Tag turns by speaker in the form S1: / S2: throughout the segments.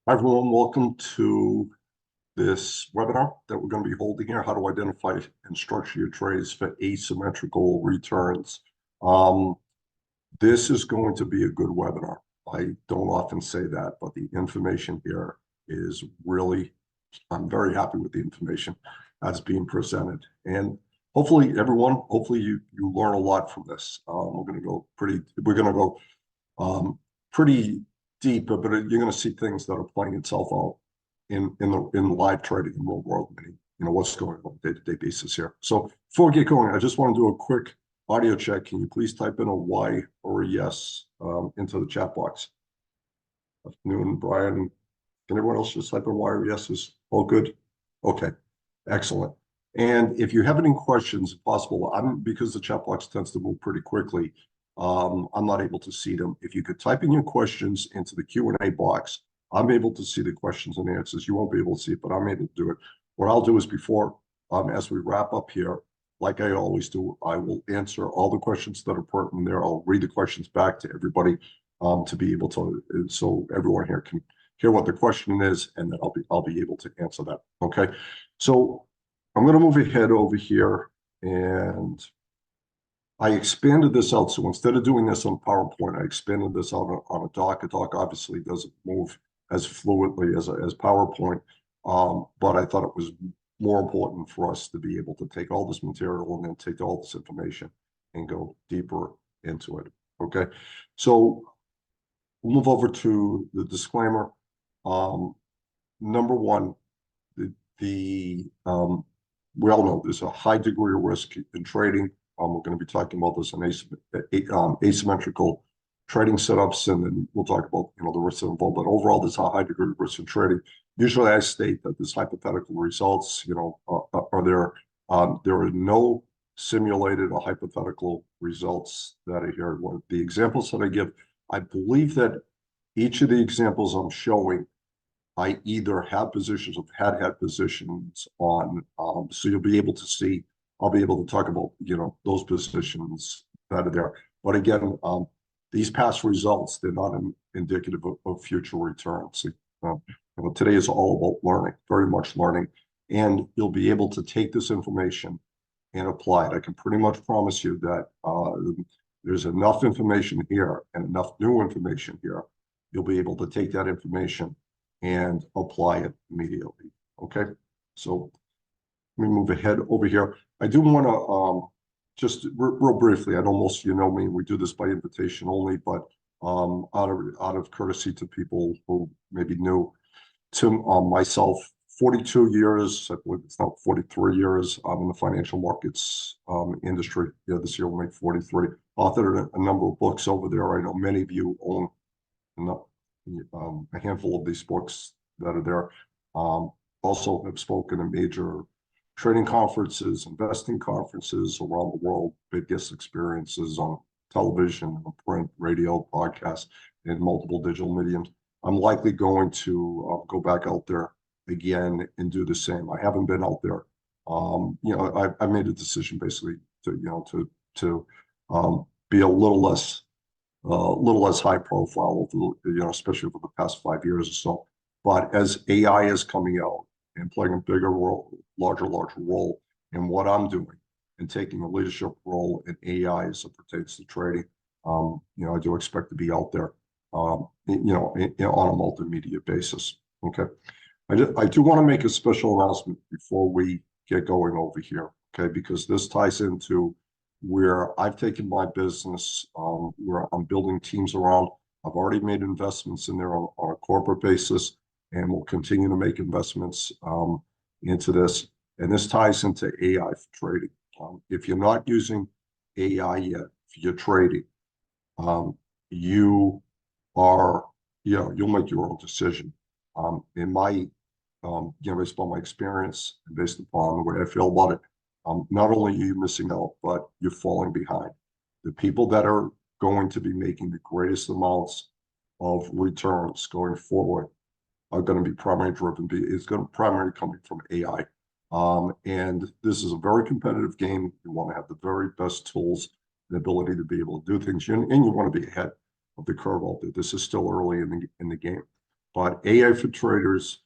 S1: Hi, everyone. Welcome to this webinar that we're going to be holding here, how to identify and structure your trades for asymmetrical returns. This is going to be a good webinar. I don't often say that, but the information here is really, I'm very happy with the information that's being presented. And hopefully hopefully you learn a lot from this. We're going to go pretty deep, but you're going to see things that are playing itself out in live trading in real world, what's going on a day-to-day basis here. So before we get going, I just want to do a quick audio check. Can you please type in a Y or a yes into the chat box? Afternoon, Brian. Can everyone else just type in Y or yes? Is all good? Okay, excellent. And if you have any questions, if possible, because the chat box tends to move pretty quickly, I'm not able to see them. If you could type in your questions into the Q&A box, I'm able to see the questions and answers. You won't be able to see it, but I'm able to do it. What I'll do is as we wrap up here, like I always do, I will answer all the questions that are pertinent there. I'll read the questions back to everybody to be able to, so everyone here can hear what the question is, and then I'll be able to answer that. Okay, so I'm going to move ahead over here, and I expanded this out. So instead of doing this on PowerPoint, I expanded this out on a doc. A doc obviously doesn't move as fluidly as PowerPoint, but I thought it was more important for us to be able to take all this material and then take all this information and go deeper into it. Okay, so we'll move over to the disclaimer. Number one, we all know there's a high degree of risk in trading. We're going to be talking about this in asymmetrical trading setups, and then we'll talk about the risks involved. But overall, there's a high degree of risk in trading. Usually, I state that this hypothetical results, are there are no simulated or hypothetical results that are here. The examples that I give, I believe that each of the examples I'm showing, I either have positions or had positions on, so you'll be able to see. I'll be able to talk about those positions that are there. But again, these past results, they're not indicative of future returns. Today is all about learning, very much learning, and you'll be able to take this information and apply it. I can pretty much promise you that there's enough information here and enough new information here. You'll be able to take that information and apply it immediately. Okay, so let me move ahead over here. I do want to just real briefly, I know most of you know me, we do this by invitation only, but out of courtesy to people who may be new to myself, 42 years, I believe it's now 43 years in the financial markets industry. Yeah, this year we'll make 43. Authored a number of books over there. I know many of you own a handful of these books that are there. Also have spoken at major trading conferences, investing conferences around the world, big guest experiences on television, print, radio, podcast, and multiple digital mediums. I'm likely going to go back out there again and do the same. I haven't been out there. I made a decision basically to be a little less high profile, especially over the past 5 years or so. But as AI is coming out and playing a bigger role, larger role in what I'm doing and taking a leadership role in AI as it pertains to trading, I do expect to be out there, on a multimedia basis. Okay, I do want to make a special announcement before we get going over here. Okay, because this ties into where I've taken my business, where I'm building teams around. I've already made investments in there on a corporate basis, and we'll continue to make investments into this. And this ties into AI for trading. If you're not using AI yet for your trading, you'll make your own decision. Based upon my experience and based upon the way I feel about it, not only are you missing out, but you're falling behind. The people that are going to be making the greatest amounts of returns going forward are going to be primarily coming from AI. And this is a very competitive game. You want to have the very best tools and ability to be able to do things, and you want to be ahead of the curve out there. This is still early in the game. but AI for traders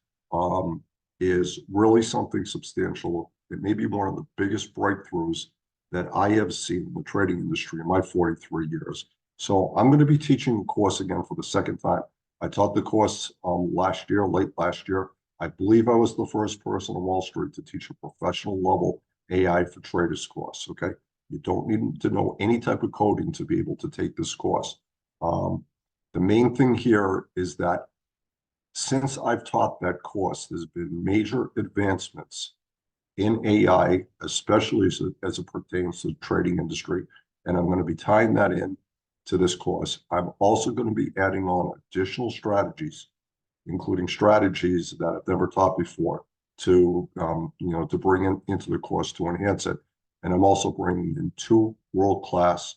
S1: is really something substantial. It may be one of the biggest breakthroughs that I have seen in the trading industry in my 43 years. So I'm going to be teaching the course again for the second time. I taught the course last year, late last year. I believe I was the first person on Wall Street to teach a professional level AI for traders course, okay? You don't need to know any type of coding to be able to take this course. The main thing here is that since I've taught that course, there's been major advancements in AI, especially as it pertains to the trading industry. And I'm going to be tying that in to this course. I'm also going to be adding on additional strategies, including strategies that I've never taught before to, to bring into the course to enhance it. And I'm also bringing in two world-class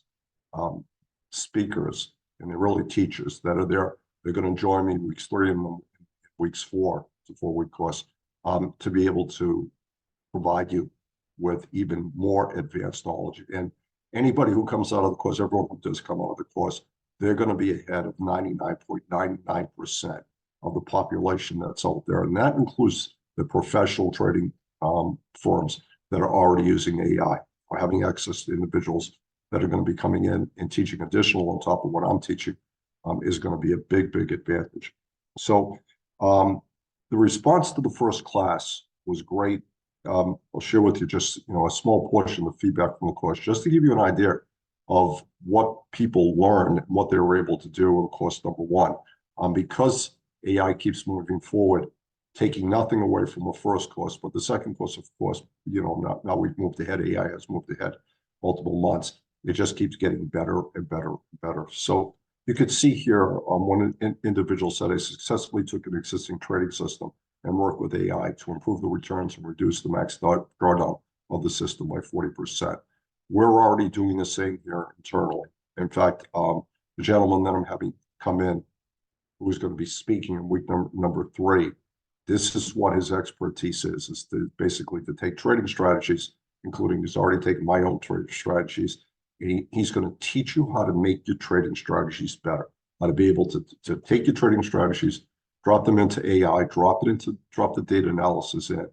S1: speakers, and they're really teachers that are there. They're going to join me in weeks 3 and weeks 4, it's a 4-week course, to be able to provide you with even more advanced knowledge. And anybody who comes out of the course, everyone who does come out of the course, they're going to be ahead of 99.99% of the population that's out there. And that includes the professional trading firms that are already using AI or having access to individuals that are going to be coming in and teaching additional on top of what I'm teaching is going to be a big, big advantage. So the response to the first class was great. I'll share with you just a small portion of feedback from the course, just to give you an idea of what people learn, what they were able to do in course number 1. Because AI keeps moving forward, taking nothing away from the first course, but the second course, of course, now we've moved ahead. AI has moved ahead multiple months. It just keeps getting better and better and better. So you could see here one individual said, I successfully took an existing trading system and worked with AI to improve the returns and reduce the max drawdown of the system by 40%. We're already doing the same here internally. In fact, the gentleman that I'm having come in, who's going to be speaking in week number 3, this is what his expertise is basically to take trading strategies, including he's already taken my own trading strategies. He's going to teach you how to make your trading strategies better, how to be able to take your trading strategies, drop them into AI, drop the data analysis in.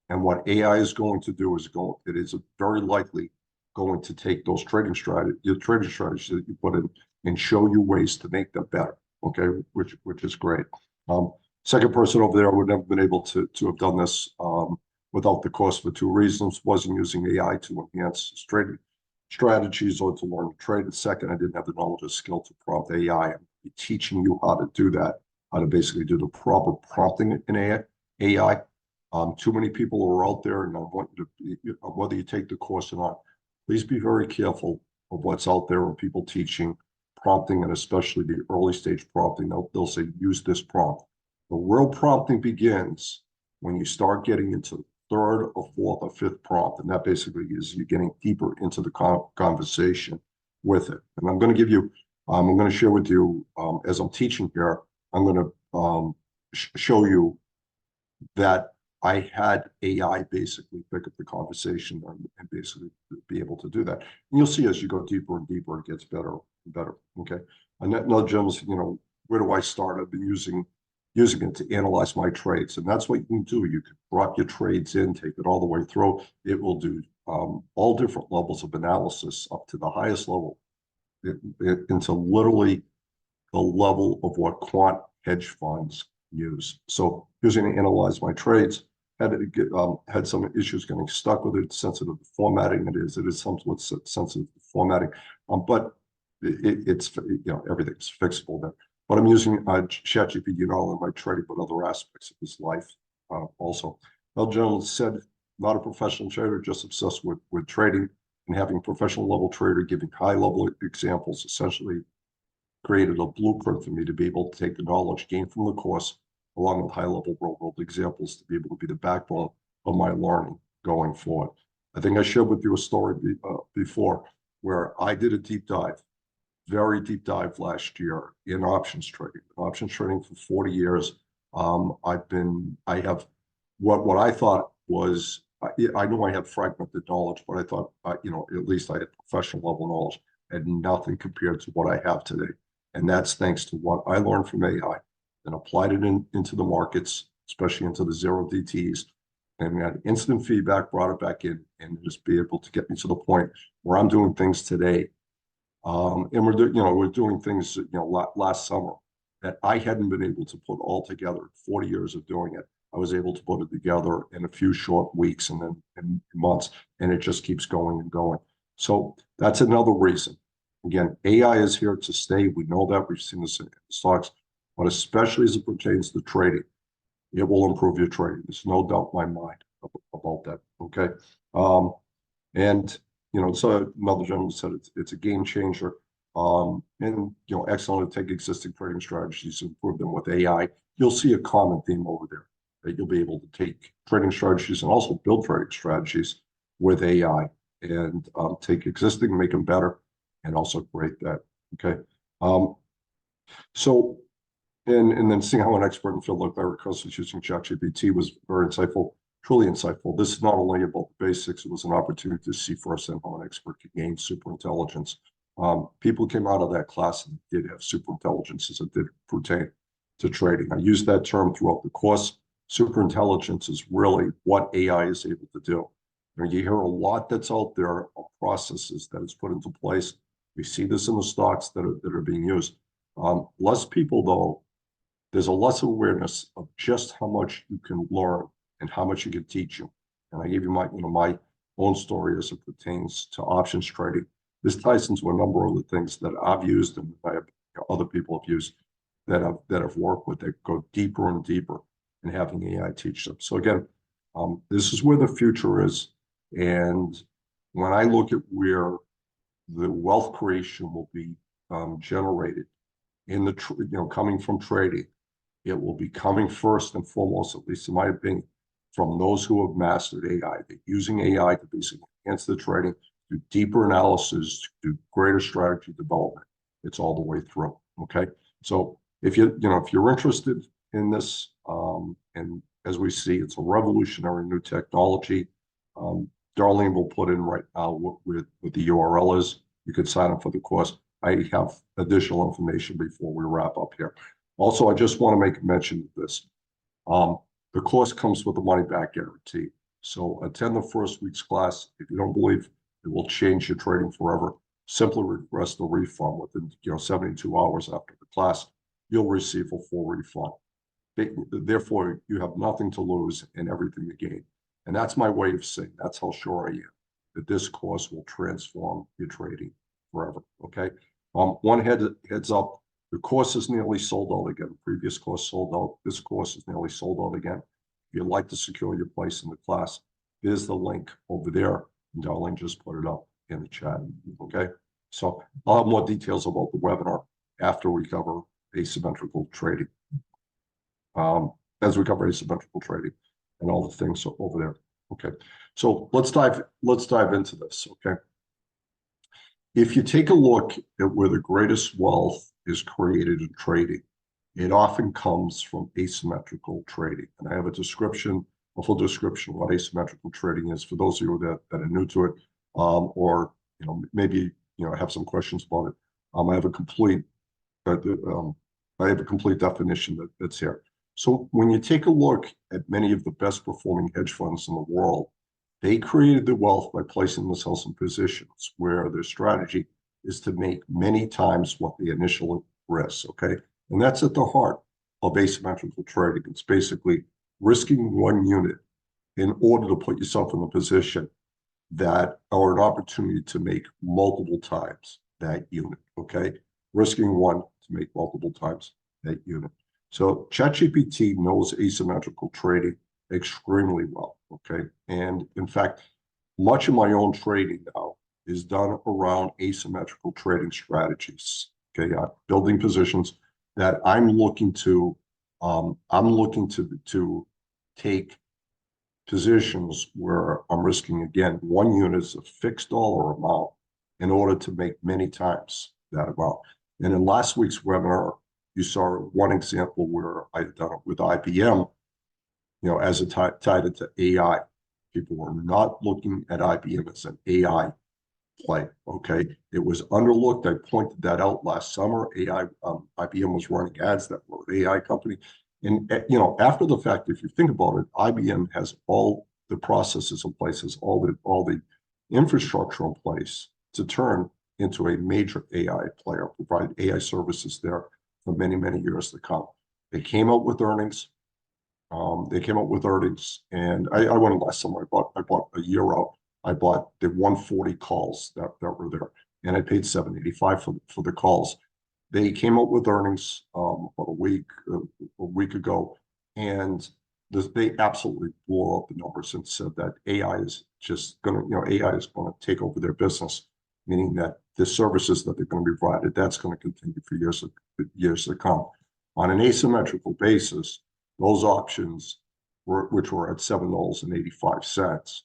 S1: And what AI is going to do is it is very likely going to take those your trading strategies that you put in and show you ways to make them better. Okay, which is great. Second person over there would never been able to have done this without the course for 2 reasons. Wasn't using AI to enhance his trading strategies or to learn to trade. And second, I didn't have the knowledge or skill to prompt AI. I'm teaching you how to do that, how to basically do the proper prompting in AI. Too many people are out there, and I want you to, whether you take the course or not, please be very careful of what's out there of people teaching prompting, and especially the early stage prompting. They'll say, use this prompt. The real prompting begins when you start getting into 3rd or 4th or 5th prompt, and that basically is you getting deeper into the conversation with it. And I'm going to give you, I'm going to share with you, as I'm teaching here, I'm going to show you that I had AI basically pick up the conversation and basically be able to do that. And you'll see as you go deeper and deeper, it gets better and better. Okay. And now, Jim's, where do I start? I've been using it to analyze my trades. And that's what you can do. You can drop your trades in, take it all the way through. It will do all different levels of analysis up to the highest level, into literally the level of what quant hedge funds use. So using to analyze my trades, had some issues getting stuck with it, sensitive to formatting. It is somewhat sensitive to formatting, but it's everything's fixable there. But I'm using ChatGPT not only in my trading, but other aspects of his life also. Mel Jones said, not a professional trader, just obsessed with trading, and having a professional level trader giving high level examples essentially created a blueprint for me to be able to take the knowledge gained from the course along with high level real world examples to be able to be the backbone of my learning going forward. I think I shared with you a story before where I did a deep dive, very deep dive last year in options trading. Options trading for 40 years. I have what I thought was, I knew I had fragmented knowledge, but I thought, at least I had professional level knowledge, and nothing compared to what I have today. And that's thanks to what I learned from AI, and applied it into the markets, especially into the zero DTs, and we had instant feedback, brought it back in, and just be able to get me to the point where I'm doing things today. And we're doing things, last summer that I hadn't been able to put all together. 40 years of doing it, I was able to put it together in a few short weeks and then in months, and it just keeps going and going. So that's another reason. Again, AI is here to stay. We know that. We've seen this in stocks, but especially as it pertains to trading, it will improve your trading. There's no doubt in my mind about that. Okay. And so another gentleman said it's a game changer. And excellent to take existing trading strategies and improve them with AI. You'll see a common theme over there that you'll be able to take trading strategies and also build trading strategies with AI and take existing, make them better, and also create that. Okay. So and then seeing how an expert in field like Larry Costa is using ChatGPT was very insightful, truly insightful. This is not only about the basics, it was an opportunity to see firsthand how an expert could gain super intelligence. People came out of that class and did have super intelligence as it did pertain to trading. I use that term throughout the course. Super intelligence is really what AI is able to do. You hear a lot that's out there of processes that is put into place. We see this in the stocks that are being used. Less people, though, there's a less awareness of just how much you can learn and how much you can teach you. And I gave you my own story as it pertains to options trading. This ties into a number of the things that I've used and I have, other people have used that I've worked with that go deeper and deeper in having AI teach them. So again, this is where the future is. And when I look at where the wealth creation will be generated in the coming from trading, it will be coming first and foremost, at least in my opinion, from those who have mastered AI. They're using AI to basically enhance the trading, do deeper analysis, do greater strategy development. It's all the way through. Okay, so if you're interested in this, and as we see, it's a revolutionary new technology. Darlene will put in right now what the URL is. You could sign up for the course. I have additional information before we wrap up here. Also, I just want to make a mention of this. The course comes with a money-back guarantee. So attend the first week's class. If you don't believe it will change your trading forever, simply request a refund within 72 hours after the class. You'll receive a full refund. Therefore, you have nothing to lose and everything to gain. And that's my way of saying, that's how sure I am that this course will transform your trading forever. Okay. One heads up, the course is nearly sold out again. The previous course sold out. This course is nearly sold out again. If you'd like to secure your place in the class, there's the link over there. And Darlene just put it up in the chat. Okay. So I'll have more details about the webinar after we cover asymmetrical trading. As we cover asymmetrical trading and all the things over there. Okay. So let's dive into this. Okay. If you take a look at where the greatest wealth is created in trading, it often comes from asymmetrical trading. And I have a full description of what asymmetrical trading is for those of you that are new to it, or maybe have some questions about it. I have a complete definition that's here. So when you take a look at many of the best performing hedge funds in the world, they created their wealth by placing themselves in positions where their strategy is to make many times what the initial risk, okay? And that's at the heart of asymmetrical trading. It's basically risking one unit in order to put yourself in a position that or an opportunity to make multiple times that unit, okay? Risking one to make multiple times that unit. So ChatGPT knows asymmetrical trading extremely well, okay? And in fact, much of my own trading now is done around asymmetrical trading strategies, okay? Building positions that I'm looking to take positions where I'm risking, again, one unit is a fixed dollar amount in order to make many times that amount. And in last week's webinar, you saw one example where I had done it with IBM, as it tied into AI. People were not looking at IBM as an AI play. Okay. It was underlooked. I pointed that out last summer. IBM was running ads that were an AI company. And, after the fact, if you think about it, IBM has all the processes in place, has all the infrastructure in place to turn into a major AI player, provide AI services there for many, many years to come. They came out with earnings. And I went last summer. I bought a year out. I bought the 140 calls that were there, and I paid $7.85 for the calls. They came out with earnings about a week ago, and they absolutely blew up the numbers and said that AI is going to take over their business, meaning that the services that they're going to be provided, that's going to continue for years to come. On an asymmetrical basis, those options which were at $7.85.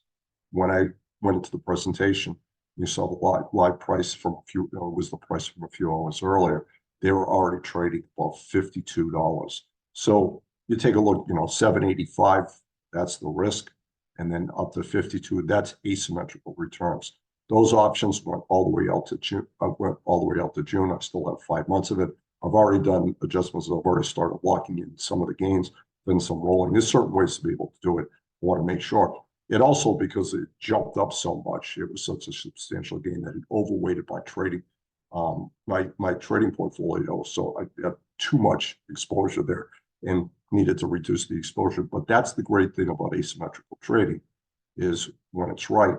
S1: When I went into the presentation, you saw the live price from was the price from a few hours earlier. They were already trading about $52. So you take a look, $7.85, that's the risk, and then up to 52, that's asymmetrical returns. Those options went all the way out to June. I still have 5 months of it. I've already done adjustments. I've already started locking in some of the gains, then some rolling. There's certain ways to be able to do it. I want to make sure. It also, because it jumped up so much, it was such a substantial gain that it overweighted my trading, my trading portfolio. So I had too much exposure there and needed to reduce the exposure. But that's the great thing about asymmetrical trading, is when it's right,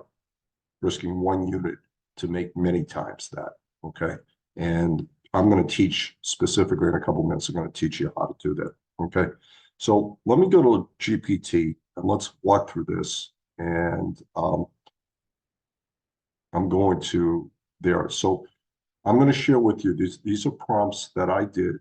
S1: risking one unit to make many times that. Okay. And I'm going to teach specifically in a couple of minutes. I'm going to teach you how to do that. Okay. So let me go to GPT and let's walk through this. And I'm going to there. So I'm going to share with you these are prompts that I did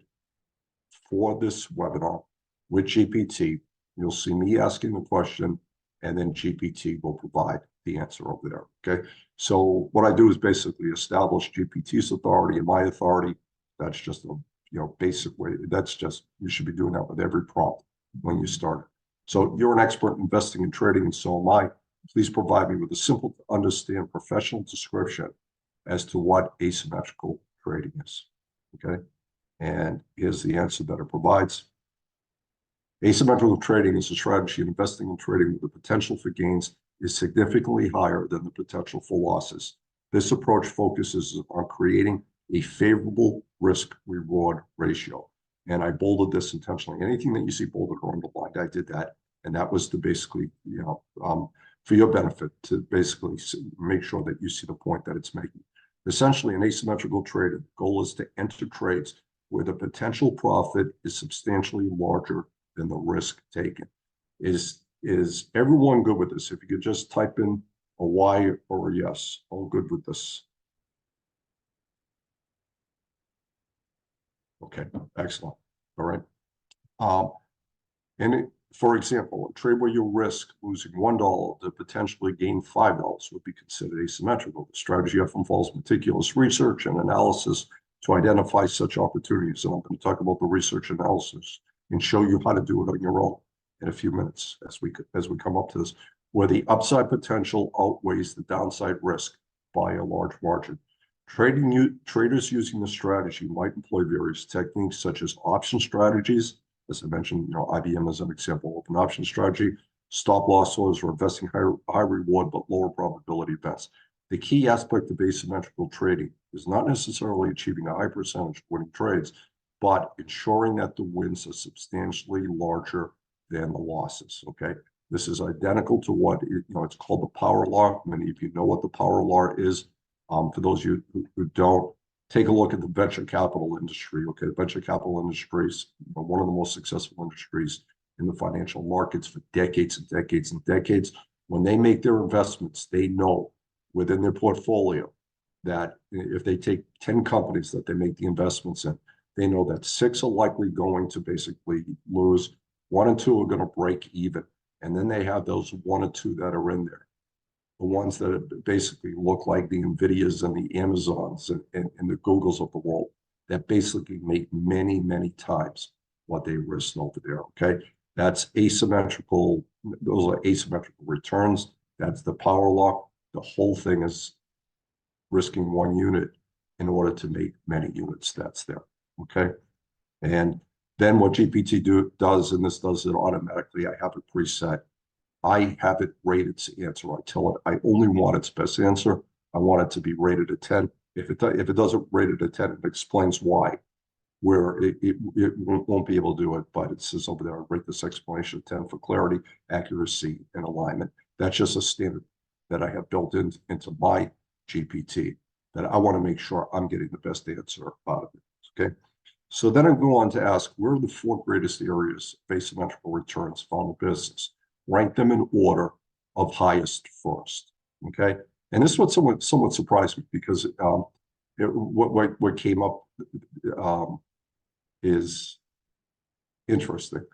S1: for this webinar with GPT. You'll see me asking the question, and then GPT will provide the answer over there. Okay. So what I do is basically establish GPT's authority and my authority. That's just a basic way. That's just, you should be doing that with every prompt when you start. So you're an expert in investing and trading, and so am I. Please provide me with a simple to understand professional description as to what asymmetrical trading is. Okay. And here's the answer that it provides. Asymmetrical trading is a strategy investing and trading with the potential for gains is significantly higher than the potential for losses. This approach focuses on creating a favorable risk-reward ratio. And I bolded this intentionally. Anything that you see bolded or underlined, I did that. And that was to basically, for your benefit, to basically make sure that you see the point that it's making. Essentially, an asymmetrical trader, the goal is to enter trades where the potential profit is substantially larger than the risk taken. Is everyone good with this? If you could just type in a Y or a yes, all good with this. Okay, excellent. All right. For example, a trade where you risk losing $1 to potentially gain $5 would be considered asymmetrical. The strategy often involves meticulous research and analysis to identify such opportunities. And I'm going to talk about the research analysis and show you how to do it on your own in a few minutes as we come up to this, where the upside potential outweighs the downside risk by a large margin. Traders using the strategy might employ various techniques such as option strategies. As I mentioned, IBM is an example of an option strategy, stop loss orders, or investing high reward but lower probability bets. The key aspect of asymmetrical trading is not necessarily achieving a high percentage of winning trades, but ensuring that the wins are substantially larger than the losses. Okay, this is identical to what it's called the power law. Many of you know what the power law is. For those of you who don't, take a look at the venture capital industry. Okay, the venture capital industry is one of the most successful industries in the financial markets for decades and decades and decades. When they make their investments, they know within their portfolio that if they take 10 companies that they make the investments in, they know that 6 are likely going to basically lose, 1 and 2 are going to break even. And then they have those 1 or 2 that are in there, the ones that basically look like the NVIDIAs and the Amazons and the Googles of the world, that basically make many, many times what they risk over there. Okay, that's asymmetrical. Those are asymmetrical returns. That's the power law. The whole thing is risking one unit in order to make many units that's there, okay? And then what GPT does, and this does it automatically, I have it preset. I have it rate its answer. I tell it I only want its best answer. I want it to be rated a 10. If it doesn't rate it a 10, it explains why, where it won't be able to do it, but it says over there, rate this explanation a 10 for clarity, accuracy, and alignment. That's just a standard that I have built into my GPT, that I want to make sure I'm getting the best answer out of it, okay? So then I go on to ask, where are the 4 greatest areas of asymmetrical returns found in business? Rank them in order of highest first, okay? And this is what somewhat surprised me, because what came up is interesting.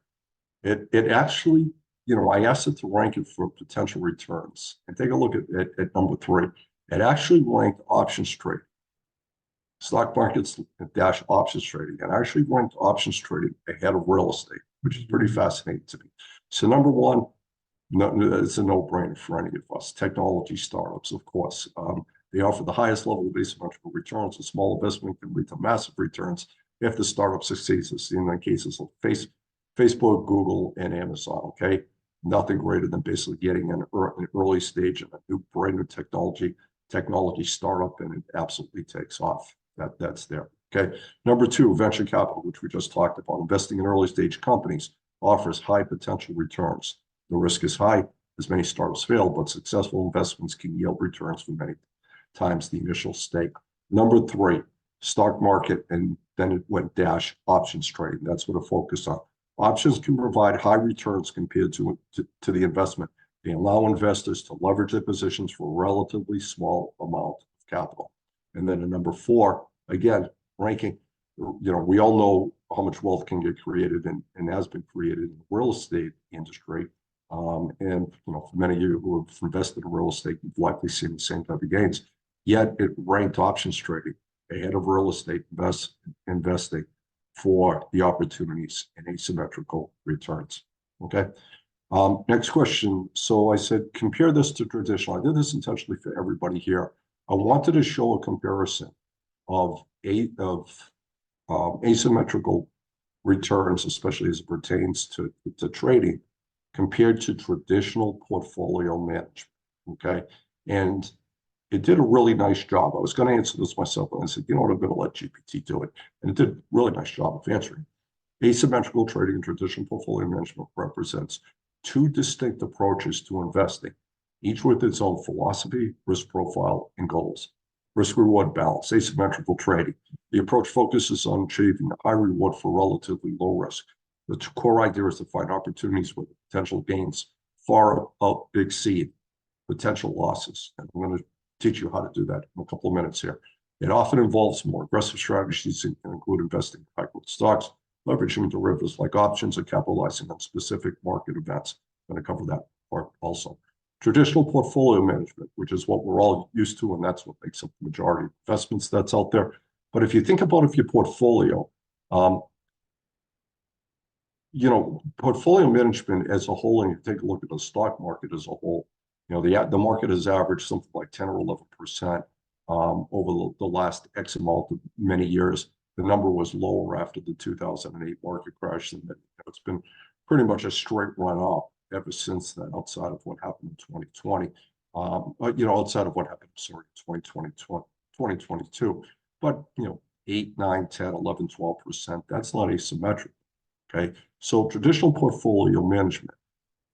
S1: It actually, I asked it to rank it for potential returns. And take a look at number 3. It actually ranked options trading, stock markets dash options trading, and actually ranked options trading ahead of real estate, which is pretty fascinating to me. So number 1, it's a no-brainer for any of us. Technology startups, of course. They offer the highest level of asymmetrical returns. A small investment can lead to massive returns if the startup succeeds. As in the cases of Facebook, Google, and Amazon, okay? Nothing greater than basically getting an early stage of a new brand new technology startup, and it absolutely takes off. That's there, okay? Number 2, venture capital, which we just talked about. Investing in early stage companies offers high potential returns. The risk is high as many startups fail, but successful investments can yield returns for many times the initial stake. Number 3, stock market, and then it went dash options trading. That's what it focused on. Options can provide high returns compared to the investment. They allow investors to leverage their positions for a relatively small amount of capital. And then in number 4, again, ranking, we all know how much wealth can get created and has been created in the real estate industry. And for many of you who have invested in real estate, you've likely seen the same type of gains. Yet it ranked options trading ahead of real estate investing for the opportunities and asymmetrical returns. Okay. Next question. So I said, compare this to traditional. I did this intentionally for everybody here. I wanted to show a comparison of asymmetrical returns, especially as it pertains to trading, compared to traditional portfolio management, okay? And it did a really nice job. I was going to answer this myself, and I said, I'm going to let GPT do it. And it did a really nice job of answering. Asymmetrical trading and traditional portfolio management represents 2 distinct approaches to investing, each with its own philosophy, risk profile, and goals. Risk-reward balance, asymmetrical trading. The approach focuses on achieving a high reward for relatively low risk. The core idea is to find opportunities where the potential gains far exceed potential losses. And I'm going to teach you how to do that in a couple of minutes here. It often involves more aggressive strategies that can include investing in high-growth stocks, leveraging derivatives like options, and capitalizing on specific market events. I'm going to cover that part also. Traditional portfolio management, which is what we're all used to, and that's what makes up the majority of investments that's out there. But if you think about your portfolio, portfolio management as a whole, and you take a look at the stock market as a whole, the market has averaged something like 10 or 11% over the last X amount of many years. The number was lower after the 2008 market crash, and it's been pretty much a straight run up ever since then, outside of what happened in 2020. Outside of what happened, in 2022. But, 8, 9, 10, 11, 12%, that's not asymmetric. Okay, so traditional portfolio management,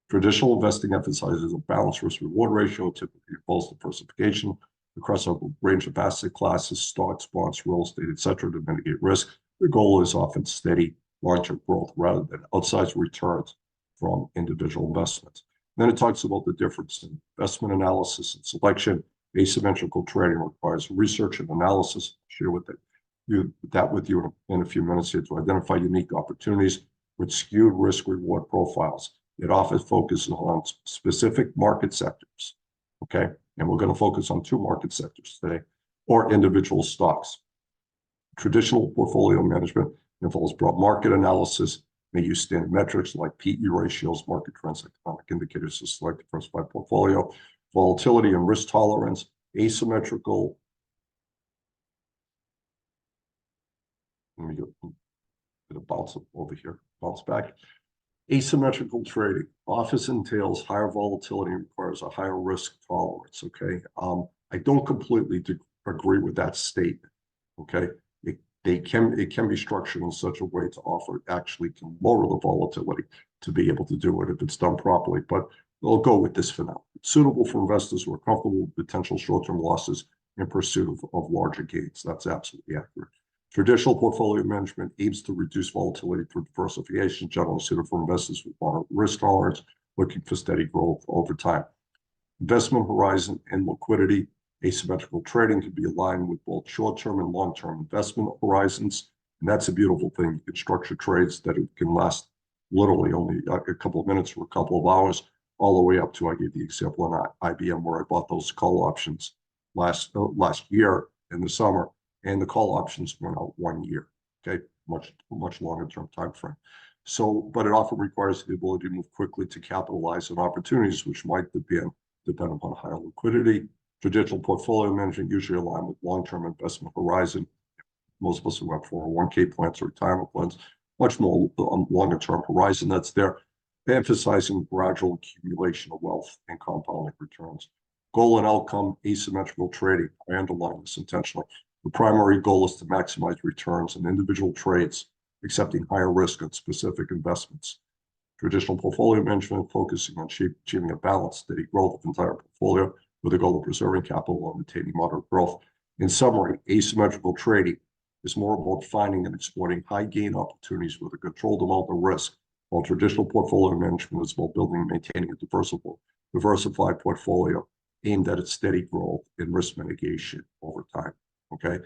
S1: traditional investing emphasizes a balanced risk-reward ratio, typically involves diversification across a range of asset classes, stocks, bonds, real estate, etc., to mitigate risk. The goal is often steady, larger growth rather than outsized returns from individual investments. Then it talks about the difference in investment analysis and selection. Asymmetrical trading requires research and analysis. I'll share that with you in a few minutes here to identify unique opportunities with skewed risk-reward profiles. It often focuses on specific market sectors, okay? And we're going to focus on 2 market sectors today, or individual stocks. Traditional portfolio management involves broad market analysis, may use standard metrics like PE ratios, market trends, economic indicators to select a diversified portfolio, volatility and risk tolerance. Asymmetrical let me get a bounce over here, bounce back. Asymmetrical trading often entails higher volatility and requires a higher risk tolerance. Okay. I don't completely agree with that statement. Okay. It can be structured in such a way to offer actually can lower the volatility to be able to do it if it's done properly. But I'll go with this for now. It's suitable for investors who are comfortable with potential short-term losses in pursuit of larger gains. That's absolutely accurate. Traditional portfolio management aims to reduce volatility through diversification, generally suited for investors with moderate risk tolerance, looking for steady growth over time. Investment horizon and liquidity. Asymmetrical trading can be aligned with both short-term and long-term investment horizons. And that's a beautiful thing. You can structure trades that can last literally only a couple of minutes or a couple of hours, all the way up to, I gave the example on IBM where I bought those call options last year in the summer, and the call options went out 1 year. Okay, much longer term time frame. So, but it often requires the ability to move quickly to capitalize on opportunities which might depend upon higher liquidity. Traditional portfolio management usually align with long-term investment horizon. Most of us who have 401k plans or retirement plans, much more longer-term horizon that's there, emphasizing gradual accumulation of wealth and compounding returns. Goal and outcome, asymmetrical trading. I underline this intentionally. The primary goal is to maximize returns in individual trades, accepting higher risk on specific investments. Traditional portfolio management focusing on achieving a balanced, steady growth of the entire portfolio with the goal of preserving capital and maintaining moderate growth. In summary, asymmetrical trading is more about finding and exploiting high gain opportunities with a controlled amount of risk, while traditional portfolio management is about building and maintaining a diversified portfolio aimed at its steady growth and risk mitigation over time. Okay.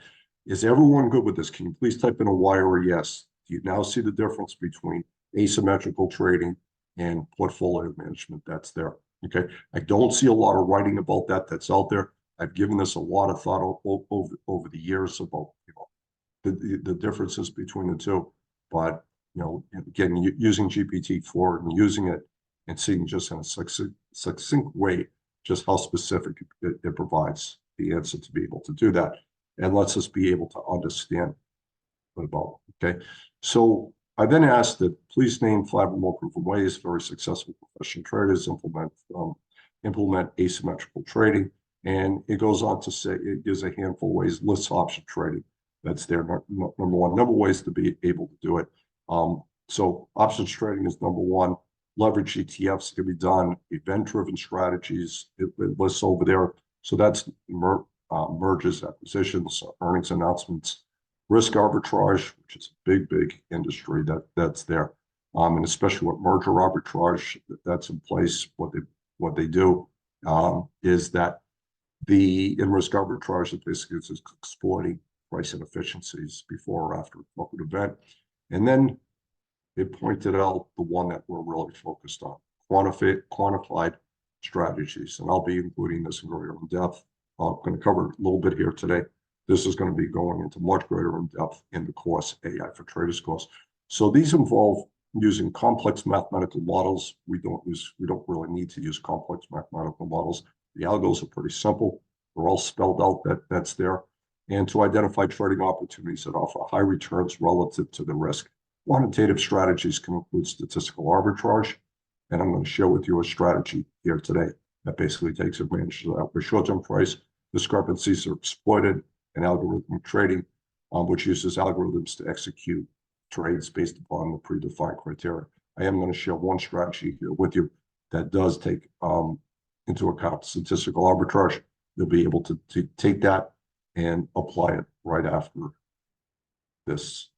S1: Is everyone good with this? Can you please type in a Y or a yes? Do you now see the difference between asymmetrical trading and portfolio management that's there? Okay. I don't see a lot of writing about that that's out there. I've given this a lot of thought over the years about, the differences between the two. But, again, using GPT-4 and using it and seeing just in a succinct way just how specific it provides the answer to be able to do that, and lets us be able to understand what about. Okay. So I then asked that please name 5 or more proven ways very successful professional traders implement asymmetrical trading. And it goes on to say it gives a handful of ways, lists option trading. That's their number one. Number of ways to be able to do it. So options trading is number one. Leverage ETFs can be done. Event-driven strategies, it lists over there. So that's mergers, acquisitions, earnings announcements. Risk arbitrage, which is a big industry that's there, and especially with merger arbitrage that's in place. What they do is that in risk arbitrage, it basically is exploiting price inefficiencies before or after a corporate event. And then it pointed out the one that we're really focused on: quantified strategies. And I'll be including this in greater depth. I'm going to cover a little bit here today. This is going to be going into much greater in depth in the course, AI for Traders course. So these involve using complex mathematical models. We don't really need to use complex mathematical models. The algos are pretty simple. They're all spelled out that's there. And to identify trading opportunities that offer high returns relative to the risk. Quantitative strategies can include statistical arbitrage. And I'm going to share with you a strategy here today that basically takes advantage of that, where short-term price discrepancies are exploited, and algorithmic trading, which uses algorithms to execute trades based upon the predefined criteria. I am going to share one strategy here with you that does take into account statistical arbitrage. You'll be able to take that and apply it right after this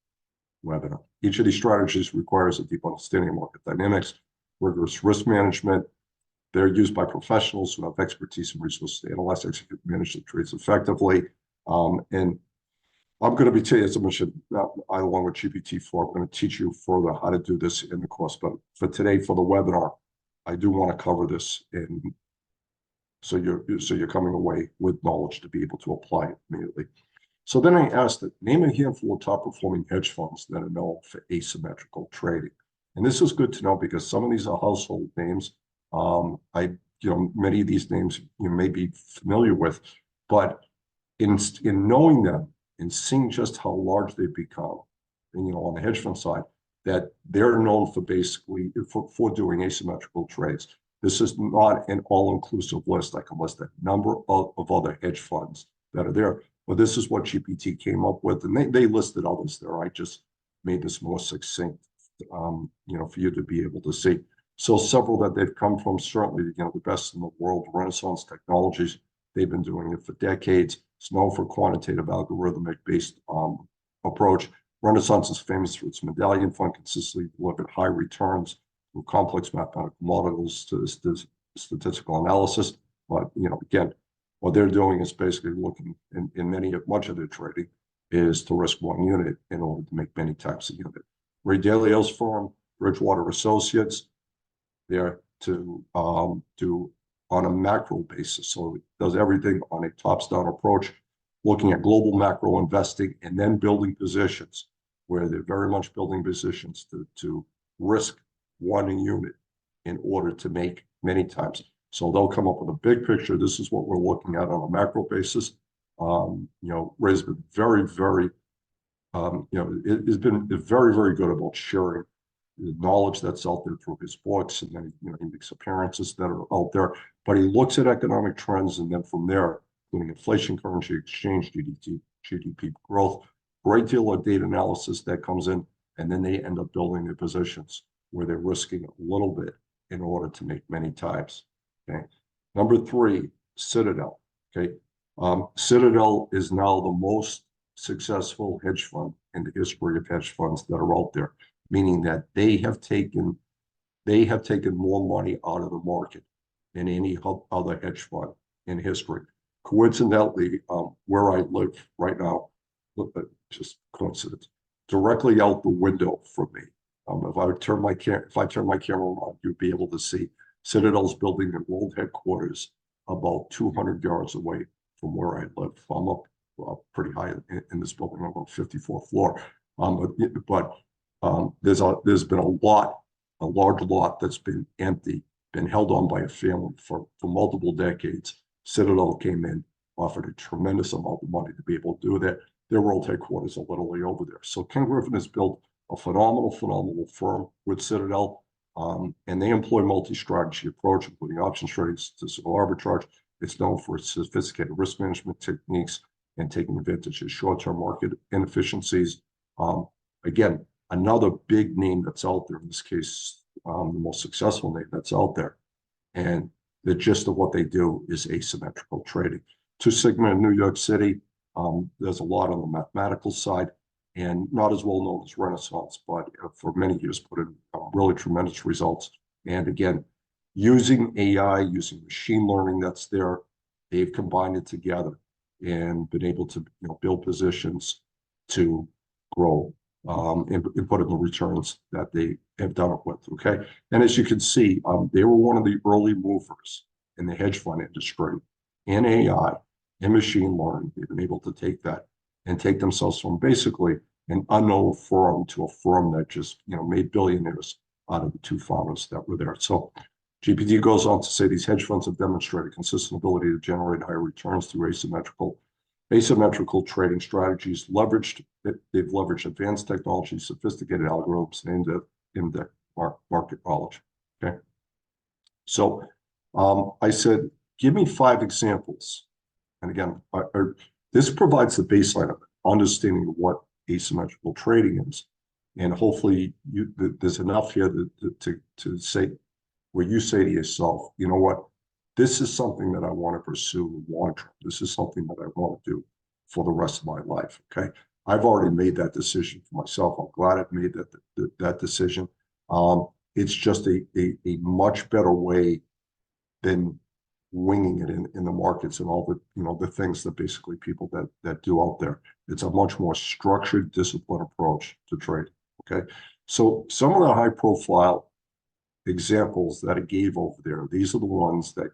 S1: webinar. Each of these strategies requires a deep understanding of market dynamics, rigorous risk management. They're used by professionals who have expertise and resources to analyze, execute, manage the trades effectively. And I'm going to be telling you, as I mentioned, I, along with GPT-4, I'm going to teach you further how to do this in the course. But for today, for the webinar, I do want to cover this, so you're coming away with knowledge to be able to apply it immediately. So then I asked it, name a handful of top performing hedge funds that are known for asymmetrical trading. And this is good to know because some of these are household names. Many of these names you may be familiar with, but in knowing them and seeing just how large they've become, on the hedge fund side, that they're known for basically for doing asymmetrical trades. This is not an all-inclusive list. I can list a number of other hedge funds that are there, but this is what GPT came up with, and they listed others there. I just made this more succinct, for you to be able to see. So several that they've come from, certainly, the best in the world, Renaissance Technologies. They've been doing it for decades. It's known for quantitative algorithmic-based approach. Renaissance is famous for its medallion fund, consistently delivered high returns through complex mathematical models to statistical analysis. But, again, what they're doing is basically looking in much of their trading is to risk one unit in order to make many types of unit. Ray Dalio's firm, Bridgewater Associates, there to do on a macro basis. So it does everything on a tops-down approach, looking at global macro investing and then building positions where they're very much building positions to risk one unit in order to make many times. So they'll come up with a big picture. This is what we're looking at on a macro basis. Ray's been very, very, it has been very, very good about sharing the knowledge that's out there through his books, and then he makes appearances that are out there. But he looks at economic trends, and then from there, including inflation, currency exchange, GDP growth, great deal of data analysis that comes in, and then they end up building their positions where they're risking a little bit in order to make many times. Okay. Number 3, Citadel. Okay. Citadel is now the most successful hedge fund in the history of hedge funds that are out there, meaning that they have taken more money out of the market than any other hedge fund in history. Coincidentally, where I live right now, just coincidence, directly out the window from me. If I turn my camera on, you'd be able to see Citadel's building their world headquarters about 200 yards away from where I live. I'm up pretty high in this building. I'm on the 54th floor. There's been a large lot that's been empty, been held on by a family for multiple decades. Citadel came in, offered a tremendous amount of money to be able to do that. Their world headquarters are literally over there. So Ken Griffin has built a phenomenal firm with Citadel, and they employ multi-strategy approach, including options trades, statistical arbitrage. It's known for its sophisticated risk management techniques and taking advantage of short-term market inefficiencies. Again, another big name that's out there, in this case, the most successful name that's out there. And the gist of what they do is asymmetrical trading. Two Sigma in New York City, there's a lot on the mathematical side, and not as well known as Renaissance, but for many years put in really tremendous results. And again, using AI, using machine learning that's there, they've combined it together and been able to build positions to grow and put in the returns that they have done it with. Okay, and as you can see, they were one of the early movers in the hedge fund industry in AI and machine learning. They've been able to take that and take themselves from basically an unknown firm to a firm that just made billionaires out of the two founders that were there. So GPT goes on to say these hedge funds have demonstrated consistent ability to generate higher returns through asymmetrical trading strategies. They've leveraged advanced technology, sophisticated algorithms, and in-depth market knowledge. Okay, so I said, give me 5 examples, and again, this provides the baseline of it, understanding what asymmetrical trading is, and hopefully there's enough here to say where you say to yourself, you know what, this is something that I want to pursue long term. This is something that I want to do for the rest of my life. Okay, I've already made that decision for myself. I'm glad I've made that decision. It's just a much better way than winging it in the markets and all the the things that basically people that do out there. It's a much more structured, disciplined approach to trade. Okay, so some of the high profile examples that it gave over there, these are the ones that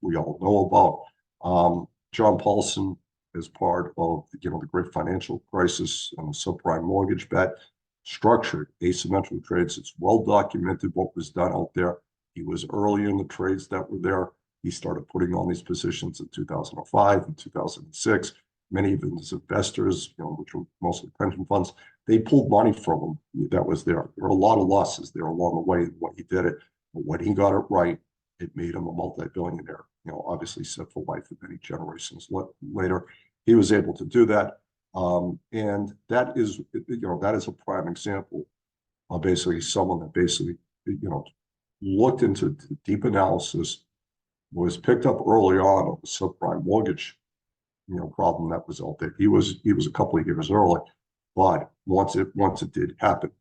S1: we all know about. John Paulson, as part of the great financial crisis and the subprime mortgage bet, structured asymmetrical trades. It's well documented what was done out there. He was early in the trades that were there. He started putting on these positions in 2005 and 2006. many of his investors, which were mostly pension funds, they pulled money from him that was there. There were a lot of losses there along the way when he did it. But when he got it right, it made him a multi-billionaire, obviously set for life and many generations later. He was able to do that. And that is, that is a prime example of basically someone that basically, looked into deep analysis, was picked up early on of the subprime mortgage, problem that was out there. He was a couple of years early, but once it did happen,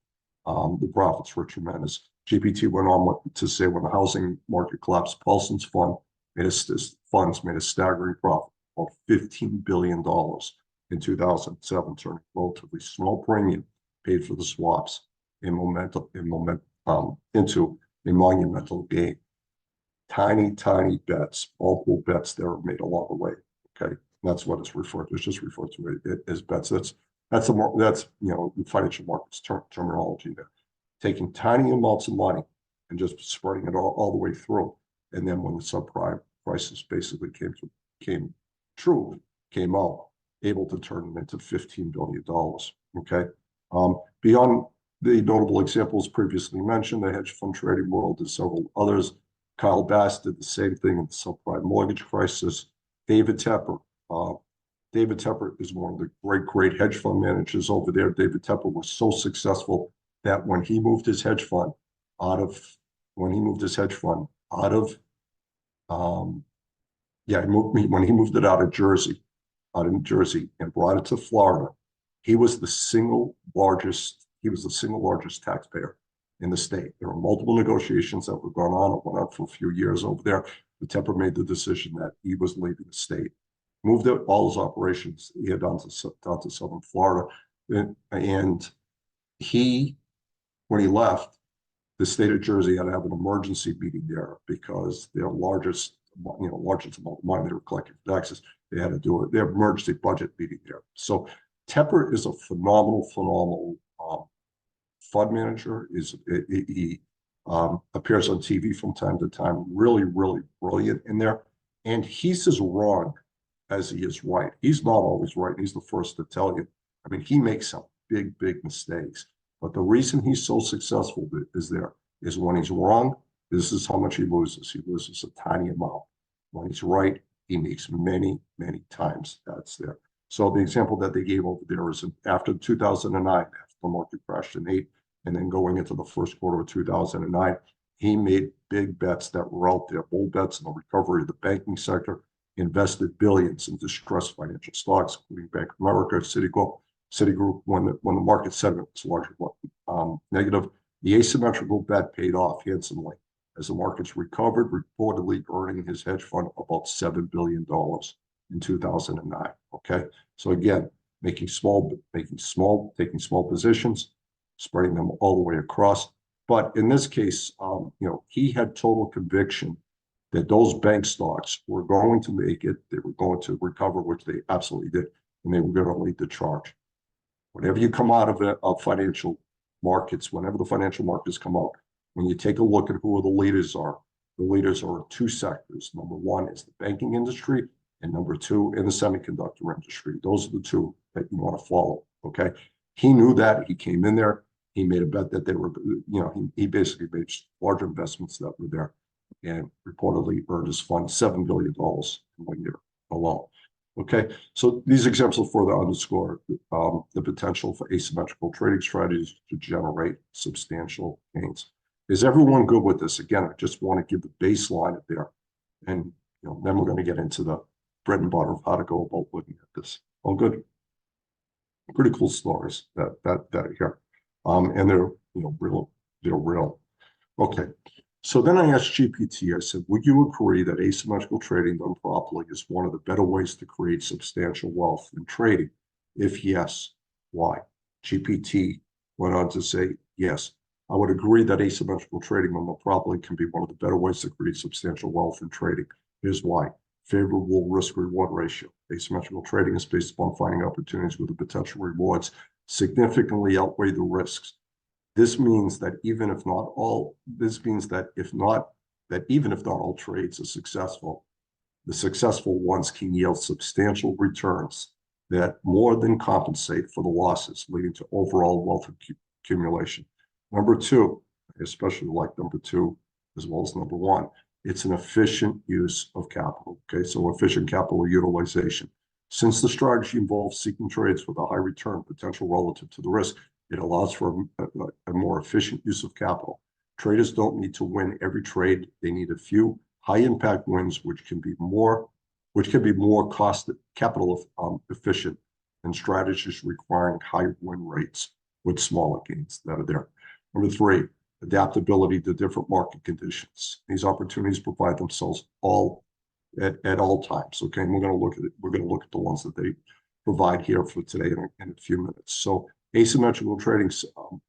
S1: the profits were tremendous. GPT went on to say when the housing market collapsed, Paulson's funds made a staggering profit of $15 billion in 2007, turning a relatively small premium paid for the swaps into a monumental gain. Tiny bets, multiple bets that were made along the way. Okay, that's what it's referred to. It's just referred to it as bets. That's the financial markets terminology there. Taking tiny amounts of money and just spreading it all the way through. And then when the subprime crisis basically came out, able to turn it into $15 billion. Okay. Beyond the notable examples previously mentioned, the hedge fund trading world and several others. Kyle Bass did the same thing in the subprime mortgage crisis. David Tepper. David Tepper is one of the great hedge fund managers over there. David Tepper was so successful that when he moved his hedge fund out of when he moved it out of New Jersey and brought it to Florida, he was the single largest taxpayer in the state. There were multiple negotiations that were going on. It went on for a few years over there. But Tepper made the decision that he was leaving the state, moved all his operations here down to southern Florida, and when he left, the state of Jersey had to have an emergency meeting there because their largest amount of money they were collecting for taxes, they had to do their emergency budget meeting there. So Tepper is a phenomenal fund manager. He appears on TV from time to time, really brilliant in there. And he's as wrong as he is right. He's not always right. He's the first to tell you. I mean, he makes some big mistakes. But the reason he's so successful is when he's wrong, this is how much he loses. He loses a tiny amount. When he's right, he makes many times that's there. So the example that they gave over there is after 2009, after the market crashed in 2008, and then going into the first quarter of 2009, he made big bets that were out there, bold bets in the recovery of the banking sector, invested billions in distressed financial stocks, including Bank of America, Citigroup, when the market sentiment was largely negative. The asymmetrical bet paid off handsomely as the markets recovered, reportedly earning his hedge fund about $7 billion in 2009. Okay, so again, taking small positions, spreading them all the way across. But in this case, he had total conviction that those bank stocks were going to make it, they were going to recover, which they absolutely did, and they were going to lead the charge. Whenever you come out of financial markets, whenever the financial markets come out, when you take a look at who the leaders are in two sectors. Number one is the banking industry, and number two in the semiconductor industry. Those are the two that you want to follow. Okay, he knew that. He came in there. He made a bet that they were, he basically made large investments that were there, and reportedly earned his fund $7 billion in 1 year alone. Okay, so these examples further underscore the potential for asymmetrical trading strategies to generate substantial gains. Is everyone good with this? Again, I just want to give the baseline there, and then we're going to get into the bread and butter of how to go about looking at this. All good? Pretty cool stories that are here, and they're real. Okay. So then I asked GPT, I said, would you agree that asymmetrical trading done properly is one of the better ways to create substantial wealth in trading? If yes, why? GPT went on to say, yes, I would agree that asymmetrical trading done properly can be one of the better ways to create substantial wealth in trading. Here's why. Favorable risk-reward ratio. Asymmetrical trading is based upon finding opportunities where the potential rewards significantly outweigh the risks. This means that even if not all trades are successful, the successful ones can yield substantial returns that more than compensate for the losses, leading to overall wealth accumulation. Number two, I especially like number two as well as number one, it's an efficient use of capital. Okay, so efficient capital utilization. Since the strategy involves seeking trades with a high return potential relative to the risk, it allows for a more efficient use of capital. Traders don't need to win every trade. They need a few high impact wins, which can be more cost capital efficient than strategies requiring high win rates with smaller gains that are there. Number three, adaptability to different market conditions. These opportunities provide themselves at all times. Okay, and we're going to look at the ones that they provide here for today in a few minutes. So asymmetrical trading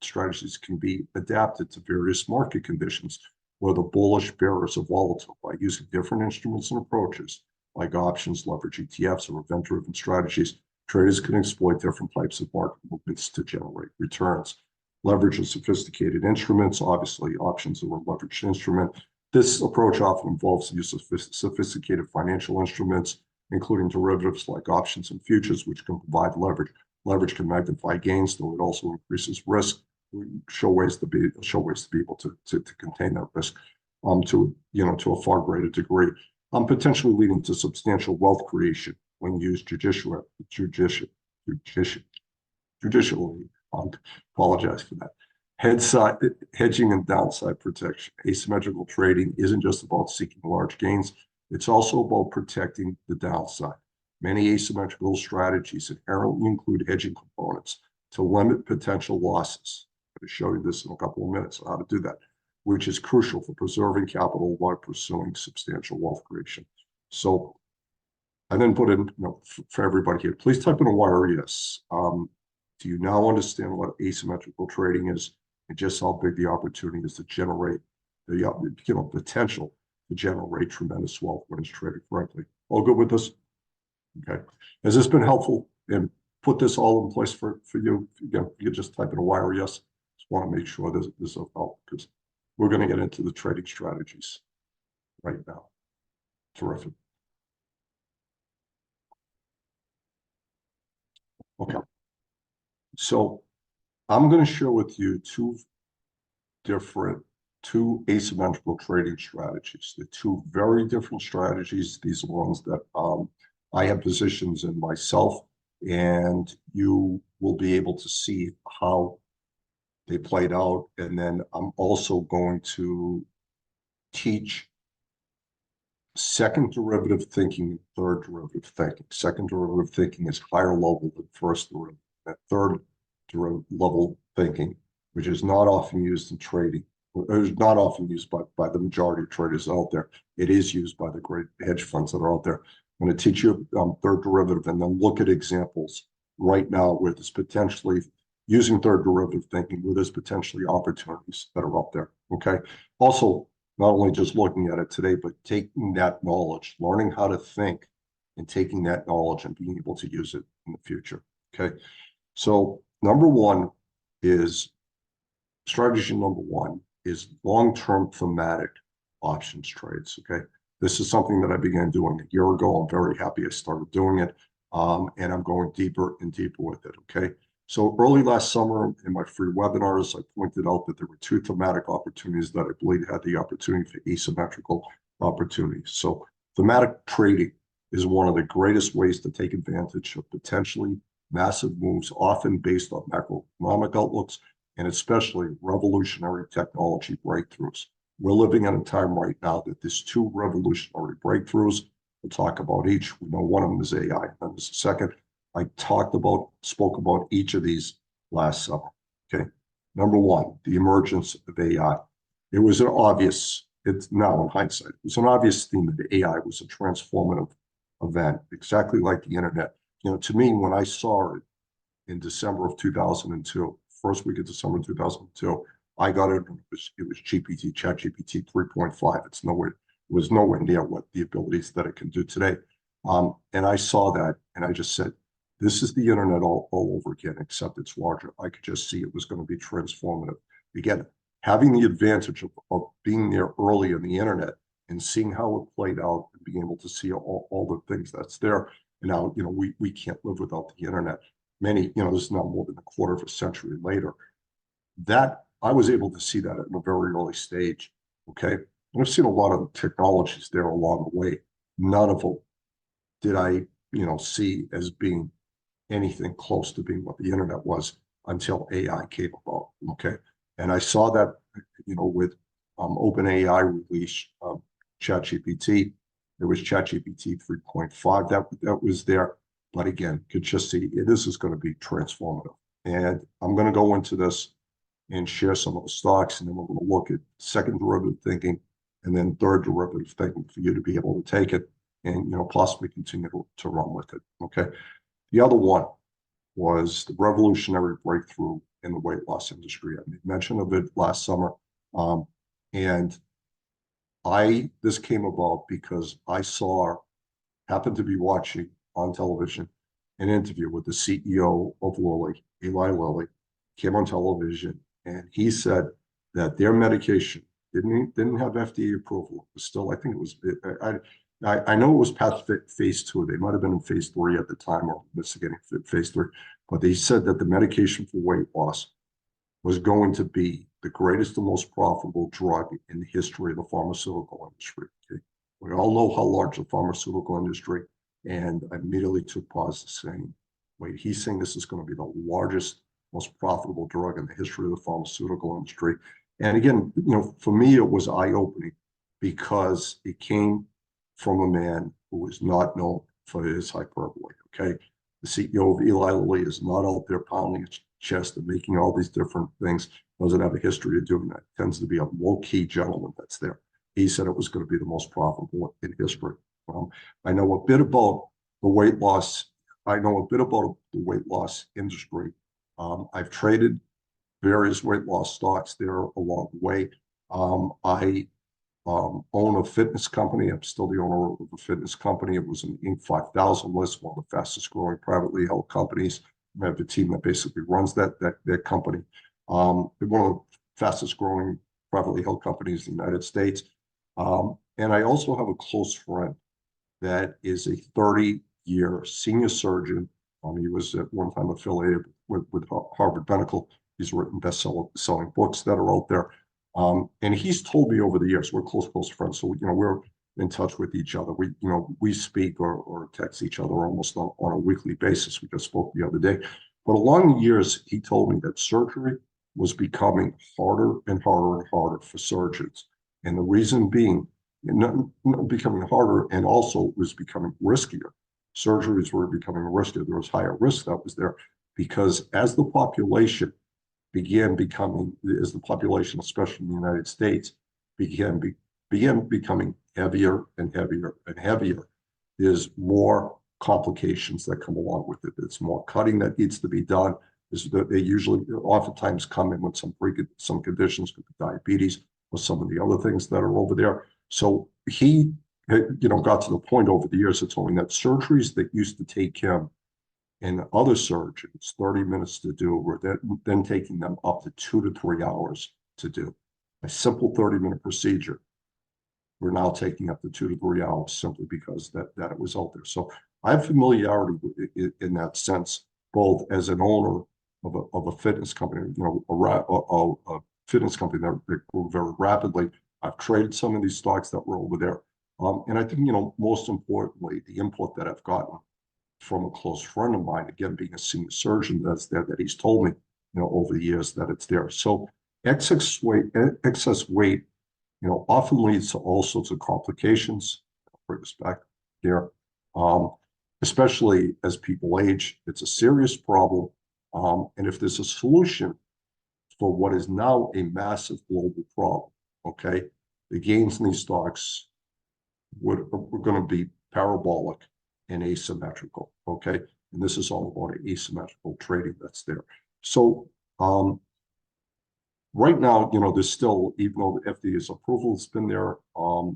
S1: strategies can be adapted to various market conditions, whether bullish, bearish, or volatile, by using different instruments and approaches like options, leverage ETFs, or event-driven strategies. Traders can exploit different types of market movements to generate returns. Leverage is sophisticated instruments. Obviously, options are a leveraged instrument. This approach often involves the use of sophisticated financial instruments, including derivatives like options and futures, which can provide leverage. Leverage can magnify gains, though it also increases risk. We show ways to be able to contain that risk to a far greater degree, potentially leading to substantial wealth creation when used judicially. Apologize for that. Hedging and downside protection. Asymmetrical trading isn't just about seeking large gains. It's also about protecting the downside. Many asymmetrical strategies inherently include hedging components to limit potential losses. I'm going to show you this in a couple of minutes on how to do that, which is crucial for preserving capital while pursuing substantial wealth creation. So I then put in, for everybody here, please type in a wire yes. Do you now understand what asymmetrical trading is and just how big the opportunity is to generate the potential to generate tremendous wealth when it's traded correctly? All good with this? Okay. Has this been helpful? And put this all in place for you? Again, you just type in a wire yes. Just want to make sure this is help, because we're going to get into the trading strategies right now. Terrific. Okay. So I'm going to share with you two asymmetrical trading strategies. They're two very different strategies. These are ones that I have positions in myself, and you will be able to see how they played out. And then I'm also going to teach second derivative thinking and third derivative thinking. Second derivative thinking is higher level than first derivative. That third derivative level thinking, which is not often used in trading, is not often used by the majority of traders out there. It is used by the great hedge funds that are out there. I'm going to teach you third derivative, and then look at examples right now where there's potentially using third derivative thinking, where there's potentially opportunities that are up there. Okay. Also, not only just looking at it today, but taking that knowledge, learning how to think, and taking that knowledge and being able to use it in the future. Okay. So strategy number one is long-term thematic options trades. Okay. This is something that I began doing a year ago. I'm very happy I started doing it. And I'm going deeper and deeper with it. Okay. So early last summer in my free webinars, I pointed out that there were two thematic opportunities that I believe had the opportunity for asymmetrical opportunities. So thematic trading is one of the greatest ways to take advantage of potentially massive moves, often based on macroeconomic outlooks, and especially revolutionary technology breakthroughs. We're living in a time right now that there's two revolutionary breakthroughs. We'll talk about each. We know one of them is AI, and then there's a second. I spoke about each of these last summer. Okay. Number one, the emergence of AI. It was it's now in hindsight, it was an obvious theme that AI was a transformative event, exactly like the internet. To me, when I saw it in December of 2002, first week of December 2002, I got it. It was ChatGPT 3.5. It was nowhere near what the abilities that it can do today. And I saw that, and I just said, this is the internet all over again, except it's larger. I could just see it was going to be transformative. Again, having the advantage of being there early in the internet and seeing how it played out and being able to see all the things that's there, And now, we can't live without the internet. Many, this is now more than a quarter of a century later. That I was able to see that at a very early stage. Okay. And I've seen a lot of technologies there along the way. None of them did I, see as being anything close to being what the internet was until AI came about. Okay. And I saw that, with OpenAI release ChatGPT. There was ChatGPT 3.5 that was there. But again, could just see this is going to be transformative. And I'm going to go into this and share some of the stocks, and then we're going to look at second derivative thinking and then third derivative thinking for you to be able to take it and possibly continue to run with it. Okay. The other one was the revolutionary breakthrough in the weight loss industry. I made mention of it last summer. And this came about because happened to be watching on television an interview with the CEO of Lilly, Eli Lilly, came on television, and he said that their medication didn't have FDA approval. It was still, I think it was, I know it was past phase 2. They might have been in phase 3 at the time, or investigating phase 3. But they said that the medication for weight loss was going to be the greatest and most profitable drug in the history of the pharmaceutical industry. Okay? We all know how large the pharmaceutical industry, and I immediately took pause saying, wait, he's saying this is going to be the largest, most profitable drug in the history of the pharmaceutical industry. And again, for me, it was eye-opening because it came from a man who was not known for his hyperbole. Okay. The CEO of Eli Lilly is not out there pounding his chest and making all these different things. Doesn't have a history of doing that. Tends to be a low-key gentleman that's there. He said it was going to be the most profitable in history. I know a bit about the weight loss. I know a bit about the weight loss industry. I've traded various weight loss stocks there along the way. I own a fitness company. I'm still the owner of a fitness company. It was an Inc. 5000 list, one of the fastest growing privately held companies. I have a team that basically runs that company. One of the fastest growing privately held companies in the United States. And I also have a close friend that is a 30-year senior surgeon. He was at one time affiliated with Harvard Medical. He's written best-selling books that are out there. And he's told me over the years, we're close friends, so we're in touch with each other. We speak or text each other almost on a weekly basis. We just spoke the other day. But along the years, he told me that surgery was becoming harder and harder and harder for surgeons. And the reason being, not becoming harder, and also was becoming riskier. Surgeries were becoming riskier. There was higher risk that was there because as the population, especially in the United States, began becoming heavier and heavier and heavier, there's more complications that come along with it. There's more cutting that needs to be done. They oftentimes come in with some conditions, could be diabetes or some of the other things that are over there. So he, got to the point over the years of telling that surgeries that used to take him and other surgeons 30 minutes to do were then taking them up to 2 to 3 hours to do. A simple 30-minute procedure, we're now taking up to 2 to 3 hours simply because that it was out there. So I have familiarity in that sense, both as an owner of a fitness company, a fitness company that grew very rapidly. I've traded some of these stocks that were over there. And I think, most importantly, the input that I've gotten from a close friend of mine, again, being a senior surgeon that's there, that he's told me, over the years that it's there. So excess weight, often leads to all sorts of complications. I'll bring this back here. Especially as people age, it's a serious problem. And if there's a solution for what is now a massive global problem, okay, the gains in these stocks were going to be parabolic and asymmetrical, okay? And this is all about asymmetrical trading that's there. So right now, there's still, even though the FDA's approval has been there,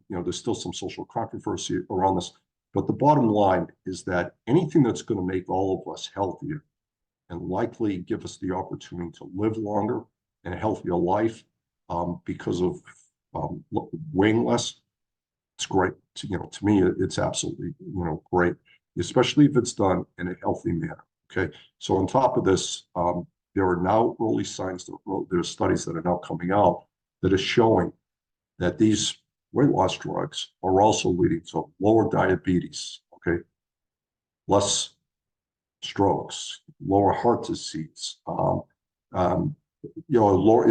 S1: there's still some social controversy around this. But the bottom line is that anything that's going to make all of us healthier and likely give us the opportunity to live longer and a healthier life because of weighing less, it's great. To me, it's absolutely, great. especially if it's done in a healthy manner. Okay. So on top of this, there are now early signs that there are studies that are now coming out that are showing that these weight loss drugs are also leading to lower diabetes, okay, less strokes, lower heart disease,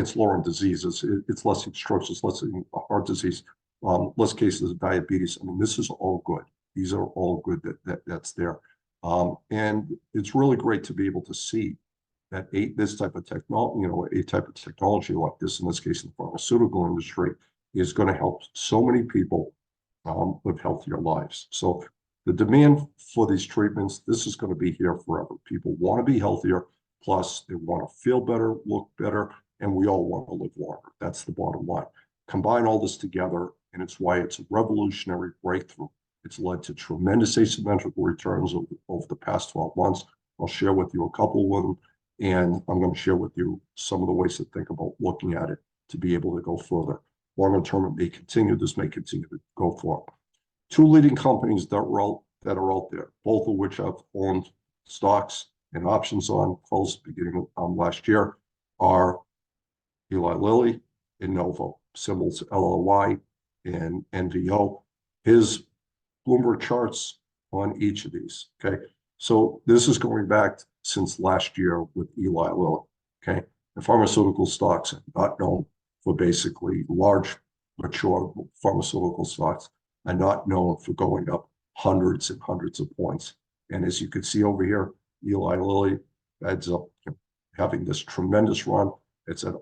S1: it's lowering diseases, it's less strokes, it's less heart disease, less cases of diabetes. I mean, this is all good. These are all good that's there. And it's really great to be able to see that this type of technology, a type of technology like this, in this case, in the pharmaceutical industry, is going to help so many people live healthier lives. So the demand for these treatments, this is going to be here forever. People want to be healthier, plus they want to feel better, look better, and we all want to live longer. That's the bottom line. Combine all this together, and it's why it's a revolutionary breakthrough. It's led to tremendous asymmetrical returns over the past 12 months. I'll share with you a couple of them, and I'm going to share with you some of the ways to think about looking at it to be able to go further. Longer term, it may continue. This may continue to go forward. Two leading companies that are out there, both of which I've owned stocks and options on close beginning of last year, are Eli Lilly and Novo, symbols LLY and NVO. His Bloomberg charts on each of these. Okay, so this is going back since last year with Eli Lilly. Okay, the pharmaceutical stocks are not known for basically large, mature pharmaceutical stocks are not known for going up hundreds and hundreds of points. And as you can see over here, Eli Lilly ends up having this tremendous run. It's at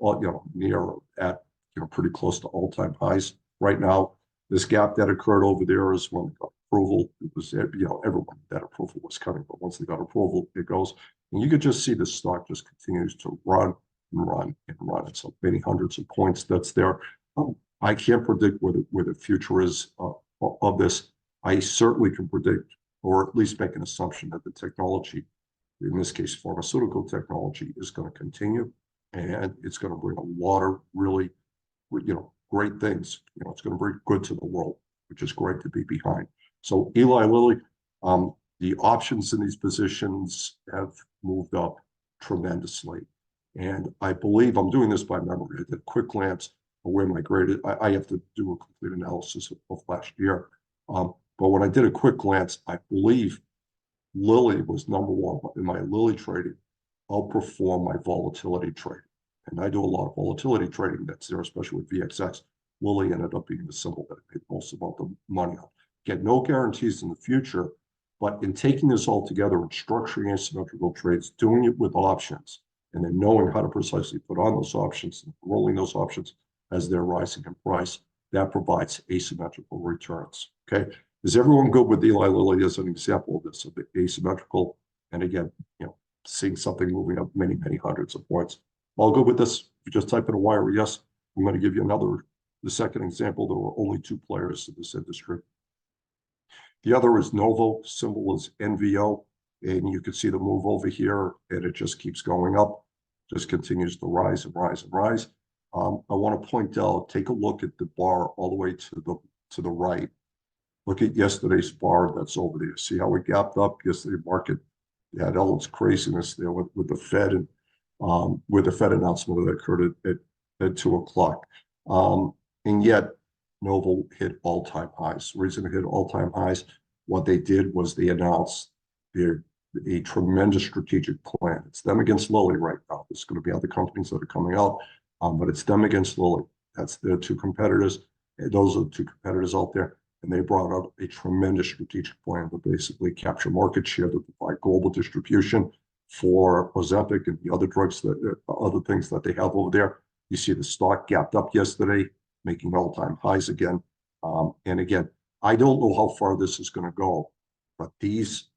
S1: pretty close to all-time highs right now. This gap that occurred over there is when they got approval. It was everyone that approval was coming, but once they got approval, it goes. And you could just see the stock just continues to run and run and run. It's many hundreds of points that's there. I can't predict where the future is of this. I certainly can predict, or at least make an assumption, that the technology, in this case, pharmaceutical technology, is going to continue, and it's going to bring a lot of really, great things. It's going to bring good to the world, which is great to be behind. So Eli Lilly, the options in these positions have moved up tremendously. And I believe I'm doing this by memory. I did a quick glance of where my grade. I have to do a complete analysis of last year. But when I did a quick glance, I believe Lilly was number one in my Lilly trading, outperformed my volatility trading. And I do a lot of volatility trading that's there, especially with VXX. Lilly ended up being the symbol that I made most of the money on. Get no guarantees in the future, but in taking this all together and structuring asymmetrical trades, doing it with options, and then knowing how to precisely put on those options and rolling those options as they're rising in price, that provides asymmetrical returns. Okay. Is everyone good with Eli Lilly as an example of this, of the asymmetrical? And again, seeing something moving up many, many hundreds of points. All good with this? You just type in a wire yes. I'm going to give you the second example. There were only two players in this industry. The other is Novo, symbol is NVO, and you can see the move over here, and it just keeps going up, just continues to rise and rise and rise. I want to point out, take a look at the bar all the way to the right. Look at yesterday's bar that's over there. See how it gapped up yesterday? Market had all its craziness there with the Fed and with the Fed announcement that occurred at 2 o'clock. And yet Novo hit all-time highs. The reason it hit all-time highs, what they did was they announced a tremendous strategic plan. It's them against Lilly right now. There's going to be other companies that are coming out, but it's them against Lilly. That's their two competitors. And those are the two competitors out there. And they brought out a tremendous strategic plan to basically capture market share, to provide global distribution for Ozempic and the other drugs, other things that they have over there. You see the stock gapped up yesterday, making all-time highs again. And again, I don't know how far this is going to go, but these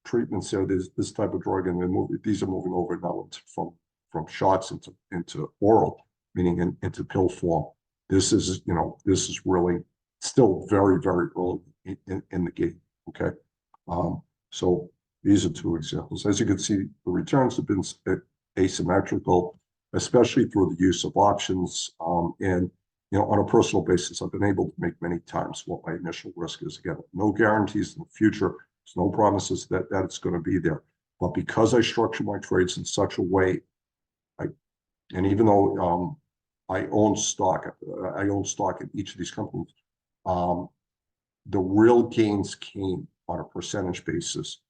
S1: treatments here, this type of drug, and these are moving over now from shots into oral, meaning into pill form. This is really still very, very early in the game. Okay, so these are two examples. As you can see, the returns have been asymmetrical, especially through the use of options. And on a personal basis, I've been able to make many times what my initial risk is. Again, no guarantees in the future, There's no promises that it's going to be there. But because I structure my trades in such a way, and even though I own stock in each of these companies, the real gains came on a percentage basis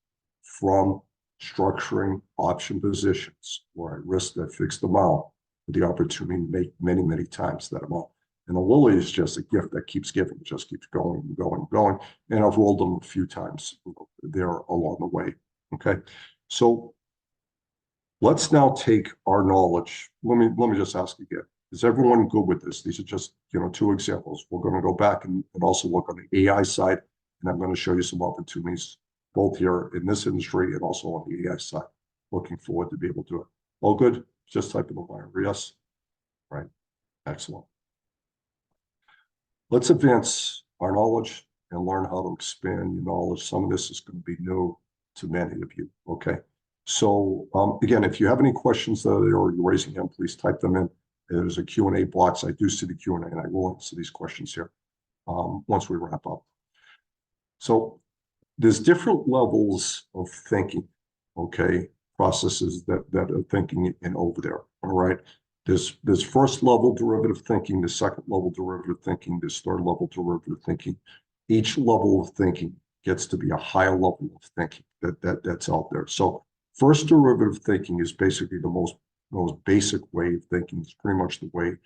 S1: from structuring option positions where I risked a fixed amount with the opportunity to make many, many times that amount. And the Lilly is just a gift that keeps giving, just keeps going and going and going. And I've rolled them a few times there along the way. Okay. So let's now take our knowledge. Let me just ask again. Is everyone good with this? These are just, two examples. We're going to go back and also look on the AI side, and I'm going to show you some opportunities both here in this industry and also on the AI side. Looking forward to be able to do it. All good? Just type in the wire. Yes? Right. Excellent. Let's advance our knowledge and learn how to expand your knowledge. Some of this is going to be new to many of you. Okay. So again, if you have any questions that you're raising them, please type them in. There's a Q&A box. I do see the Q&A, and I will answer these questions here once we wrap up. So there's different levels of thinking, okay, processes that are thinking in over there, all right? There's first level derivative thinking, the second level derivative thinking, this third level derivative thinking. Each level of thinking gets to be a higher level of thinking that's out there. So first derivative thinking is basically the most basic way of thinking. It's pretty much the way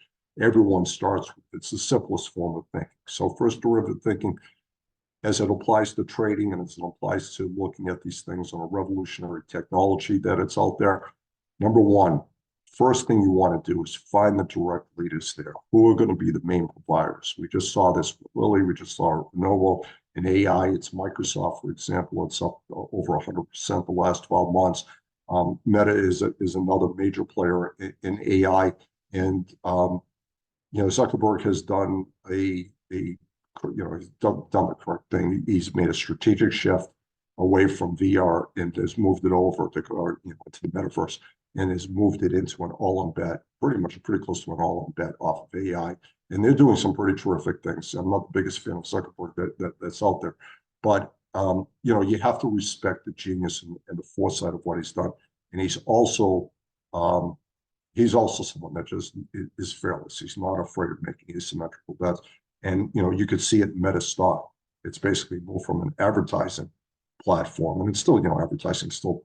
S1: everyone starts with. It's the simplest form of thinking. So first derivative thinking, as it applies to trading and as it applies to looking at these things on a revolutionary technology that it's out there, number one, first thing you want to do is find the direct leaders there. Who are going to be the main providers? We just saw this with Lilly. We just saw it with Lenovo. In AI, it's Microsoft, for example. It's up over 100% the last 12 months. Meta is another major player in AI, and Zuckerberg has done he's done the correct thing. He's made a strategic shift away from VR and has moved it over to the metaverse and has moved it into an all-in bet, pretty close to an all-in bet off of AI. And they're doing some pretty terrific things. I'm not the biggest fan of Zuckerberg that's out there, but you have to respect the genius and the foresight of what he's done. And he's also someone that just is fearless. He's not afraid of making asymmetrical bets. And you could see it in Meta stock. It's basically moved from an advertising platform, and it's still, advertising still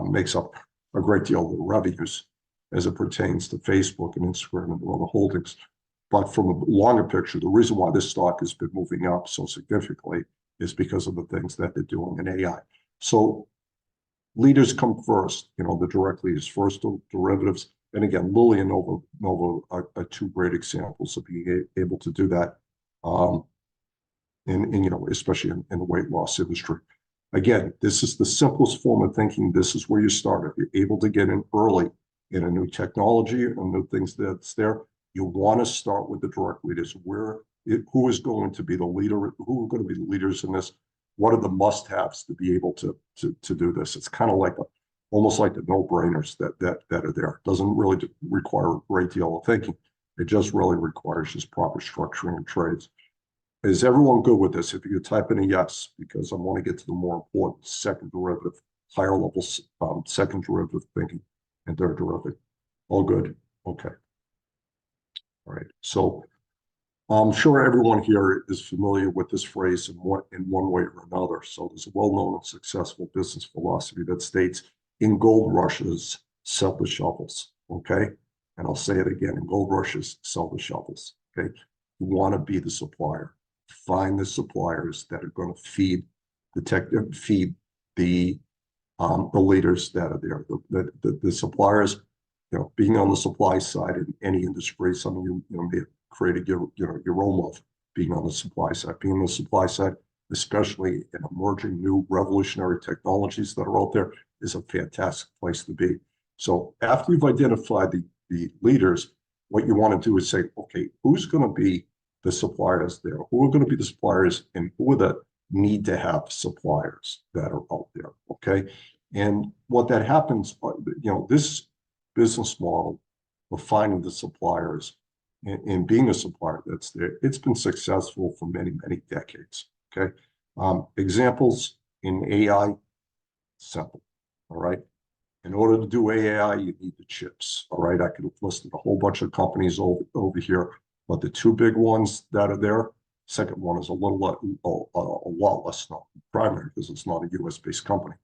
S1: makes up a great deal of the revenues as it pertains to Facebook and Instagram and other holdings. But from a longer picture, the reason why this stock has been moving up so significantly is because of the things that they're doing in AI. So leaders come first, the direct leaders first, derivatives. And again, Lilly and Novo are two great examples of being able to do that, especially in the weight loss industry. Again, this is the simplest form of thinking. This is where you start. If you're able to get in early in a new technology and new things that's there, you want to start with the direct leaders. Who is going to be the leader? Who are going to be the leaders in this? What are the must-haves to be able to do this? It's kind of like almost like the no-brainers that are there. It doesn't really require a great deal of thinking. It just really requires just proper structuring of trades. Is everyone good with this? If you could type in a yes, because I want to get to the more important second derivative, higher level second derivative thinking and third derivative. All good? Okay. All right. So I'm sure everyone here is familiar with this phrase in one way or another. So there's a well-known and successful business philosophy that states, in gold rushes, sell the shovels, okay? And I'll say it again, in gold rushes, sell the shovels, okay? You want to be the supplier. Find the suppliers that are going to feed the leaders that are there. The suppliers, being on the supply side in any industry, some of you may have created your own love being on the supply side. Being on the supply side, especially in emerging new revolutionary technologies that are out there, is a fantastic place to be. So after you've identified the leaders, what you want to do is say, okay, who's going to be the suppliers there? Who are going to be the suppliers, and who are the need to have suppliers that are out there, okay? And what that happens, this business model of finding the suppliers and being a supplier that's there, it's been successful for many, many decades, okay? Examples, In AI, simple, all right? In order to do AI, you need the chips, all right? I could have listed a whole bunch of companies over here, but the two big ones that are there, second one is a lot less known, primary, because it's not a US-based company,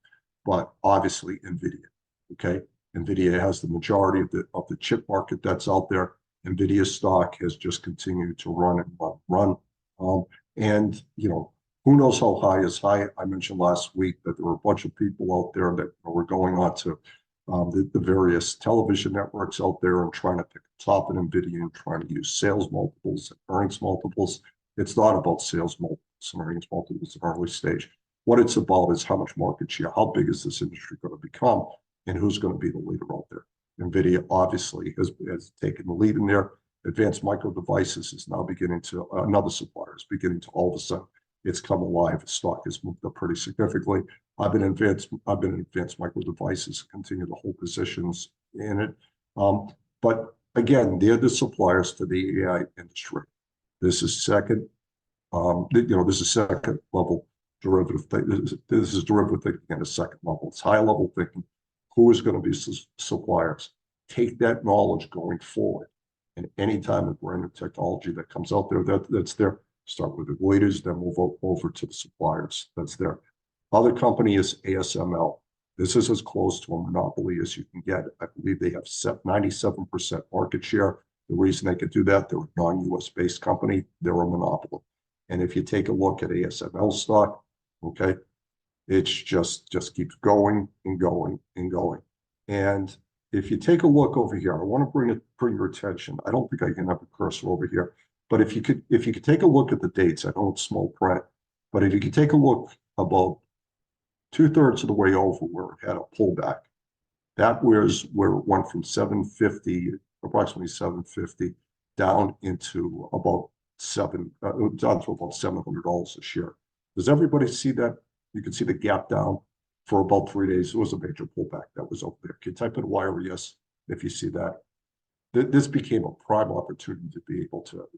S1: but obviously NVIDIA, okay? NVIDIA has the majority of the chip market that's out there. NVIDIA stock has just continued to run and run. And, you know, who knows how high is high? I mentioned last week that there were a bunch of people out there that were going on to the various television networks out there and trying to pick the top of NVIDIA and trying to use sales multiples and earnings multiples. It's not about sales multiples and earnings multiples in early stage. What it's about is how much market share, how big is this industry going to become, and who's going to be the leader out there. NVIDIA obviously has taken the lead in there. Advanced Micro Devices is now beginning to, another supplier is beginning to all of a sudden, it's come alive. The stock has moved up pretty significantly. I've been in Advanced Micro Devices, continue to hold positions in it. But again, they're the suppliers to the AI industry. This is second, this is second level derivative. This is derivative thinking at a second level. It's high level thinking. Who is going to be suppliers? Take that knowledge going forward. And anytime a brand new technology that comes out there that's there, start with the leaders, then move over to the suppliers that's there. Other company is ASML. This is as close to a monopoly as you can get. I believe they have 97% market share. The reason they could do that, they're a non-US based company. They're a monopoly. And if you take a look at ASML stock, okay, it's just keeps going and going and going. And if you take a look over here, I want to bring your attention. I don't think I can have a cursor over here, but if you could take a look at the dates, I know it's small print, but if you could take a look about 2/3 of the way over where it had a pullback, that was where it went from 750, approximately 750, down into about down to about $700 a share. Does everybody see that? You can see the gap down for about 3 days. It was a major pullback that was over there. Can you type in wire yes if you see that? This became a prime opportunity to be able to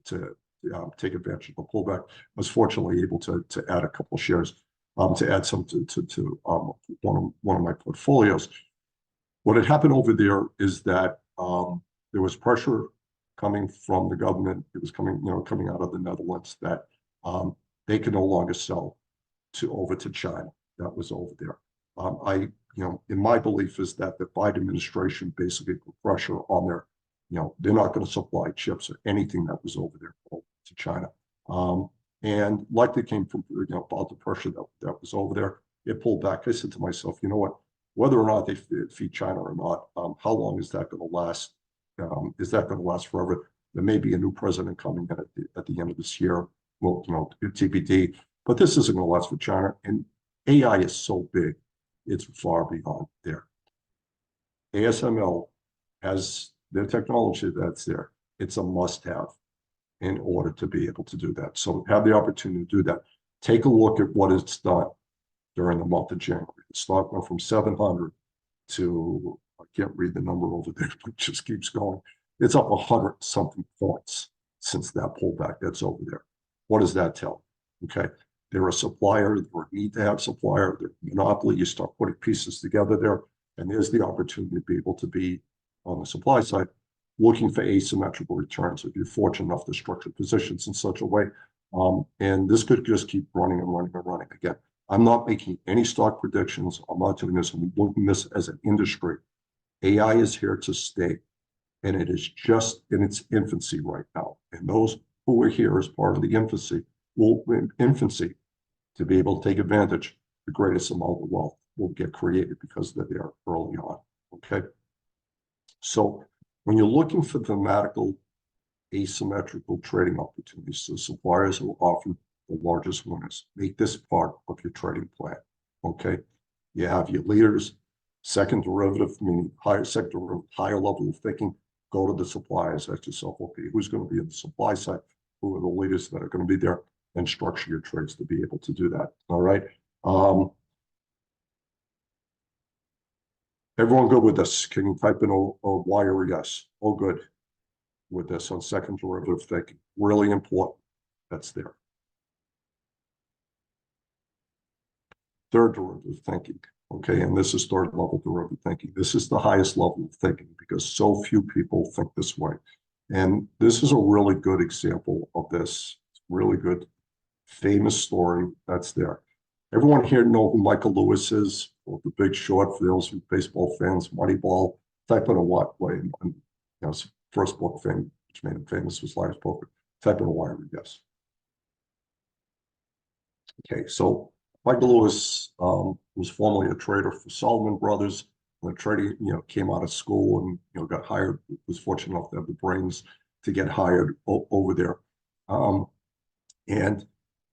S1: take advantage of the pullback. I was fortunately able to add a couple of shares, to add some to one of my portfolios. What had happened over there is that there was pressure coming from the government. It was coming out of the Netherlands that they could no longer sell over to China. That was over there. In my belief is that the Biden administration basically put pressure on their, they're not going to supply chips or anything that was over there to China. And likely came from, about the pressure that was over there. It pulled back. I said to myself, you know what, whether or not they feed China or not, how long is that going to last? Is that going to last forever? There may be a new president coming in at the end of this year. Well, TBD. But this isn't going to last for China. And AI is so big, it's far beyond there. ASML has their technology that's there. It's a must-have in order to be able to do that. So have the opportunity to do that. Take a look at what it's done during the month of January. The stock went from 700 to, I can't read the number over there, but it just keeps going. It's up 100-something points since that pullback that's over there. What does that tell? Okay. They're a supplier, they're a need-to-have supplier, they're a monopoly. You start putting pieces together there, and there's the opportunity to be able to be on the supply side, looking for asymmetrical returns if you're fortunate enough to structure positions in such a way. And this could just keep running and running and running. Again, I'm not making any stock predictions. I'm not doing this. I'm looking at this as an industry. AI is here to stay, and it is just in its infancy right now. And those who are here as part of the infancy to be able to take advantage, the greatest amount of wealth will get created because they're there early on, okay? So when you're looking for thematical asymmetrical trading opportunities, the suppliers are often the largest winners. Make this part of your trading plan, okay? You have your leaders, second derivative, meaning higher level of thinking, go to the suppliers, ask yourself, okay, who's going to be on the supply side? Who are the leaders that are going to be there? And structure your trades to be able to do that. All right. Everyone good with this? Can you type in a Y or a yes? All good with this on second derivative thinking. Really important. That's there. third derivative thinking. Okay, and this is third level derivative thinking. This is the highest level of thinking because so few people think this way. And this is a really good example of this really good, famous story that's there. Everyone here know who Michael Lewis is, or The Big Short, for those who baseball fans, Moneyball, type in a what way. And, his first book thing, which made him famous, was Liar's Poker. Type in a wire, I guess. Okay, so Michael Lewis was formerly a trader for Salomon Brothers. When trading, came out of school and got hired, was fortunate enough to have the brains to get hired over there. And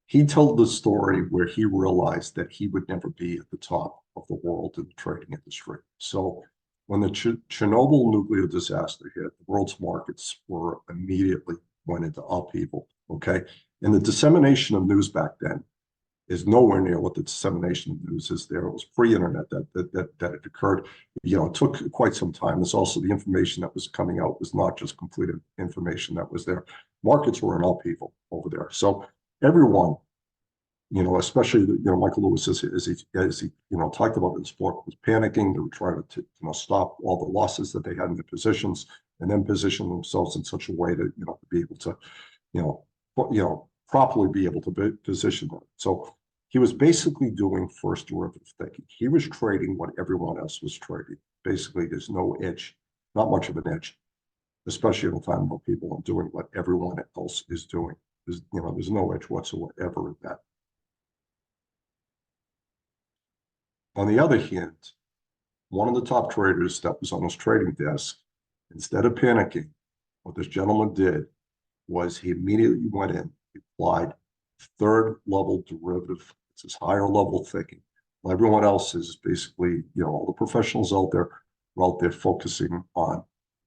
S1: he told the story where he realized that he would never be at the top of the world in the trading industry. So when the Chernobyl nuclear disaster hit, the world's markets were immediately went into upheaval. Okay, and the dissemination of news back then is nowhere near what the dissemination of news is there. It was pre-internet that it occurred. It took quite some time. There's also the information that was coming out was not just completed information that was there. Markets were in upheaval over there. So everyone, especially Michael Lewis, as he talked about in his book, was panicking. They were trying to stop all the losses that they had in their positions, and then position themselves in such a way to be able to properly be able to position them. So he was basically doing first derivative thinking. He was trading what everyone else was trading. Basically, there's no edge, not much of an edge, especially at a time when people are doing what everyone else is doing. There's no edge whatsoever in that. On the other hand, one of the top traders that was on his trading desk, instead of panicking, what this gentleman did was he immediately went in, applied third level derivative. It's his higher level thinking. Well, everyone else is basically, all the professionals out there were out there focusing on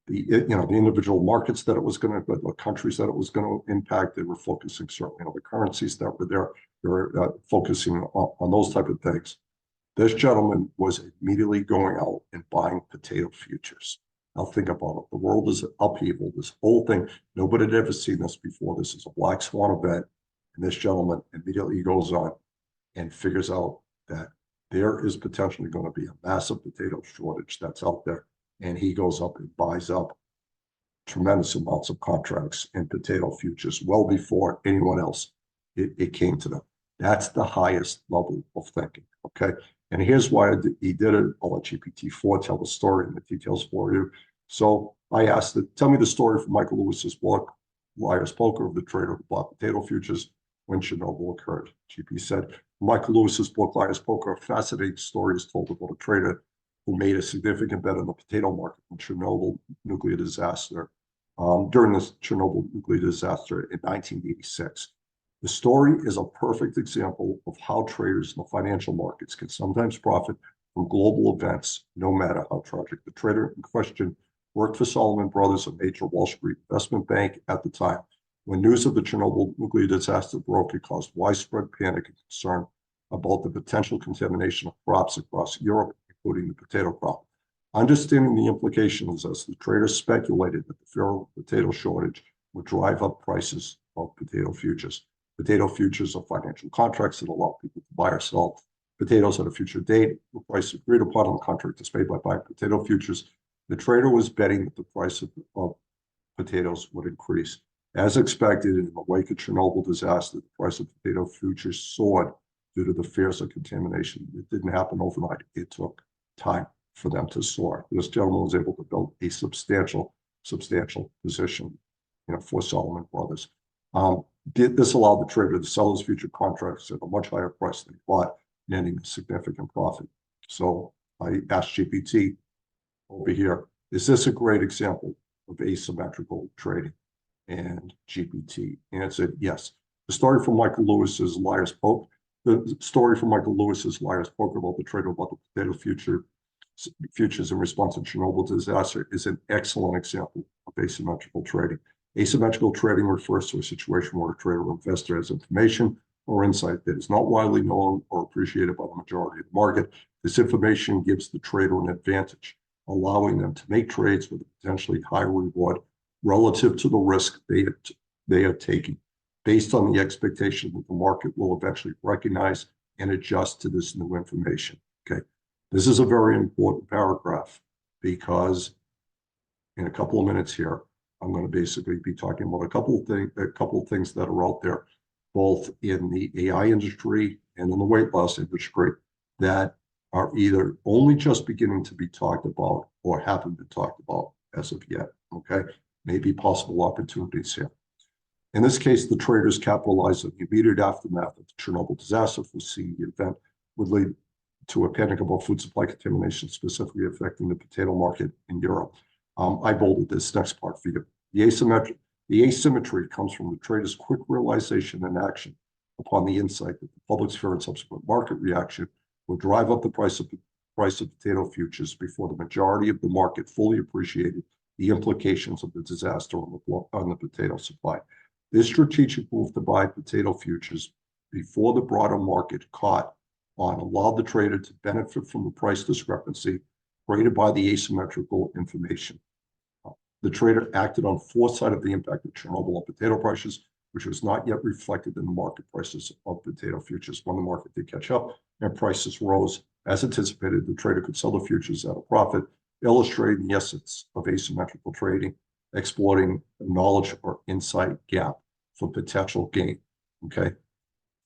S1: the individual markets that it was going to, the countries that it was going to impact. They were focusing certainly on the currencies that were there. They were focusing on those type of things. This gentleman was immediately going out and buying potato futures. Now think about it. The world is upheaval. This whole thing, nobody had ever seen this before. This is a black swan event. And this gentleman immediately goes on and figures out that there is potentially going to be a massive potato shortage that's out there. And he goes up and buys up tremendous amounts of contracts in potato futures well before anyone else it came to them. That's the highest level of thinking, okay? And here's why he did it. I'll let GPT-4 tell the story and the details for you. So I asked it, tell me the story from Michael Lewis's book, Liar's Poker, of the trader who bought potato futures when Chernobyl occurred. GP said, Michael Lewis's book, Liar's Poker, a fascinating story is told about a trader who made a significant bet on the potato market in Chernobyl nuclear disaster, during this Chernobyl nuclear disaster in 1986. The story is a perfect example of how traders in the financial markets can sometimes profit from global events, no matter how tragic. The trader in question worked for Salomon Brothers, a major Wall Street investment bank at the time. When news of the Chernobyl nuclear disaster broke, it caused widespread panic and concern about the potential contamination of crops across Europe, including the potato crop. Understanding the implications, as the traders speculated that the fear of potato shortage would drive up prices of potato futures. Potato futures are financial contracts that allow people to buy or sell potatoes at a future date. The price agreed upon on the contract is paid by buying potato futures. The trader was betting that the price of potatoes would increase. As expected, in the wake of Chernobyl disaster, the price of potato futures soared due to the fears of contamination. It didn't happen overnight. It took time for them to soar. This gentleman was able to build a substantial position, for Salomon Brothers. This allowed the trader to sell his future contracts at a much higher price than he bought, netting a significant profit. So I asked GPT over here, is this a great example of asymmetrical trading? And GPT answered yes. The story from Michael Lewis's Liar's Poker, the story from Michael Lewis's Liar's Poker about the trader about the potato futures in response to Chernobyl disaster is an excellent example of asymmetrical trading. Asymmetrical trading refers to a situation where a trader or investor has information or insight that is not widely known or appreciated by the majority of the market. This information gives the trader an advantage, allowing them to make trades with a potentially higher reward relative to the risk they are taking, based on the expectation that the market will eventually recognize and adjust to this new information. Okay. This is a very important paragraph because in a couple of minutes here, I'm going to basically be talking about a couple of things that are out there, both in the AI industry and in the weight loss industry, that are either only just beginning to be talked about or haven't been talked about as of yet. Okay, maybe possible opportunities here. In this case, the traders capitalized on the immediate aftermath of the Chernobyl disaster, foreseeing the event would lead to a panic about food supply contamination, specifically affecting the potato market in Europe. I bolded this next part for you. The asymmetry comes from the traders' quick realization and action upon the insight that the public's fear and subsequent market reaction will drive up the price of potato futures before the majority of the market fully appreciated the implications of the disaster on the potato supply. This strategic move to buy potato futures before the broader market caught on allowed the trader to benefit from the price discrepancy created by the asymmetrical information. The trader acted on foresight of the impact of Chernobyl on potato prices, which was not yet reflected in the market prices of potato futures. When the market did catch up and prices rose, as anticipated, the trader could sell the futures at a profit, illustrating the essence of asymmetrical trading, exploiting a knowledge or insight gap for potential gain. Okay,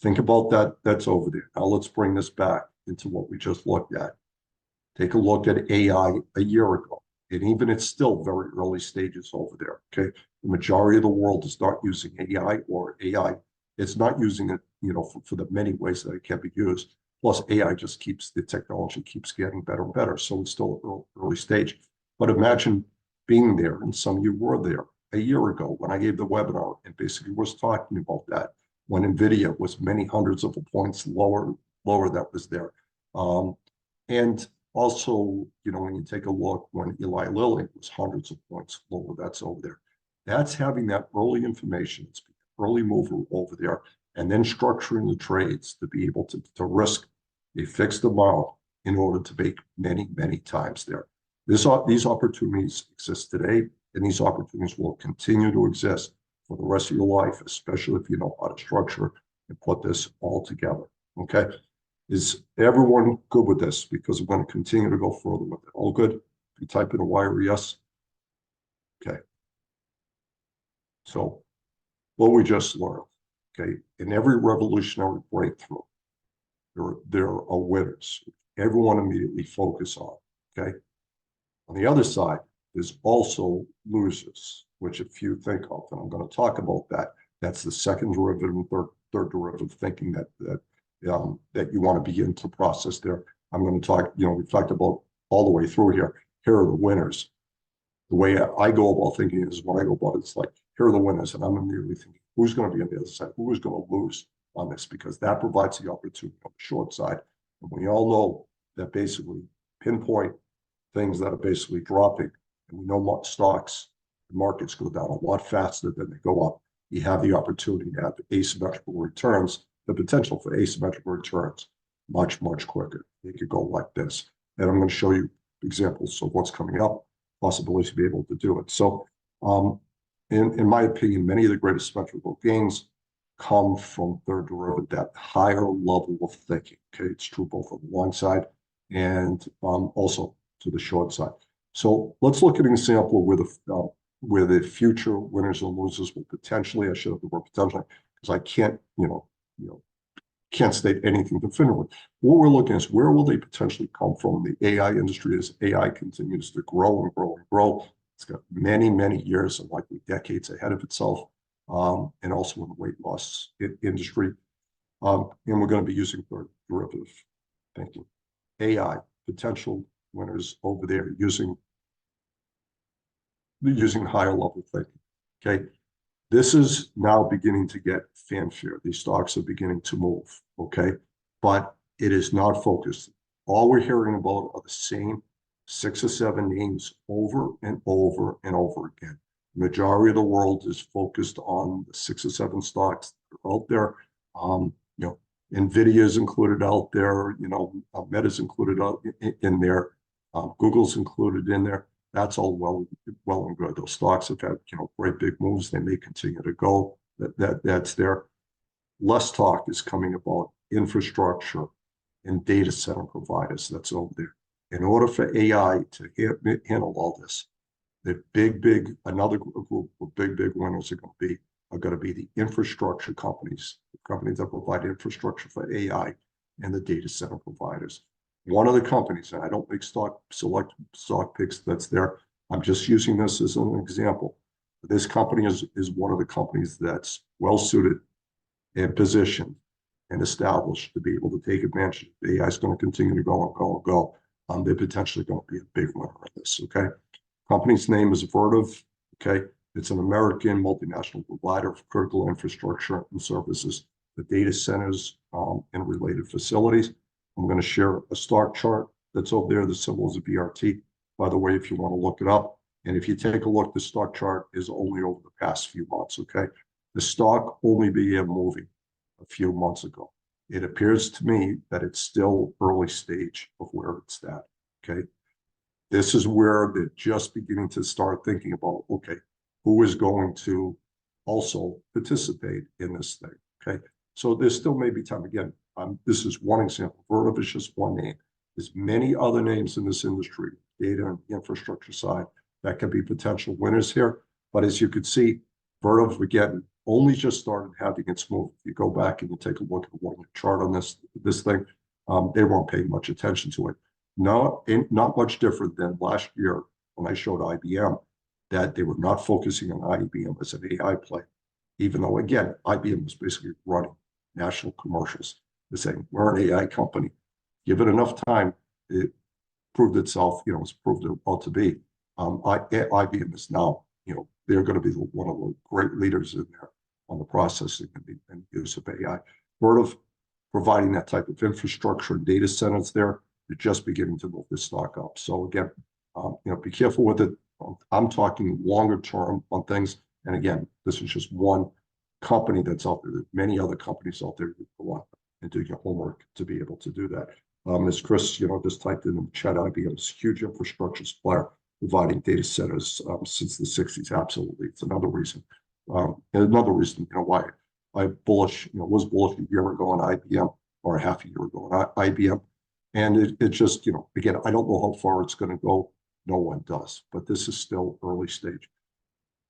S1: think about that. That's over there. Now let's bring this back into what we just looked at. Take a look at AI a year ago, and even it's still very early stages over there. Okay, the majority of the world is not using AI, or AI it's not using it, for the many ways that it can be used. Plus, AI just the technology keeps getting better and better, so it's still an early stage. But imagine being there, and some of you were there a year ago when I gave the webinar and basically was talking about that, when NVIDIA was many hundreds of points lower that was there. And also, when you take a look when Eli Lilly was hundreds of points lower, that's over there. That's having that early information, it's early mover over there, and then structuring the trades to be able to risk a fixed amount in order to make many, many times there. These opportunities exist today, and these opportunities will continue to exist for the rest of your life, especially if you know how to structure and put this all together. Okay. Is everyone good with this? Because I'm going to continue to go further with it. All good? If you type in a Y or yes. Okay. So what we just learned, okay, in every revolutionary breakthrough, there are winners. Everyone immediately focus on, okay? On the other side, there's also losers, which if you think of, and I'm going to talk about that, that's the second derivative and third derivative thinking that you want to begin to process there. I'm going to talk, we've talked about all the way through here. Here are the winners. The way I go about thinking is when I go about it, it's like, here are the winners. And I'm immediately thinking, who's going to be on the other side? Who is going to lose on this? Because that provides the opportunity on the short side. And we all know that basically pinpoint things that are basically dropping. And we know what stocks and markets go down a lot faster than they go up. You have the opportunity to have asymmetrical returns, the potential for asymmetrical returns much, much quicker. It could go like this. And I'm going to show you examples of what's coming up, possibilities to be able to do it. So in my opinion, many of the greatest symmetrical gains come from third derivative, that higher level of thinking. Okay, it's true both on the long side and also to the short side. So let's look at an example where the future winners and losers will potentially, I should have the word potentially, because I can't, can't state anything definitively. What we're looking at is where will they potentially come from? The AI industry, as AI continues to grow and grow and grow. It's got many, many years and likely decades ahead of itself, and also in the weight loss industry. And we're going to be using third derivative thinking. AI, potential winners over there using higher level thinking. Okay. This is now beginning to get fanfare. These stocks are beginning to move, okay? But it is not focused. All we're hearing about are the same 6 or 7 names over and over and over again. The majority of the world is focused on the 6 or 7 stocks that are out there. NVIDIA is included out there. Meta's included in there. Google's included in there. That's all well and good. Those stocks have had great big moves. They may continue to go. That's there. Less talk is coming about infrastructure, and data center providers that's over there. In order for AI to handle all this, the another group of big winners are going to be the infrastructure companies, the companies that provide infrastructure for AI, and the data center providers. One of the companies, and I don't make select stock picks that's there, I'm just using this as an example. This company is one of the companies that's well suited and positioned and established to be able to take advantage. AI is going to continue to go and go and go. They're potentially going to be a big winner in this, okay? Company's name is Vertiv, okay? It's an American multinational provider of critical infrastructure and services, the data centers and related facilities. I'm going to share a stock chart that's over there. The symbol is a BRT, by the way, if you want to look it up. And if you take a look, the stock chart is only over the past few months, okay? The stock only began moving a few months ago. It appears to me that it's still early stage of where it's at, okay? This is where they're just beginning to start thinking about, okay, who is going to also participate in this thing, okay? So there still may be time. Again, this is one example. Vertiv is just one name. There's many other names in this industry, data and infrastructure side, that can be potential winners here. But as you can see, Vertiv, again, only just started having its move. If you go back and you take a look at the one chart on this thing, they won't pay much attention to it. Not much different than last year when I showed IBM, that they were not focusing on IBM as an AI play, even though, again, IBM was basically running national commercials. They're saying, we're an AI company. Give it enough time, it proved itself, it's proved it out to be. IBM is now, they're going to be one of the great leaders in there on the processing and use of AI. Vertiv providing that type of infrastructure and data centers there, they're just beginning to move this stock up. So again, be careful with it. I'm talking longer term on things. And again, this is just one company that's out there. There's many other companies out there that go on and do your homework to be able to do that. As Chris, just typed in the chat, IBM's huge infrastructure supplier providing data centers since the 60s. Absolutely. It's another reason. Another reason, why I was bullish a year ago on IBM or a half a year ago on IBM. And it just, again, I don't know how far it's going to go. No one does, but this is still early stage.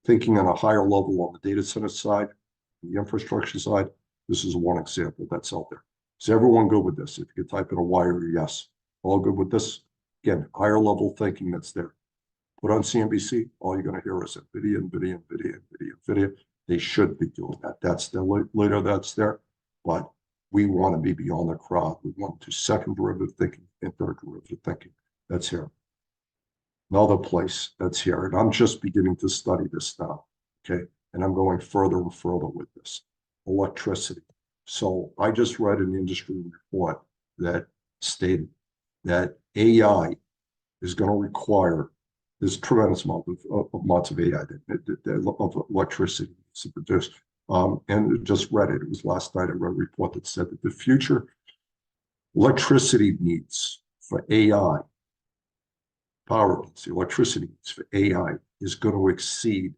S1: Thinking on a higher level on the data center side, the infrastructure side, this is one example that's out there. Is everyone good with this? If you could type in a Y or a yes, all good with this? Again, higher level thinking that's there. Put on CNBC, all you're going to hear is NVIDIA. They should be doing that. That's the leader that's there, but we want to be beyond the crowd. We want to do second derivative thinking and third derivative thinking. That's here. Another place that's here, and I'm just beginning to study this now, okay? And I'm going further and further with this. Electricity. So I just read an industry report that stated that AI is going to require this tremendous amount of amounts of AI of electricity to produce. And just read it. It was last night I read a report that said that the future electricity needs for AI, power needs, the electricity needs for AI is going to exceed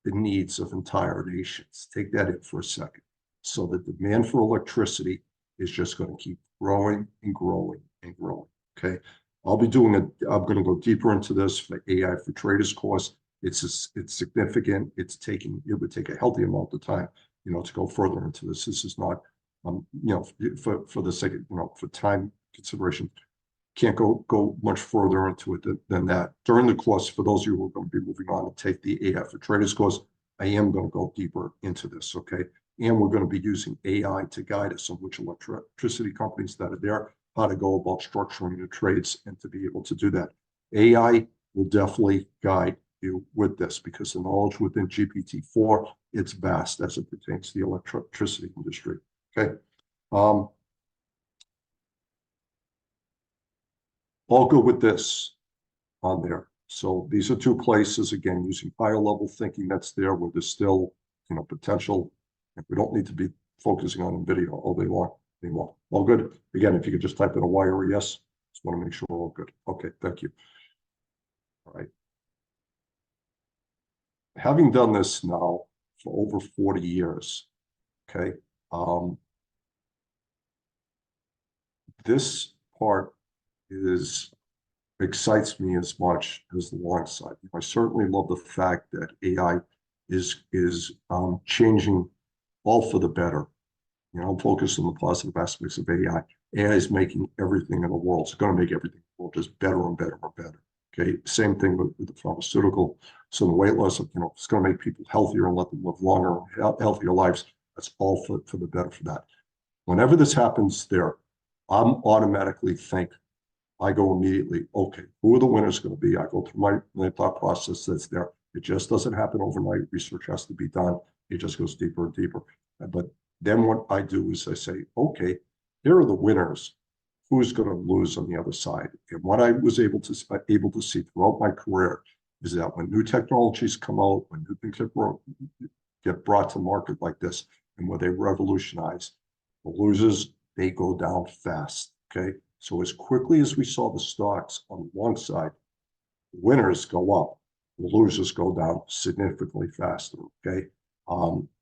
S1: the needs of entire nations. Take that in for a second. So the demand for electricity is just going to keep growing and growing and growing, okay? I'm going to go deeper into this for AI for Traders course. It's significant. It would take a healthy amount of time, to go further into this. This is not, for the sake of, for time consideration, can't go much further into it than that. During the course, for those of you who are going to be moving on to take the AI for Traders course, I am going to go deeper into this, okay? And we're going to be using AI to guide us on which electricity companies that are there, how to go about structuring the trades, and to be able to do that. AI will definitely guide you with this because the knowledge within GPT-4, it's vast as it pertains to the electricity industry, okay? All good with this on there. So these are two places, again, using higher level thinking that's there where there's still, potential. We don't need to be focusing on NVIDIA all day long anymore. All good. Again, if you could just type in a Y or a yes, just want to make sure we're all good. Okay, thank you. All right. Having done this now for over 40 years, okay, this part excites me as much as the long side. I certainly love the fact that AI is changing all for the better. I'm focused on the positive aspects of AI. AI is making everything in the world. It's going to make everything in the world just better and better and better. Okay. Same thing with the pharmaceutical. So the weight loss, it's going to make people healthier and let them live longer, healthier lives. That's all for the better for that. Whenever this happens there, I'm automatically think, I go immediately, okay, who are the winners going to be? I go through my thought process that's there. It just doesn't happen overnight. Research has to be done. It just goes deeper and deeper. But then what I do is I say, okay, here are the winners. Who's going to lose on the other side? And what I was able to see throughout my career is that when new technologies come out, when new things get brought to market like this, and where they revolutionize, the losers, they go down fast. Okay. So as quickly as we saw the stocks on the long side, the winners go up, the losers go down significantly faster. Okay.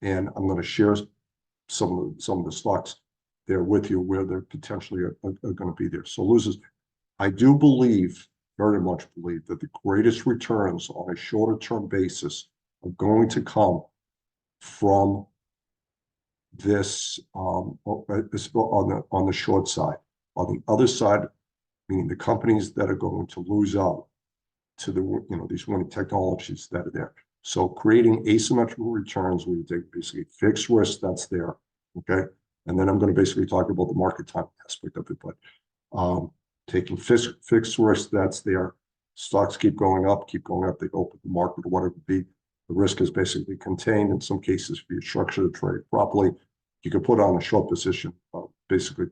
S1: And I'm going to share some of the stocks there with you where they're potentially are going to be there. So losers, I do believe, very much believe, that the greatest returns on a shorter term basis are going to come from this on the short side. On the other side, meaning the companies that are going to lose out to these winning technologies that are there. So creating asymmetrical returns where you take basically fixed risk that's there. Okay. And then I'm going to basically talk about the market time aspect of it, but taking fixed risk that's there. Stocks keep going up, they open the market or whatever it be. The risk is basically contained. In some cases, if you structure the trade properly, you can put on a short position, basically,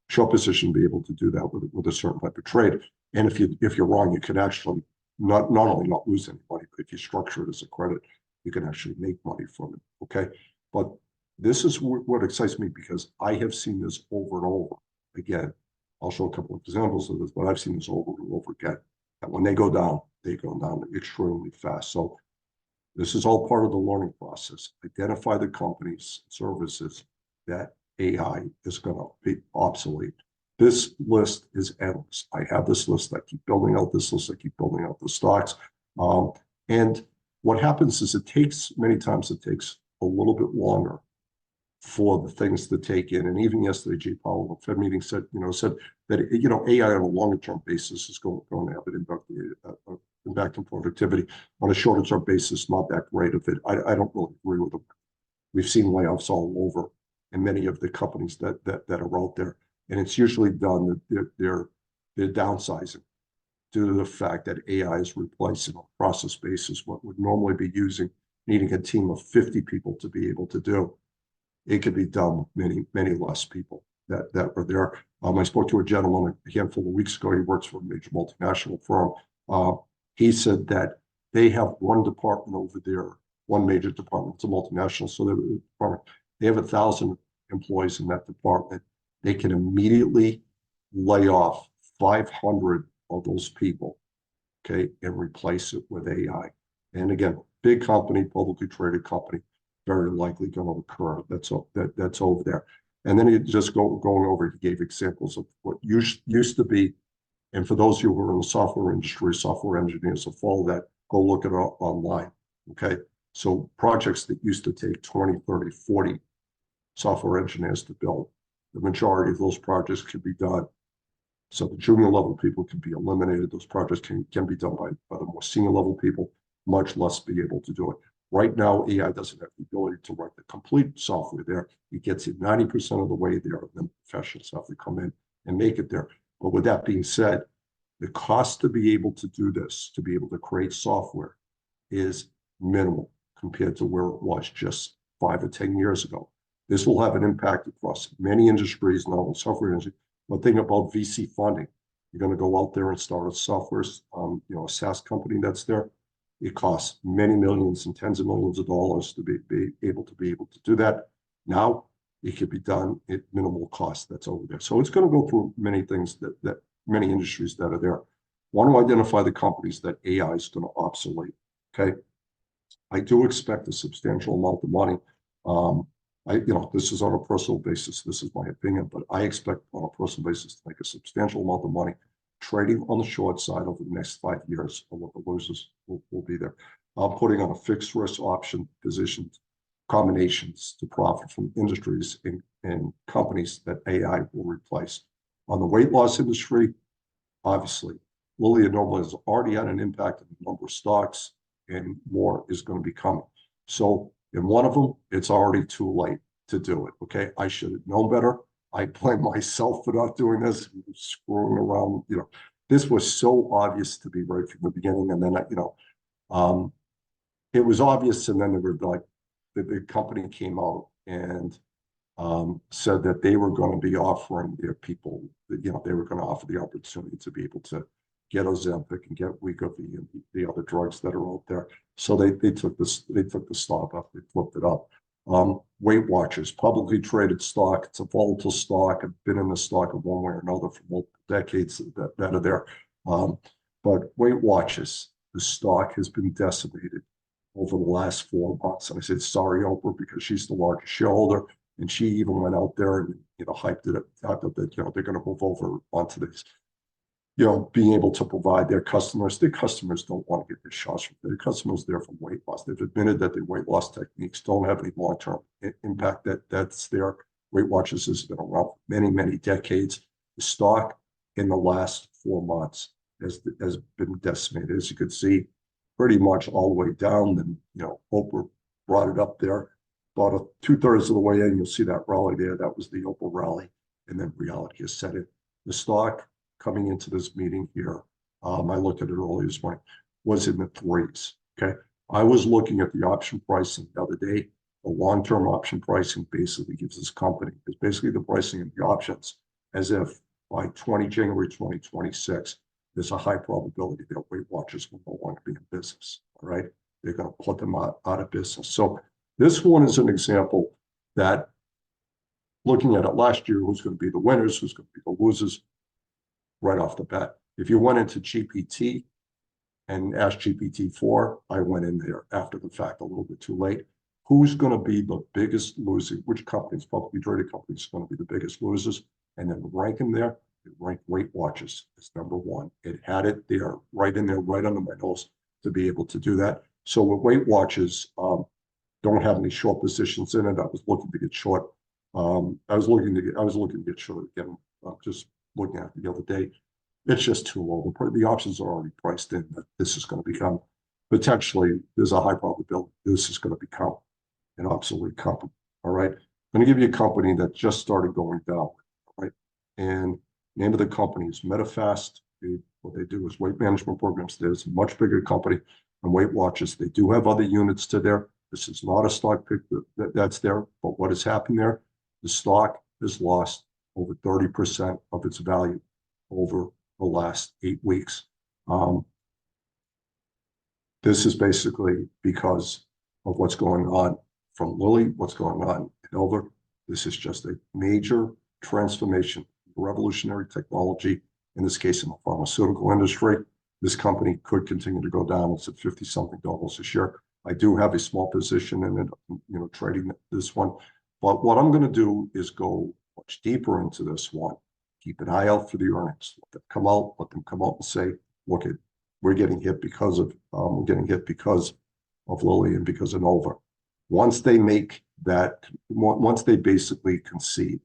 S1: short position, be able to do that with a certain type of trade. And if you're wrong, you can actually not only not lose any money, but if you structure it as a credit, you can actually make money from it. Okay. But this is what excites me because I have seen this over and over again. I'll show a couple of examples of this, but I've seen this over and over again. That when they go down extremely fast. So this is all part of the learning process. Identify the companies, services that AI is going to be obsolete. This list is endless. I have this list. I keep building out this list. I keep building out the stocks. And what happens is many times it takes a little bit longer for the things to take in. And even yesterday, Jay Powell, the Fed meeting said that, AI on a longer term basis is going to have an impact on productivity. On a shorter term basis, not that great of it. I don't really agree with them. We've seen layoffs all over in many of the companies that are out there. And it's usually done that they're downsizing due to the fact that AI is replacing on a process basis what would normally be needing a team of 50 people to be able to do. It could be done with many less people that were there. I spoke to a gentleman a handful of weeks ago. He works for a major multinational firm. He said that they have one department over there, one major department. It's a multinational, so they have 1,000 employees in that department. They can immediately lay off 500 of those people, okay, and replace it with AI. And again, big company, publicly traded company, very likely going to occur. That's over there. And then he just going over, he gave examples of what used to be. And for those of you who are in the software industry, software engineers will follow that, go look it up online. Okay. So projects that used to take 20, 30, 40 software engineers to build, the majority of those projects can be done. So the junior level people can be eliminated. Those projects can be done by the more senior level people, much less be able to do it. Right now, AI doesn't have the ability to write the complete software there. It gets it 90% of the way there, and then professionals have to come in and make it there. But with that being said, the cost to be able to do this, to be able to create software, is minimal compared to where it was just 5 or 10 years ago. This will have an impact across many industries, not only software industry. But think about VC funding. You're going to go out there and start a software, a SaaS company that's there. It costs many millions and tens of millions of dollars to be able to do that. Now it can be done at minimal cost. That's over there. So it's going to go through many things that many industries that are there. Want to identify the companies that AI is going to obsolete. Okay, I do expect a substantial amount of money this is on a personal basis. This is my opinion, but I expect on a personal basis to make a substantial amount of money trading on the short side over the next 5 years, and what the losers will be there. I'm putting on a fixed risk option positions combinations to profit from industries and companies that AI will replace. On the weight loss industry, obviously, Lilly and Novo has already had an impact on the number of stocks, and more is going to be coming. So in one of them, it's already too late to do it. Okay, I should have known better. I blame myself for not doing this, screwing around. This was so obvious to me right from the beginning, and then it was obvious, and then they were like, the company came out and said that they were going to be offering their people, they were going to offer the opportunity to be able to get Ozempic and get Wegovy and the other drugs that are out there. So they took the stock up, they flipped it up. Weight Watchers, publicly traded stock. It's a volatile stock. I've been in the stock in one way or another for multiple decades that are there. But Weight Watchers, the stock has been decimated over the last 4 months. And I said, sorry, Oprah, because she's the largest shareholder. And she even went out there and, hyped it up that, they're going to move over onto this, being able to provide their customers. Their customers don't want to get their shots from their customers there for weight loss. They've admitted that the weight loss techniques don't have any long-term impact. That's their Weight Watchers has been around for many, many decades. The stock in the last 4 months has been decimated. As you could see, pretty much all the way down. Then, Oprah brought it up there. About 2/3 of the way in, you'll see that rally there. That was the Oprah rally. And then reality has set it. The stock coming into this meeting here, I looked at it earlier this morning, was in the 3s. Okay. I was looking at the option pricing the other day. The long-term option pricing basically gives this company, is basically the pricing of the options, as if by January 2026, there's a high probability that Weight Watchers will no longer be in business. All right. They're going to put them out of business. So this one is an example that, looking at it last year, who's going to be the winners, who's going to be the losers, right off the bat. If you went into GPT and asked GPT-4, I went in there after the fact, a little bit too late. Who's going to be the biggest loser? Which companies, publicly traded companies, are going to be the biggest losers? And then rank them there. It ranked Weight Watchers as number 1. It had it there, right in there, right under my nose, to be able to do that. So with Weight Watchers, don't have any short positions in it. I was looking to get short. I was looking to get short again. Just looking at it the other day. It's just too low. The options are already priced in that this is going to become, potentially, there's a high probability this is going to become an obsolete company. All right. I'm going to give you a company that just started going down. Right. And the name of the company is Medifast. What they do is weight management programs. There's a much bigger company than Weight Watchers. They do have other units to there. This is not a stock pick that's there, but what has happened there? The stock has lost over 30% of its value over the last 8 weeks. This is basically because of what's going on from Lilly, what's going on in Novo. This is just a major transformation, revolutionary technology, in this case in the pharmaceutical industry. This company could continue to go down. It's at $50-something a share. I do have a small position in it, trading this one. But what I'm going to do is go much deeper into this one. Keep an eye out for the earnings. Let them come out. Let them come out and say, look, we're getting hit because of Lilly and because of Novo. Once they make that, once they basically concede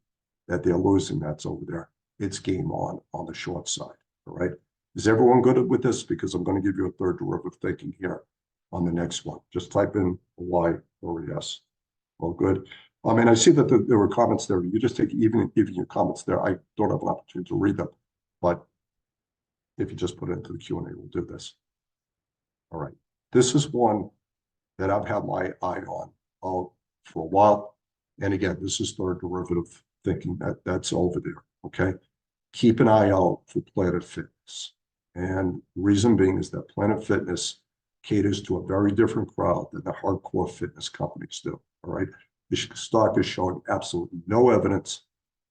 S1: that they're losing, that's over there, it's game on the short side. All right. Is everyone good with this? Because I'm going to give you a third derivative thinking here on the next one. Just type in a Y or a yes. Well, good. And I see that there were comments there. You just take even your comments there. I don't have an opportunity to read them, but if you just put it into the Q&A, we'll do this. All right. This is one that I've had my eye on for a while. And again, this is third derivative thinking that's over there. Okay. Keep an eye out for Planet Fitness. And the reason being is that Planet Fitness caters to a very different crowd than the hardcore fitness companies do. All right. The stock is showing absolutely no evidence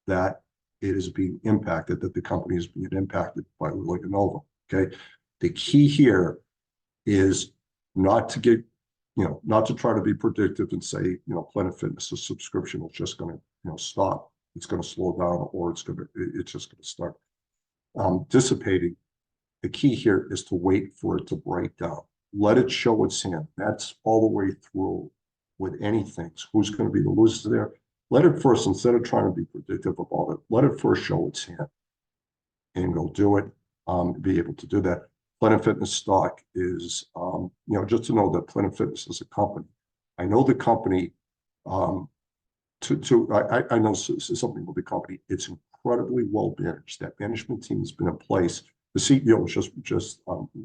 S1: that it is being impacted, that the company is being impacted by Lilly and Novo. Okay. The key here is not to get not to try to be predictive and say, Planet Fitness's subscription is just going to, stop. It's going to slow down, or it's just going to start dissipating. The key here is to wait for it to break down. Let it show its hand. That's all the way through with anything. So who's going to be the loser there? Let it first, instead of trying to be predictive about it, let it first show its hand and go do it. Be able to do that. Planet Fitness stock is, just to know that Planet Fitness is a company. I know the company, I know something with the company. It's incredibly well managed. That management team has been in place. The CEO was just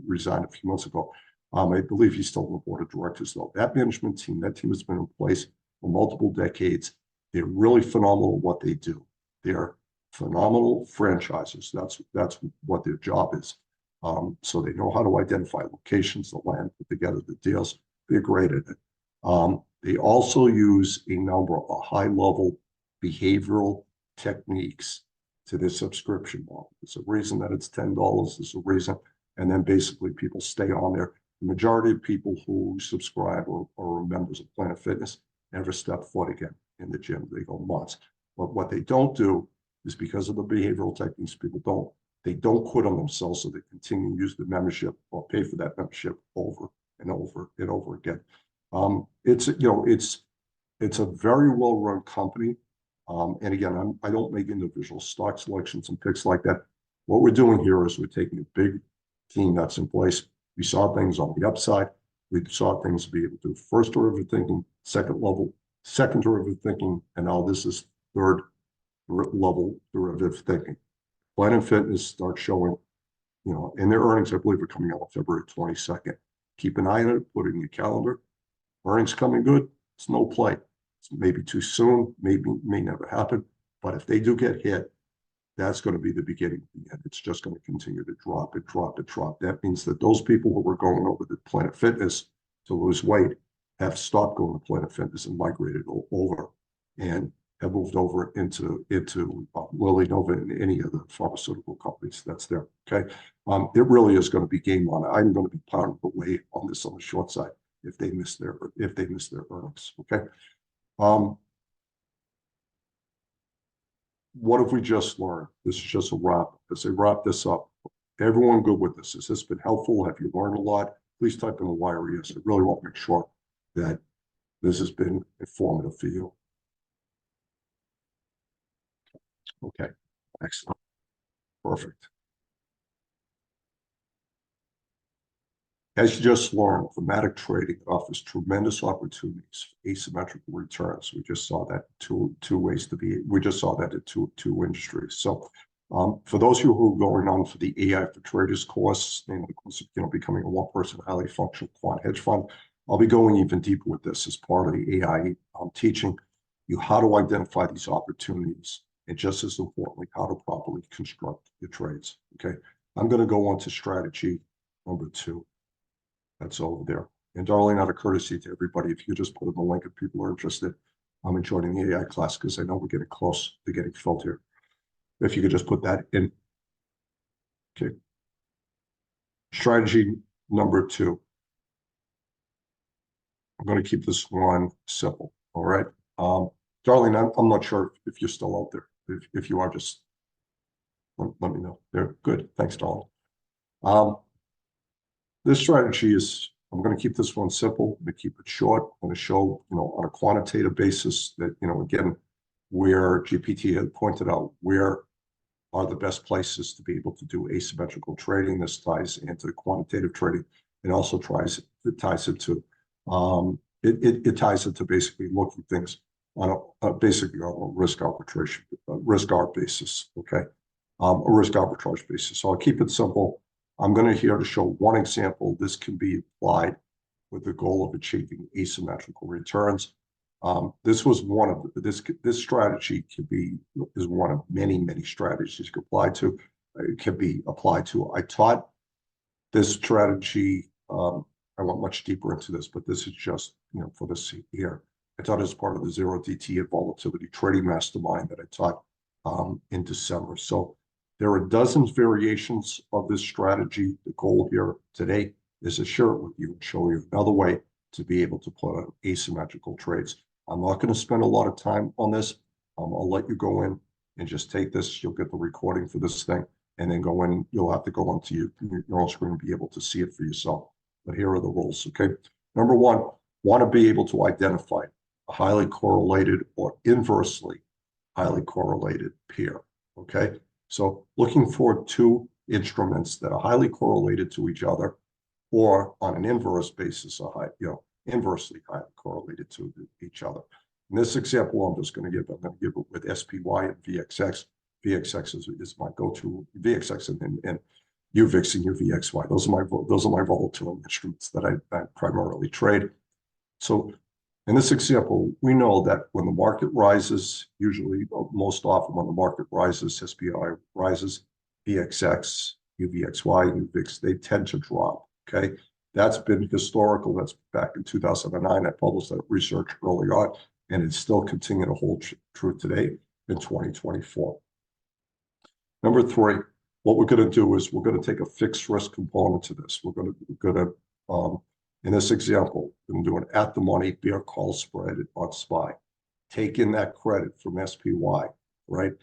S1: resigned a few months ago. I believe he's still on the board of directors, though. That management team, that team has been in place for multiple decades. They're really phenomenal at what they do. They're phenomenal franchisers. That's what their job is. So they know how to identify locations, the land, put together the deals. They're great at it. They also use a number of high-level behavioral techniques to their subscription model. There's a reason that it's $10. There's a reason. And then basically people stay on there. The majority of people who subscribe or are members of Planet Fitness never step foot again in the gym. They go months. But what they don't do is, because of the behavioral techniques, they don't quit on themselves, so they continue to use the membership or pay for that membership over and over and over again. It's a very well-run company. And again, I don't make individual stock selections and picks like that. What we're doing here is we're taking a big team that's in place. We saw things on the upside. We saw things be able to do first derivative thinking, second derivative thinking, and now this is third level derivative thinking. Planet Fitness starts showing, in their earnings, I believe, are coming out on February 22nd. Keep an eye on it, put it in your calendar. Earnings coming good, it's no play. It's maybe too soon, may never happen. But if they do get hit, that's going to be the beginning of the end. It's just going to continue to drop. That means that those people who were going over to Planet Fitness to lose weight have stopped going to Planet Fitness and migrated over and have moved over into Lilly, Novo, and any of the pharmaceutical companies that's there. Okay, it really is going to be game on. I'm going to be pounding away on this on the short side if they miss their earnings. Okay. What have we just learned? This is just a wrap. As I wrap this up, everyone good with this? Has this been helpful? Have you learned a lot? Please type in a Y or yes. I really want to make sure that this has been informative for you. Okay, excellent. Perfect. As you just learned, thematic trading offers tremendous opportunities for asymmetrical returns. We just saw that two ways to be. We just saw that in two industries. So, for those of you who are going on for the AI for Traders course, and the course of becoming a one-person highly functional quant hedge fund, I'll be going even deeper with this as part of the AI teaching you how to identify these opportunities, and just as importantly, how to properly construct your trades. Okay, I'm going to go on to strategy number 2. That's over there. And Darlene, out of courtesy to everybody, if you just put in the link if people are interested, I'm joining the AI class because I know we're getting close to getting filled here. If you could just put that in. Okay. Strategy number 2. I'm going to keep this one simple. All right. Darlene, I'm not sure if you're still out there. If you are, just let me know. There. Good. Thanks, Darlene. This strategy is, I'm going to keep this one simple. I'm going to keep it short. I'm going to show, on a quantitative basis that, again, where GPT had pointed out where are the best places to be able to do asymmetrical trading. This ties into quantitative trading and also ties into it ties into basically looking things on a risk arb basis. Okay, a risk arbitrage basis. So I'll keep it simple. I'm going to here to show one example. This can be applied with the goal of achieving asymmetrical returns. This was one of this strategy is one of many strategies you can apply to. It can be applied to. I taught this strategy. I went much deeper into this, but this is just for this here. I taught as part of the Zero DT and Volatility Trading Mastermind that I taught in December. So there are dozens of variations of this strategy. The goal here today is to share it with you and show you another way to be able to put on asymmetrical trades. I'm not going to spend a lot of time on this. I'll let you go in and just take this. You'll get the recording for this thing, and then go in. You'll have to go onto your own screen and be able to see it for yourself. But here are the rules, okay? Number one, want to be able to identify a highly correlated or inversely highly correlated pair, okay? So looking for two instruments that are highly correlated to each other, or on an inverse basis, inversely highly correlated to each other. In this example, I'm going to give it with SPY and VXX. VXX is my go-to, VXX and UVIX and UVXY. Those are my volatile instruments that I primarily trade. So in this example, we know that when the market rises, usually most often when the market rises, SPY rises, VXX, UVXY, UVIX, they tend to drop, okay? That's been historical. That's back in 2009. I published that research early on, and it's still continuing to hold true today in 2024. Number three, what we're going to do is we're going to take a fixed risk component to this. We're going to in this example, we're going to do an at-the-money bear call spread on SPY. Take in that credit from SPY, right?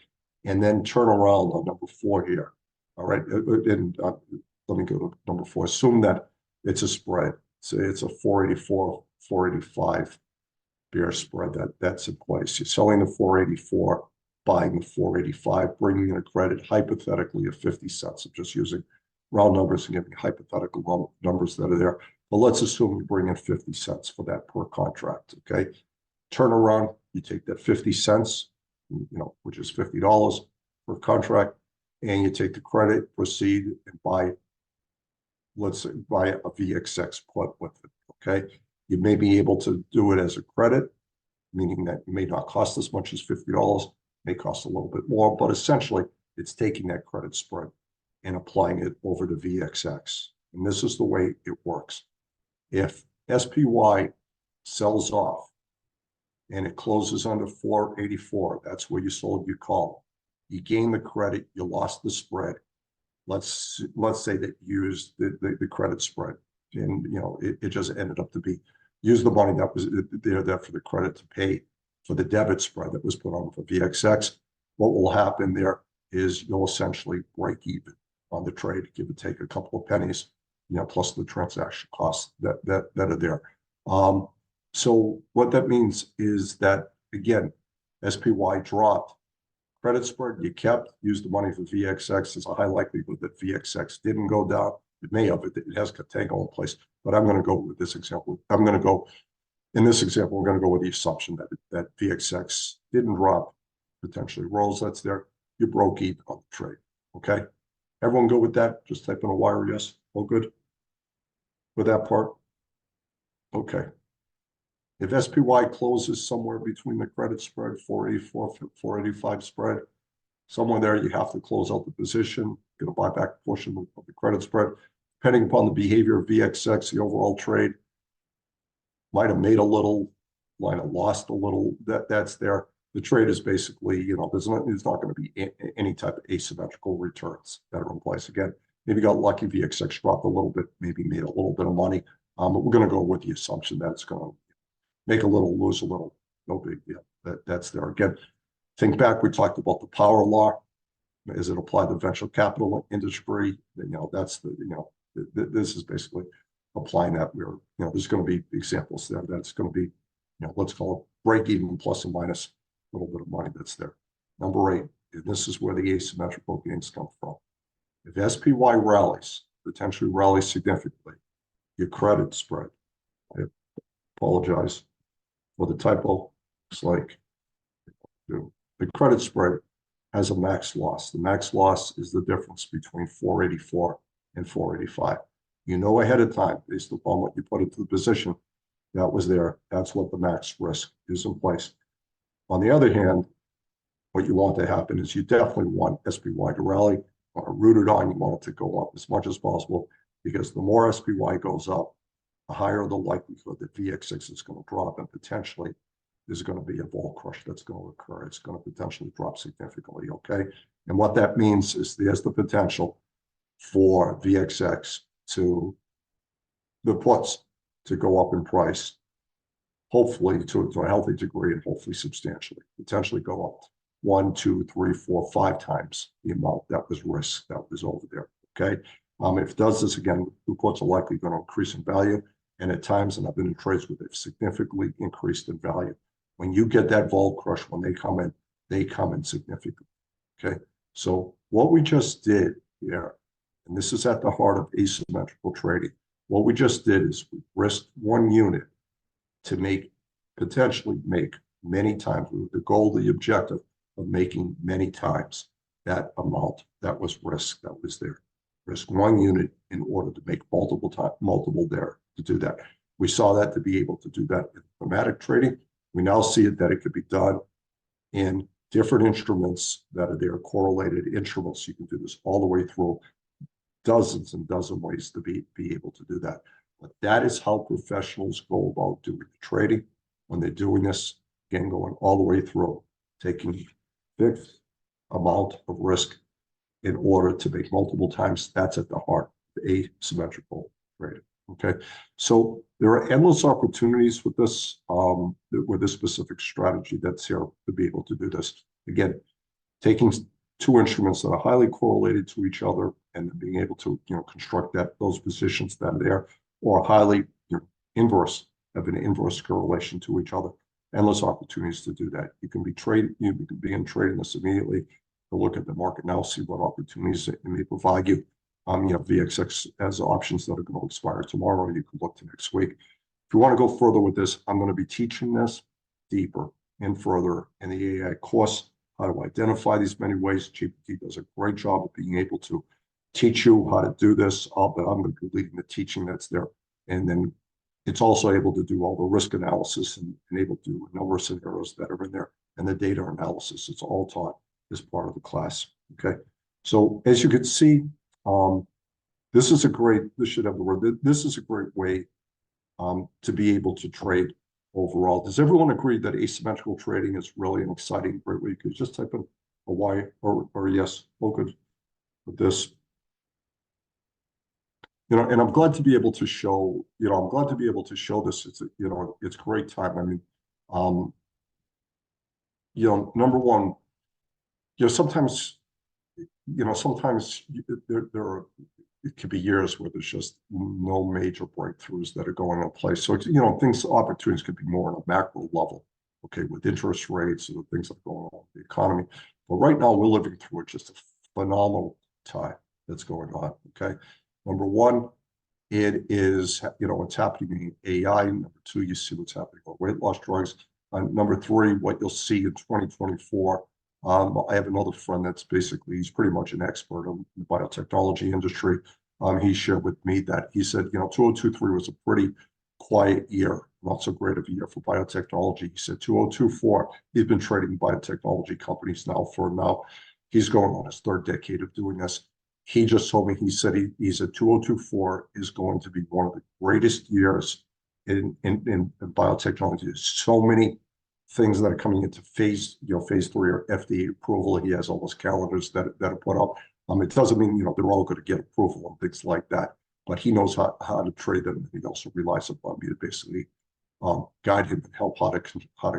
S1: And then turn around on number four here, all right? And let me go to number four. Assume that it's a spread. So it's a 484, 485 bear spread that's in place. You're selling the 484, buying the 485, bringing in a credit hypothetically of 50 cents. I'm just using round numbers and giving hypothetical numbers that are there. But let's assume you bring in 50 cents for that per contract, okay? Turn around, you take that 50 cents, which is $50 per contract, and you take the credit, proceed and buy, let's say, buy a VXX put with it, okay? You may be able to do it as a credit, meaning that it may not cost as much as $50, may cost a little bit more, but essentially it's taking that credit spread and applying it over to VXX. And this is the way it works. If SPY sells off and it closes under 484, that's where you sold your call. You gain the credit, you lost the spread. Let's say that you used the credit spread, and it just ended up to be use the money that was there for the credit to pay for the debit spread that was put on for VXX. What will happen there is you'll essentially break even on the trade, give or take a couple of pennies, plus the transaction costs that are there. So what that means is that, again, SPY dropped, credit spread you kept, used the money for VXX. There's a high likelihood that VXX didn't go down. It may have, it has contango in place, but I'm going to go with this example. In this example, we're going to go with the assumption that VXX didn't drop, potentially rose. That's there. You broke even on the trade, okay? Everyone go with that? Just type in a wire yes. All good with that part? Okay. If SPY closes somewhere between the credit spread, 484, 485 spread, somewhere there, you have to close out the position, get a buyback portion of the credit spread. Depending upon the behavior of VXX, the overall trade might have made a little, might have lost a little. That's there. The trade is basically, there's not going to be any type of asymmetrical returns that are in place. Again, maybe got lucky, VXX dropped a little bit, maybe made a little bit of money. But we're going to go with the assumption that it's going to make a little, lose a little, no big deal. That's there. Again, think back, we talked about the power law. As it applied to the venture capital industry, that's this is basically applying that. There's going to be examples there that's going to be, let's call it break even plus or minus a little bit of money that's there. Number 8, and this is where the asymmetrical gains come from. If SPY rallies, potentially rallies significantly, your credit spread, I apologize for the typo, it's like the credit spread has a max loss. The max loss is the difference between 484 and 485. You know ahead of time, based upon what you put into the position that was there, that's what the max risk is in place. On the other hand, what you want to happen is you definitely want SPY to rally. You want to root it on, you want it to go up as much as possible, because the more SPY goes up, the higher the likelihood that VXX is going to drop, and potentially there's going to be a vol crush that's going to occur. It's going to potentially drop significantly, okay? And what that means is there's the potential for VXX the puts to go up in price, hopefully to a healthy degree and hopefully substantially, potentially go up 1, 2, 3, 4, 5 times the amount that was risk that was over there. Okay. If it does this again, reports are likely going to increase in value. And at times, and I've been in trades where they've significantly increased in value. When you get that vol crush, when they come in significantly. Okay. So what we just did here, and this is at the heart of asymmetrical trading, what we just did is we risked one unit to potentially make many times, with the goal, the objective of making many times that amount that was risk that was there. Risk one unit in order to make multiple there to do that. We saw that to be able to do that in thematic trading. We now see it that it could be done in different instruments that are there, correlated instruments. You can do this all the way through dozens and dozen ways to be able to do that. But that is how professionals go about doing the trading when they're doing this, again, going all the way through, taking fixed amount of risk in order to make multiple times. That's at the heart of asymmetrical trading. Okay, so there are endless opportunities with this specific strategy that's here to be able to do this. Again, taking two instruments that are highly correlated to each other and being able to construct those positions that are there, or highly inverse, have an inverse correlation to each other. Endless opportunities to do that. You can be in trading this immediately. To look at the market now, see what opportunities it may provide you. VXX has options that are going to expire tomorrow. You can look to next week. If you want to go further with this, I'm going to be teaching this deeper and further in the AI course, how to identify these many ways. GPT does a great job of being able to teach you how to do this, but I'm going to be leading the teaching that's there. And then it's also able to do all the risk analysis and able to do a number of scenarios that are in there and the data analysis. It's all taught as part of the class. Okay. So as you can see, this is a great way to be able to trade overall. Does everyone agree that asymmetrical trading is really an exciting, great way? You could just type in a Y or yes. Oh, good with this. And I'm glad to be able to show, this. It's it's a great time. I mean, number one, sometimes it could be years where there's just no major breakthroughs that are going in place. So opportunities could be more on a macro level, okay, with interest rates and the things that are going on in the economy. But right now we're living through just a phenomenal time that's going on. Okay, number one, it is what's happening in AI. Number two, you see what's happening with weight loss drugs. Number three, what you'll see in 2024. I have another friend that's he's pretty much an expert in the biotechnology industry. He shared with me that he said, 2023 was a pretty quiet year, not so great of a year for biotechnology. He said 2024, he's been trading biotechnology companies he's going on his third decade of doing this. He just told me, he said 2024 is going to be one of the greatest years in biotechnology. There's so many things that are coming into phase 3 or FDA approval. He has all those calendars that are put up. It doesn't mean they're all going to get approval and things like that, but he knows how to trade them. He also relies upon me to basically guide him and help how to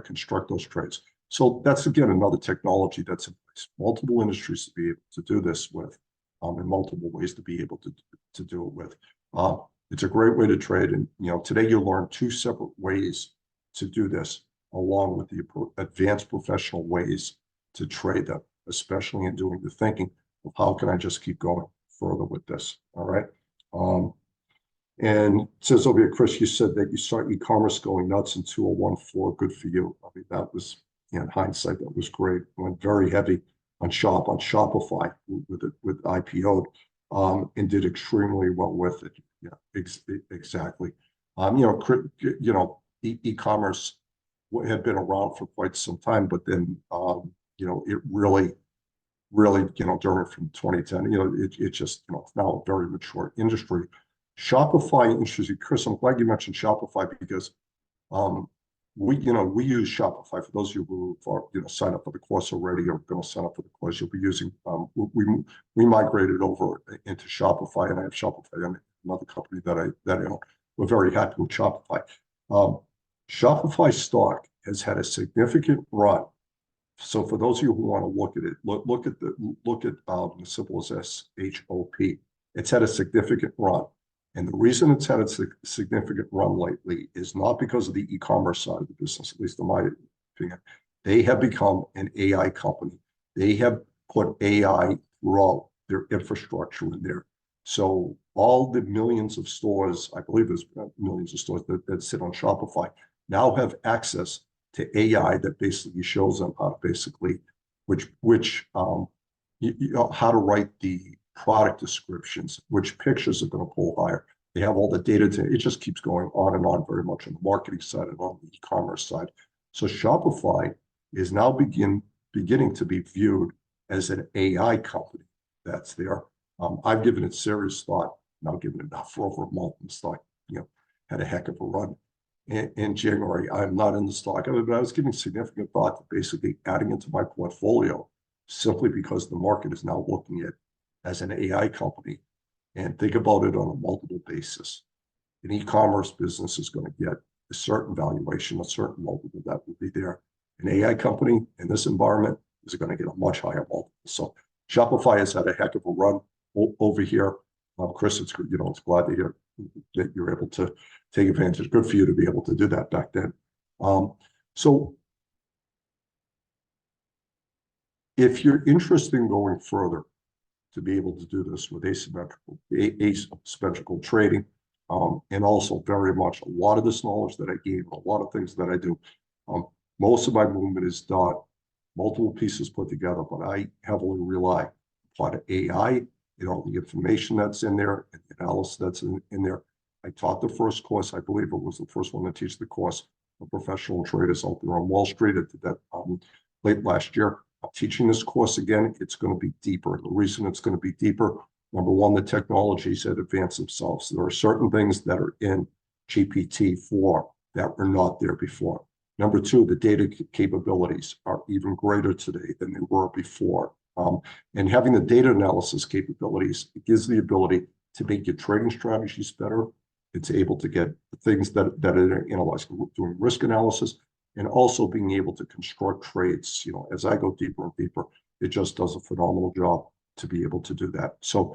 S1: construct those trades. So that's again another technology that's in place. Multiple industries to be able to do this with, and multiple ways to be able to do it with. It's a great way to trade, and today you'll learn 2 separate ways to do this, along with the advanced professional ways to trade them, especially in doing the thinking of how can I just keep going further with this. All right. And it says over here, Chris, you said that you saw e-commerce going nuts in 2014. Good for you. I mean, that was, in hindsight, that was great. Went very heavy on Shopify with IPO'd, and did extremely well with it. Yeah, exactly. E-commerce had been around for quite some time, but then it really during from 2010, it just it's now a very mature industry. Shopify, interesting, Chris. I'm glad you mentioned Shopify because we use Shopify. For those of you who signed up for the course already or going to sign up for the course, you'll be using. We migrated over into Shopify, and I have Shopify on another company that I own. we're very happy with Shopify. Shopify stock has had a significant run. So for those of you who want to look at it, look at the symbol as SHOP. It's had a significant run. And the reason it's had a significant run lately is not because of the e-commerce side of the business, at least in my opinion. They have become an AI company. They have put AI throughout their infrastructure in there. So all the millions of stores, I believe there's millions of stores that sit on Shopify, now have access to AI that basically shows them how to basically, how to write the product descriptions, which pictures are going to pull higher. They have all the data it just keeps going on and on very much on the marketing side and on the e-commerce side. So Shopify is now beginning to be viewed as an AI company that's there. I've given it serious thought, now given it for over a month, and stock, had a heck of a run. In January, I'm not in the stock of it, but I was giving significant thought to basically adding into my portfolio simply because the market is now looking at as an AI company, and think about it on a multiple basis. An e-commerce business is going to get a certain valuation, a certain multiple that will be there. An AI company in this environment is going to get a much higher multiple. So Shopify has had a heck of a run over here. Chris, it's glad to hear that you're able to take advantage. Good for you to be able to do that back then. So if you're interested in going further to be able to do this with asymmetrical trading, and also very much a lot of this knowledge that I gain, a lot of things that I do, most of my movement is done, multiple pieces put together, but I heavily rely upon AI, the information that's in there, and the analysis that's in there. I taught the first course, I believe it was the first one to teach the course of professional traders out there on Wall Street. I did that late last year. I'm teaching this course again. It's going to be deeper. The reason it's going to be deeper, number one, the technologies have advanced themselves. There are certain things that are in GPT-4 that were not there before. Number two, the data capabilities are even greater today than they were before. And having the data analysis capabilities, it gives the ability to make your trading strategies better. It's able to get the things that are analyzed, doing risk analysis, and also being able to construct trades. As I go deeper and deeper, it just does a phenomenal job to be able to do that. So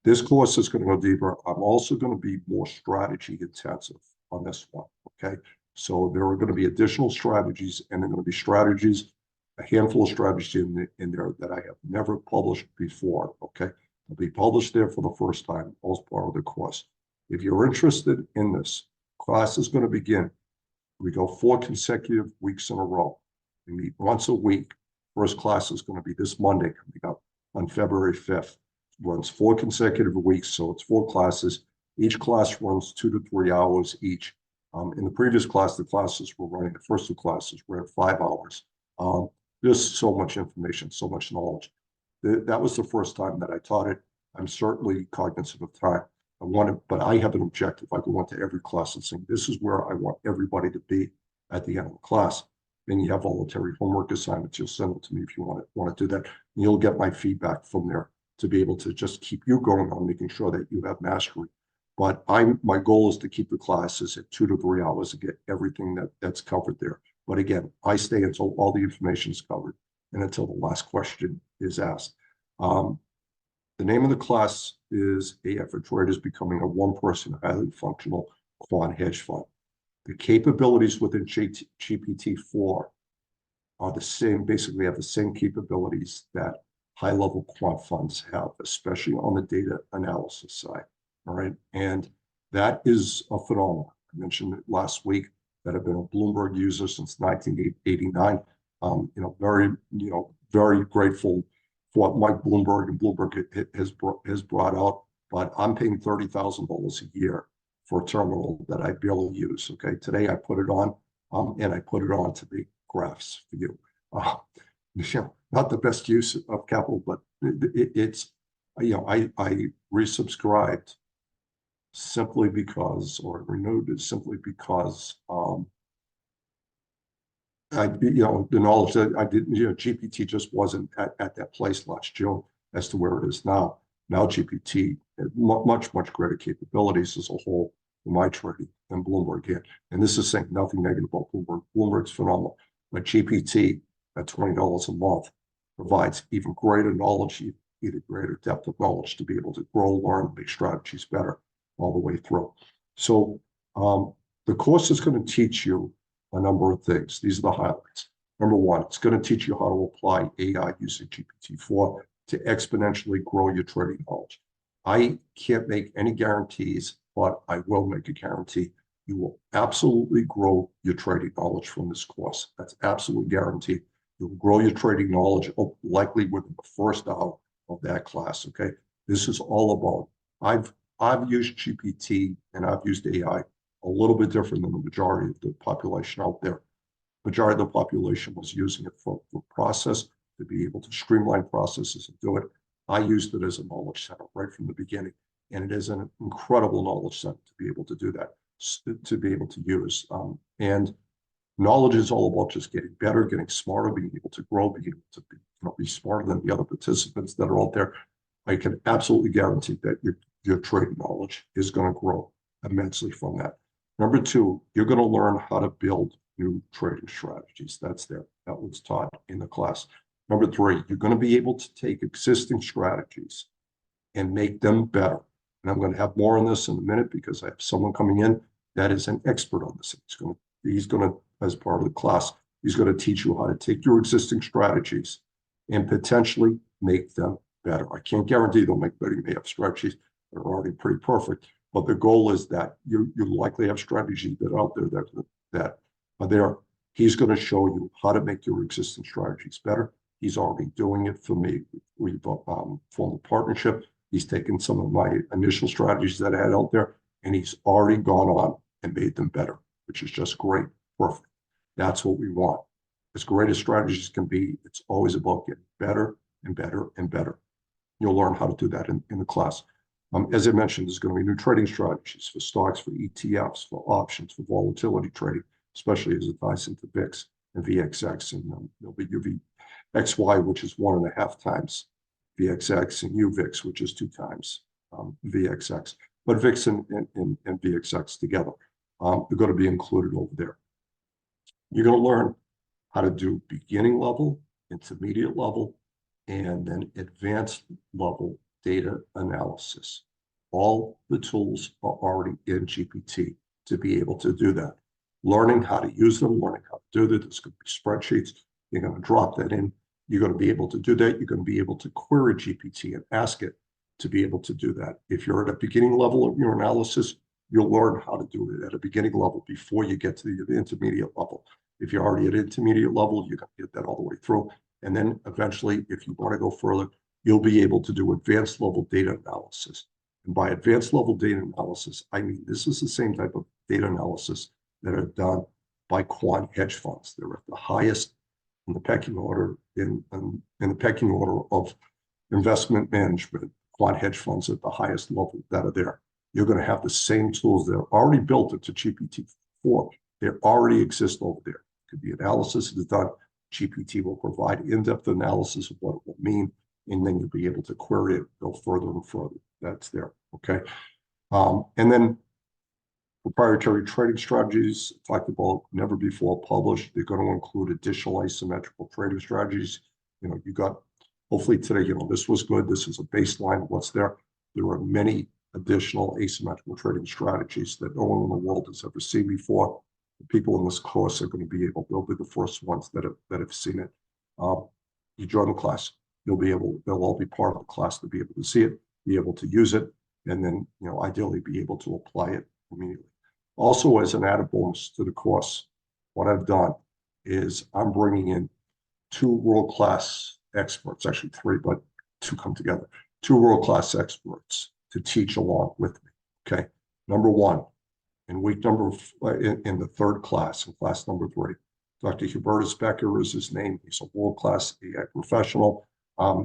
S1: this course is going to go deeper. I'm also going to be more strategy intensive on this one, okay? So there are going to be additional strategies, and there are going to be strategies, a handful of strategies in there that I have never published before, okay? They'll be published there for the first time as part of the course. If you're interested in this, class is going to begin. We go 4 consecutive weeks in a row. We meet once a week. First class is going to be this Monday coming up on February 5th. Runs 4 consecutive weeks, so it's 4 classes. Each class runs 2 to 3 hours each. In the previous class, the classes were running, the first 2 classes were at 5 hours. There's so much information, so much knowledge. That was the first time that I taught it. I'm certainly cognizant of time. But I have an objective. I go into every class and say, this is where I want everybody to be at the end of the class. Then you have voluntary homework assignments. You'll send them to me if you want to do that. And you'll get my feedback from there to be able to just keep you going on making sure that you have mastery. But my goal is to keep the classes at 2 to 3 hours to get everything that's covered there. But again, I stay until all the information is covered and until the last question is asked. The name of the class is AF for Traders Becoming a One-Person Highly Functional Quant Hedge Fund. The capabilities within GPT-4 are the same, basically have the same capabilities that high-level quant funds have, especially on the data analysis side. All right, and that is a phenomenon. I mentioned it last week that I've been a Bloomberg user since 1989. Very grateful for what Mike Bloomberg and Bloomberg has brought out. But I'm paying $30,000 a year for a terminal that I barely use. Okay, today I put it on, and I put it on to make graphs for you. Not the best use of capital, but it's I resubscribed simply because, or renewed it simply because the knowledge that I didn't, GPT just wasn't at that place last June as to where it is now. Now GPT, much greater capabilities as a whole. for my trading than Bloomberg can. And this is saying nothing negative about Bloomberg. Bloomberg's phenomenal. But GPT at $20 a month provides even greater knowledge, even greater depth of knowledge to be able to grow, learn, make strategies better all the way through. So the course is going to teach you a number of things. These are the highlights. Number one, it's going to teach you how to apply AI using GPT-4 to exponentially grow your trading knowledge. I can't make any guarantees, but I will make a guarantee. You will absolutely grow your trading knowledge from this course. That's absolutely guaranteed. You'll grow your trading knowledge likely within the first hour of that class, okay? This is all about, I've used GPT and I've used AI a little bit different than the majority of the population out there. Majority of the population was using it for process, to be able to streamline processes and do it. I used it as a knowledge center right from the beginning. And it is an incredible knowledge center to be able to do that, to be able to use. And knowledge is all about just getting better, getting smarter, being able to grow, being able to be smarter than the other participants that are out there. I can absolutely guarantee that your trading knowledge is going to grow immensely from that. Number two, you're going to learn how to build new trading strategies. That's there. That was taught in the class. Number three, you're going to be able to take existing strategies and make them better. And I'm going to have more on this in a minute because I have someone coming in that is an expert on this. He's going to, as part of the class, he's going to teach you how to take your existing strategies and potentially make them better. I can't guarantee they'll make better. You may have strategies that are already pretty perfect, but the goal is that you likely have strategies that are out there that are there. He's going to show you how to make your existing strategies better. He's already doing it for me. We've formed a partnership. He's taken some of my initial strategies that I had out there, and he's already gone on and made them better, which is just great. Perfect. That's what we want. As great as strategies can be, it's always about getting better and better and better. You'll learn how to do that in the class. As I mentioned, there's going to be new trading strategies for stocks, for ETFs, for options, for volatility trading, especially as it ties into VIX and VXX. And there'll be UVXY, which is 1.5 times VXX, and UVIX, which is 2 times VXX. But VIX and VXX together are going to be included over there. You're going to learn how to do beginning level, intermediate level, and then advanced level data analysis. All the tools are already in GPT to be able to do that. Learning how to use them, learning how to do that. There's going to be spreadsheets. You're going to drop that in. You're going to be able to do that. You're going to be able to query GPT and ask it to be able to do that. If you're at a beginning level of your analysis, you'll learn how to do it at a beginning level before you get to the intermediate level. If you're already at intermediate level, you're going to get that all the way through. And then eventually, if you want to go further, you'll be able to do advanced level data analysis. And by advanced level data analysis, I mean, this is the same type of data analysis that are done by quant hedge funds. They're at the highest in the pecking order, in the pecking order of investment management. Quant hedge funds at the highest level that are there. You're going to have the same tools that are already built into GPT-4. They already exist over there. It could be analysis is done. GPT will provide in-depth analysis of what it will mean, and then you'll be able to query it, go further and further. That's there, okay? And then proprietary trading strategies, talked about, never before published. They're going to include additional asymmetrical trading strategies. You got, hopefully today, this was good. This is a baseline of what's there. There are many additional asymmetrical trading strategies that no one in the world has ever seen before. The people in this course are going to be able, they'll be the first ones that have seen it. You join the class, they'll all be part of the class to be able to see it, be able to use it, and then, ideally be able to apply it immediately. Also, as an added bonus to the course, what I've done is I'm bringing in 2 world-class experts, actually 3, but 2 come together, 2 world-class experts to teach along with me, okay? Number 1, in in the 3rd class, in class number 3, Dr. Hubertus Becker is his name. He's a world-class AI professional.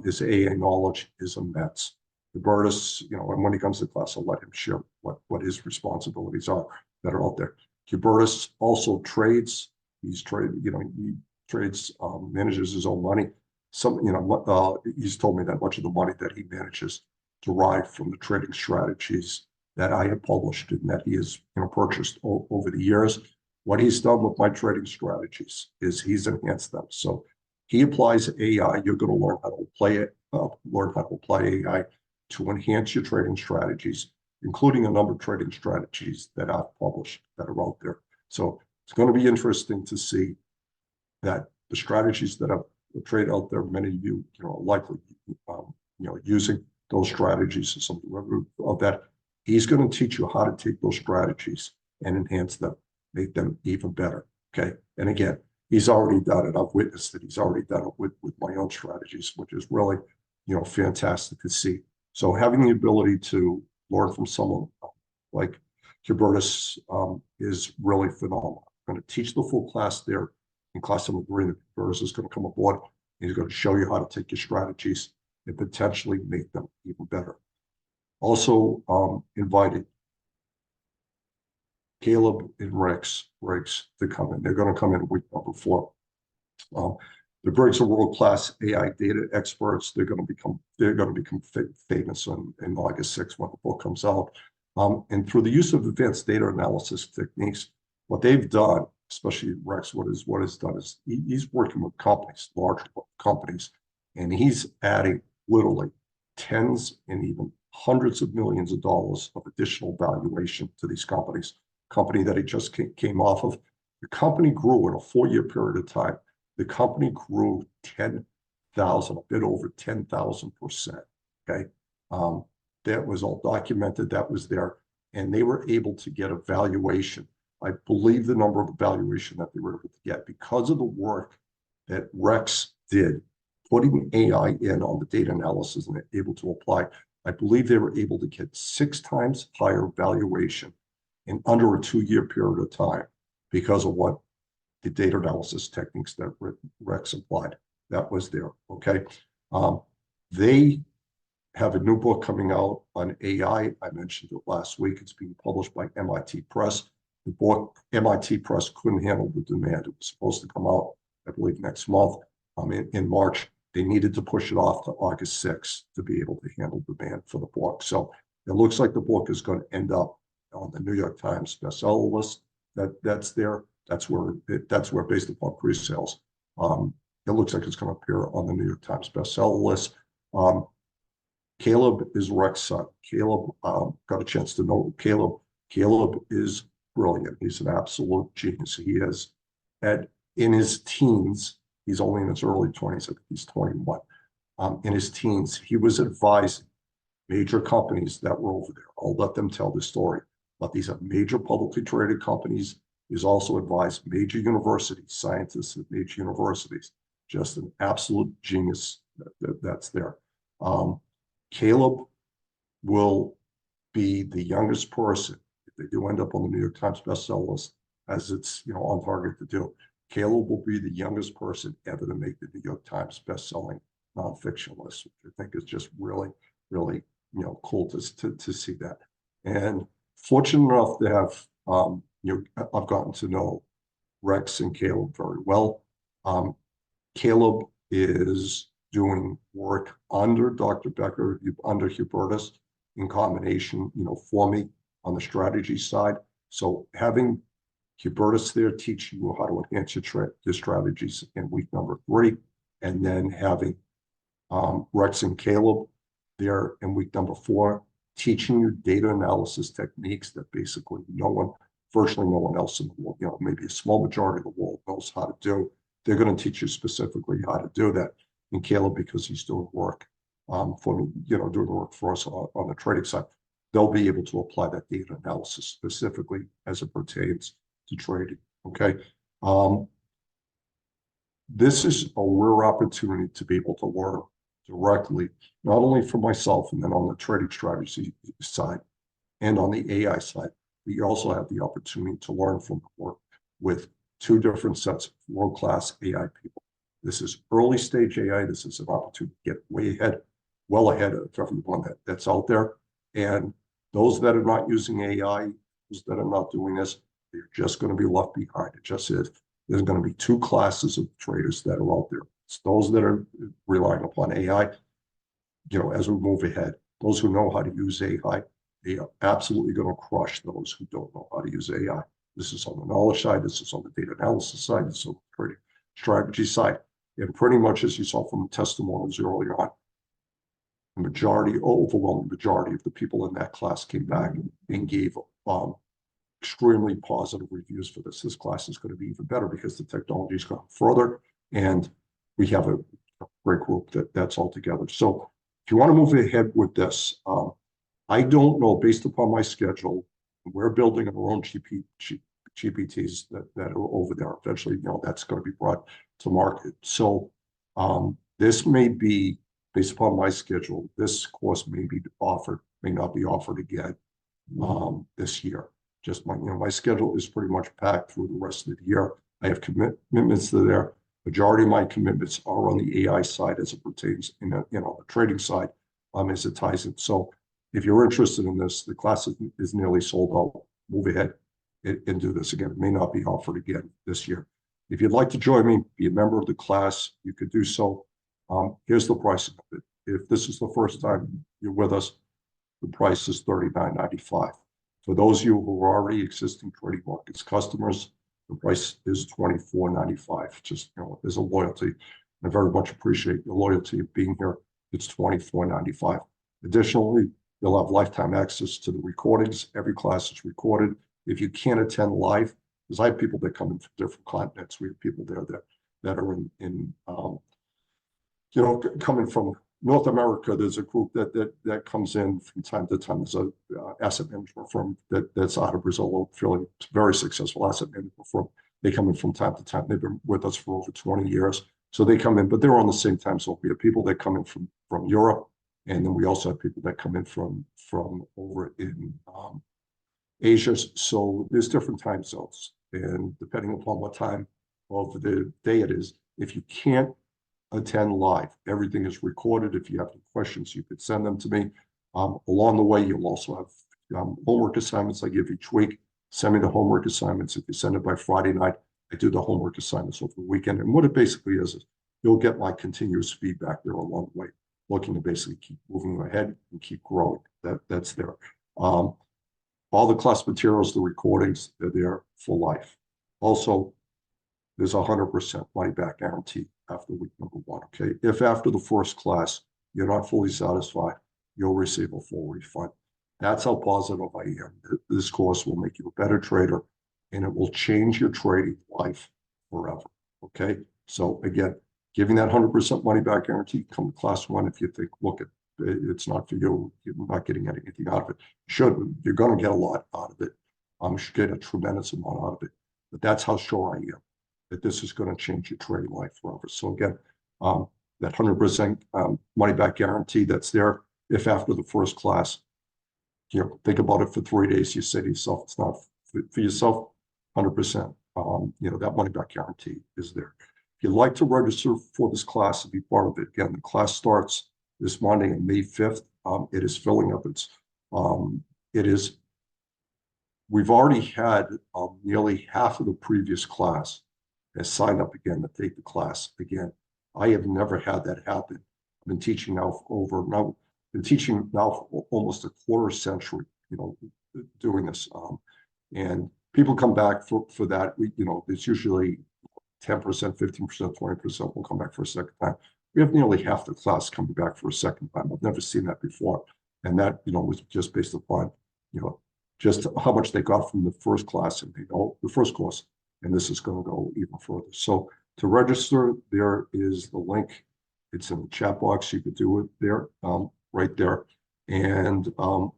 S1: His AA knowledge is immense. Hubertus, and when he comes to class, I'll let him share what his responsibilities are that are out there. Hubertus also trades. He trades, manages his own money. He's told me that much of the money that he manages derived from the trading strategies that I have published and that he has purchased over the years. What he's done with my trading strategies is he's enhanced them. So he applies AI. You're going to learn how to apply AI to enhance your trading strategies, including a number of trading strategies that I've published that are out there. So it's going to be interesting to see that the strategies that I've traded out there, many of you, are likely, using those strategies or something of that. He's going to teach you how to take those strategies and enhance them, make them even better. Okay. And again, he's already done it. I've witnessed it. He's already done it with my own strategies, which is really, fantastic to see. So having the ability to learn from someone like Hubertus is really phenomenal. I'm going to teach the full class there. In class, I'm agreeing that Hubertus is going to come aboard. He's going to show you how to take your strategies and potentially make them even better. Also invited Caleb and Rex to come in. They're going to come in week number 4. The Briggs are world-class AI data experts. They're going to become famous in August 6th when the book comes out. And through the use of advanced data analysis techniques, what they've done, especially Rex, what is done is he's working with companies, large companies, and he's adding literally tens and even hundreds of millions of dollars of additional valuation to these companies. Company that he just came off of, the company grew in a 4-year period of time. The company grew 10,000, a bit over 10,000%. Okay, that was all documented. That was there, and they were able to get a valuation. I believe the number of the valuation that they were able to get because of the work that Rex did, putting AI in on the data analysis and able to apply. I believe they were able to get 6 times higher valuation in under a 2-year period of time because of what the data analysis techniques that Rex applied. That was there, okay? They have a new book coming out on AI. I mentioned it last week. It's being published by MIT Press. The book, MIT Press couldn't handle the demand. It was supposed to come out, I believe, next month. In March. They needed to push it off to August 6th to be able to handle demand for the book. So it looks like the book is going to end up on the New York Times bestseller list. That's there. That's where based upon pre-sales, it looks like it's going to appear on the New York Times bestseller list. Caleb is Rex's son. Caleb, got a chance to know Caleb. Caleb is brilliant. He's an absolute genius. He has in his teens. He's only in his early 20s. I think he's 21. In his teens, he was advising major companies that were over there. I'll let them tell the story. But these are major publicly traded companies. He's also advised major universities, scientists at major universities. Just an absolute genius that's there. Caleb will be the youngest person, if they do end up on the New York Times bestseller list, as it's on target to do. Caleb will be the youngest person ever to make the New York Times best-selling nonfiction list, which I think is just really, really, cool to see that. And fortunate enough to have, I've gotten to know Rex and Caleb very well. Caleb is doing work under Dr. Becker, under Hubertus, in combination, for me on the strategy side. So having Hubertus there teaching you how to enhance your strategies in week number 3, and then having Rex and Caleb there in week number 4, teaching you data analysis techniques that basically virtually no one else in the world, maybe a small majority of the world knows how to do. They're going to teach you specifically how to do that. And Caleb, because he's doing work for me, doing work for us on the trading side, they'll be able to apply that data analysis specifically as it pertains to trading. Okay. This is a rare opportunity to be able to learn directly, not only from myself and then on the trading strategy side and on the AI side, but you also have the opportunity to learn from work with 2 different sets of world-class AI people. This is early stage AI. This is an opportunity to get way ahead, well ahead of everyone that's out there. And those that are not using AI, those that are not doing this, they're just going to be left behind. It just is. There's going to be 2 classes of traders that are out there. It's those that are relying upon AI, as we move ahead. Those who know how to use AI They are absolutely going to crush those who don't know how to use AI. This is on the knowledge side. This is on the data analysis side. This is on the trading strategy side. And pretty much, as you saw from the testimonials earlier on, the majority, overwhelming majority of the people in that class came back and gave extremely positive reviews for this. This class is going to be even better because the technology has gone further, and we have a great group that's all together. So if you want to move ahead with this, I don't know, based upon my schedule, we're building our own GPTs that are over there. Eventually, that's going to be brought to market. So this may be, based upon my schedule, this course may be offered, may not be offered again this year. Just my schedule is pretty much packed through the rest of the year. I have commitments to there. Majority of my commitments are on the AI side as it pertains in the trading side as it ties in. So if you're interested in this, the class is nearly sold out. Move ahead and do this again. It may not be offered again this year. If you'd like to join me, be a member of the class, you could do so. Here's the pricing of it. If this is the first time you're with us, the price is $39.95. For those of you who are already existing Trading Markets customers, the price is $24.95. Just, there's a loyalty. I very much appreciate your loyalty of being here. It's $24.95. Additionally, you'll have lifetime access to the recordings. Every class is recorded. If you can't attend live, because I have people that come in from different continents. We have people there that are coming from North America. There's a group that comes in from time to time. There's a asset management firm that's out of Brazil, fairly very successful asset management firm. They come in from time to time. They've been with us for over 20 years. So they come in, but they're on the same time zone. We have people that come in from Europe, and then we also have people that come in from over in Asia. So there's different time zones, and depending upon what time of the day it is, if you can't attend live, everything is recorded. If you have any questions, you could send them to me. Along the way, you'll also have homework assignments I give each week. Send me the homework assignments. If you send it by Friday night, I do the homework assignments over the weekend. And what it basically is you'll get my continuous feedback there along the way, looking to basically keep moving you ahead and keep growing. That's there. All the class materials, the recordings, they're there for life. Also, there's 100% money back guarantee after week number 1. Okay. If after the first class you're not fully satisfied, you'll receive a full refund. That's how positive I am. This course will make you a better trader, and it will change your trading life forever. Okay. So again, giving that 100% money back guarantee, come to class 1. If you think, look, it's not for you, you're not getting anything out of it. You're going to get a lot out of it. You should get a tremendous amount out of it. But that's how sure I am that this is going to change your trading life forever. So again, that 100% money back guarantee that's there. If after the first class, think about it for 3 days, you say to yourself, it's not for yourself, 100%. That money back guarantee is there. If you'd like to register for this class and be part of it, again, the class starts this Monday on May 5th. It is filling up. We've already had nearly half of the previous class has signed up again to take the class again. I have never had that happen. I've been teaching now for almost a quarter century, doing this. And people come back for that. It's usually 10%, 15%, 20% will come back for a second time. We have nearly half the class coming back for a second time. I've never seen that before. And that, was just based upon, just how much they got from the first class and the first course. And this is going to go even further. So to register, there is the link. It's in the chat box. You could do it there, right there. And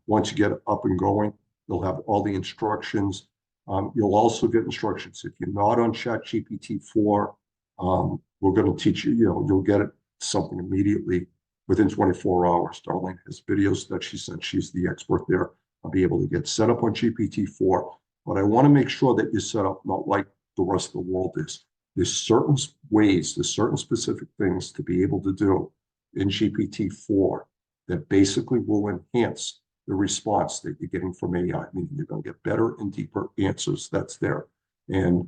S1: once you get up and going, you'll have all the instructions. You'll also get instructions. If you're not on ChatGPT 4, we're going to teach you, you'll get something immediately within 24 hours. Darlene has videos that she sent. She's the expert there. I'll be able to get set up on GPT-4. But I want to make sure that you're set up not like the rest of the world is. There's certain ways, there's certain specific things to be able to do in GPT-4 that basically will enhance the response that you're getting from AI. Meaning you're going to get better and deeper answers. That's there. And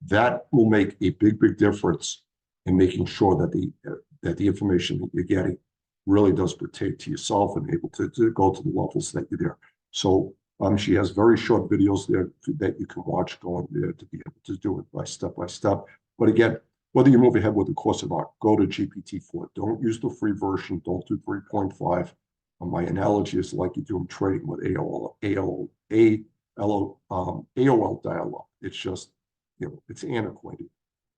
S1: that will make a big, big difference in making sure that the information that you're getting really does pertain to yourself and able to go to the levels that you're there. So she has very short videos there that you can watch going there to be able to do it by step. But again, whether you move ahead with the course or not, go to GPT-4. Don't use the free version. Don't do 3.5. My analogy is like you're doing trading with AOL dial-up. It's just, it's antiquated.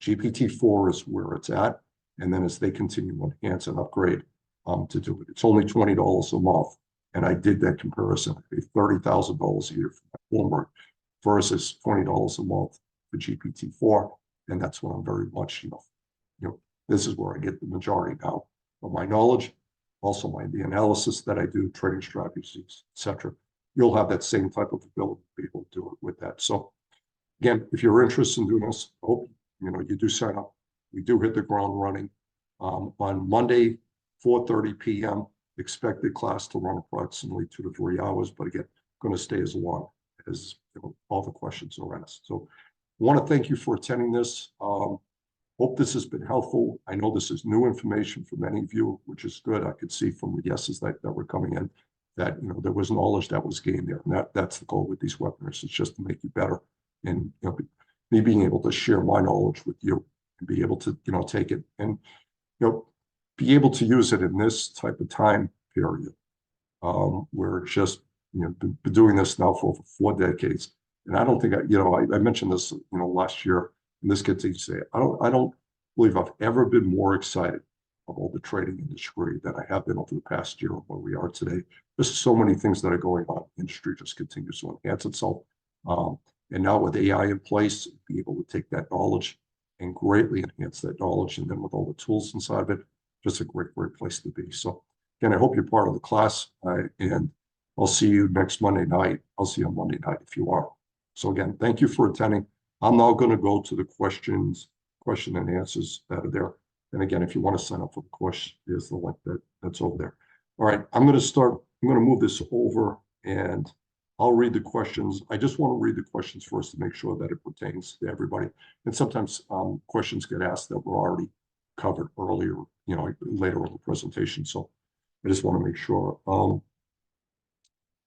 S1: GPT-4 is where it's at. And then as they continue to enhance and upgrade to do it, it's only $20 a month. And I did that comparison. I paid $30,000 a year for my Bloomberg versus $20 a month for GPT-4. And that's what I'm very much, this is where I get the majority now of my knowledge, also the analysis that I do, trading strategies, etc. You'll have that same type of ability to be able to do it with that. So again, if you're interested in doing this, I hope you do sign up. We do hit the ground running on Monday, 4:30 p.m. Expected class to run approximately 2 to 3 hours, but again, going to stay as long as all the questions are asked. So I want to thank you for attending this. Hope this has been helpful. I know this is new information for many of you, which is good. I could see from the yeses that were coming in that there was knowledge that was gained there, and that's the goal with these webinars. It's just to make you better, and me being able to share my knowledge with you and be able to take it and be able to use it in this type of time period where it's just been doing this now for over 4 decades. And I don't think I mentioned this last year, and this gets to say I don't believe I've ever been more excited about the trading industry than I have been over the past year where we are today. There's so many things that are going on. The industry just continues to enhance itself. And now with AI in place, be able to take that knowledge and greatly enhance that knowledge. And then with all the tools inside of it, just a great, great place to be. So again, I hope you're part of the class, and I'll see you next Monday night. I'll see you on Monday night if you are. So again, thank you for attending. I'm now going to go to the question and answers that are there. And again, if you want to sign up for the course, there's the link that's over there. All right, I'm going to move this over and I'll read the questions. I just want to read the questions first to make sure that it pertains to everybody. And sometimes questions get asked that were already covered earlier, later in the presentation. So I just want to make sure.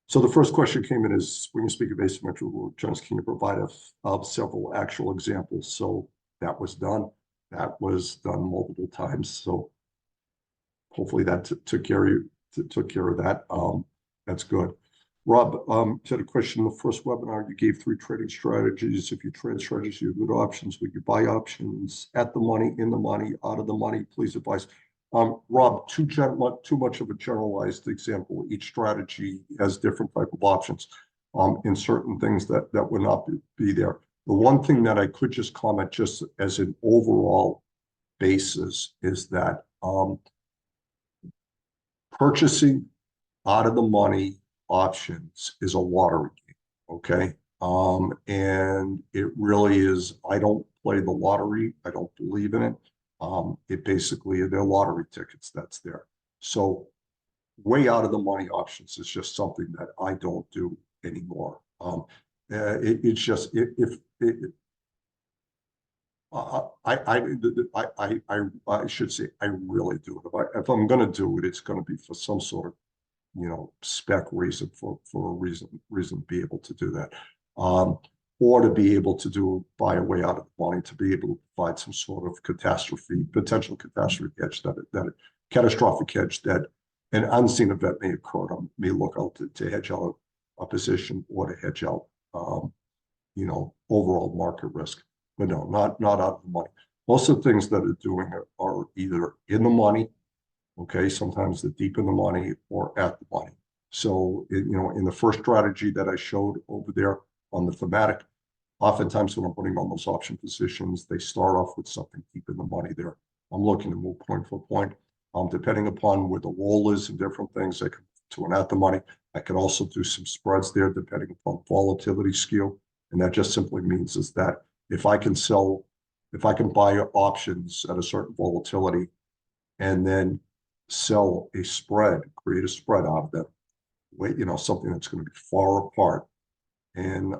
S1: So the first question came in is, when you speak of asymmetrical returns, can you provide several actual examples? So that was done. That was done multiple times. So hopefully that took care of that. That's good. Rob, you had a question in the first webinar. You gave 3 trading strategies. If you trade strategies, you have good options. Would you buy options at the money, in the money, out of the money? Please advise. Rob, too much of a generalized example. Each strategy has different type of options in certain things that would not be there. The one thing that I could just comment just as an overall basis is that purchasing out of the money options is a lottery game, okay? And it really is, I don't play the lottery. I don't believe in it. It basically, they're lottery tickets that's there. So way out of the money options is just something that I don't do anymore. It's just, I should say, I really do it. If I'm going to do it, it's going to be for some sort of spec reason for a reason to be able to do that, or to be able to buy a way out of the money, to be able to provide some sort of potential catastrophe hedge, that catastrophic hedge that an unseen event may occur. I may look out to hedge out a position or to hedge out, overall market risk. But no, not out of the money. Most of the things that are doing it are either in the money. Okay, sometimes they're deep in the money or at the money. So, in the first strategy that I showed over there on the thematic, oftentimes when I'm putting on those option positions, they start off with something deep in the money there. I'm looking to move point for point. Depending upon where the roll is and different things, I can to an at the money. I can also do some spreads there depending upon volatility skew. And that just simply means is that if I can buy options at a certain volatility and then sell a spread, create a spread out of them, something that's going to be far apart, and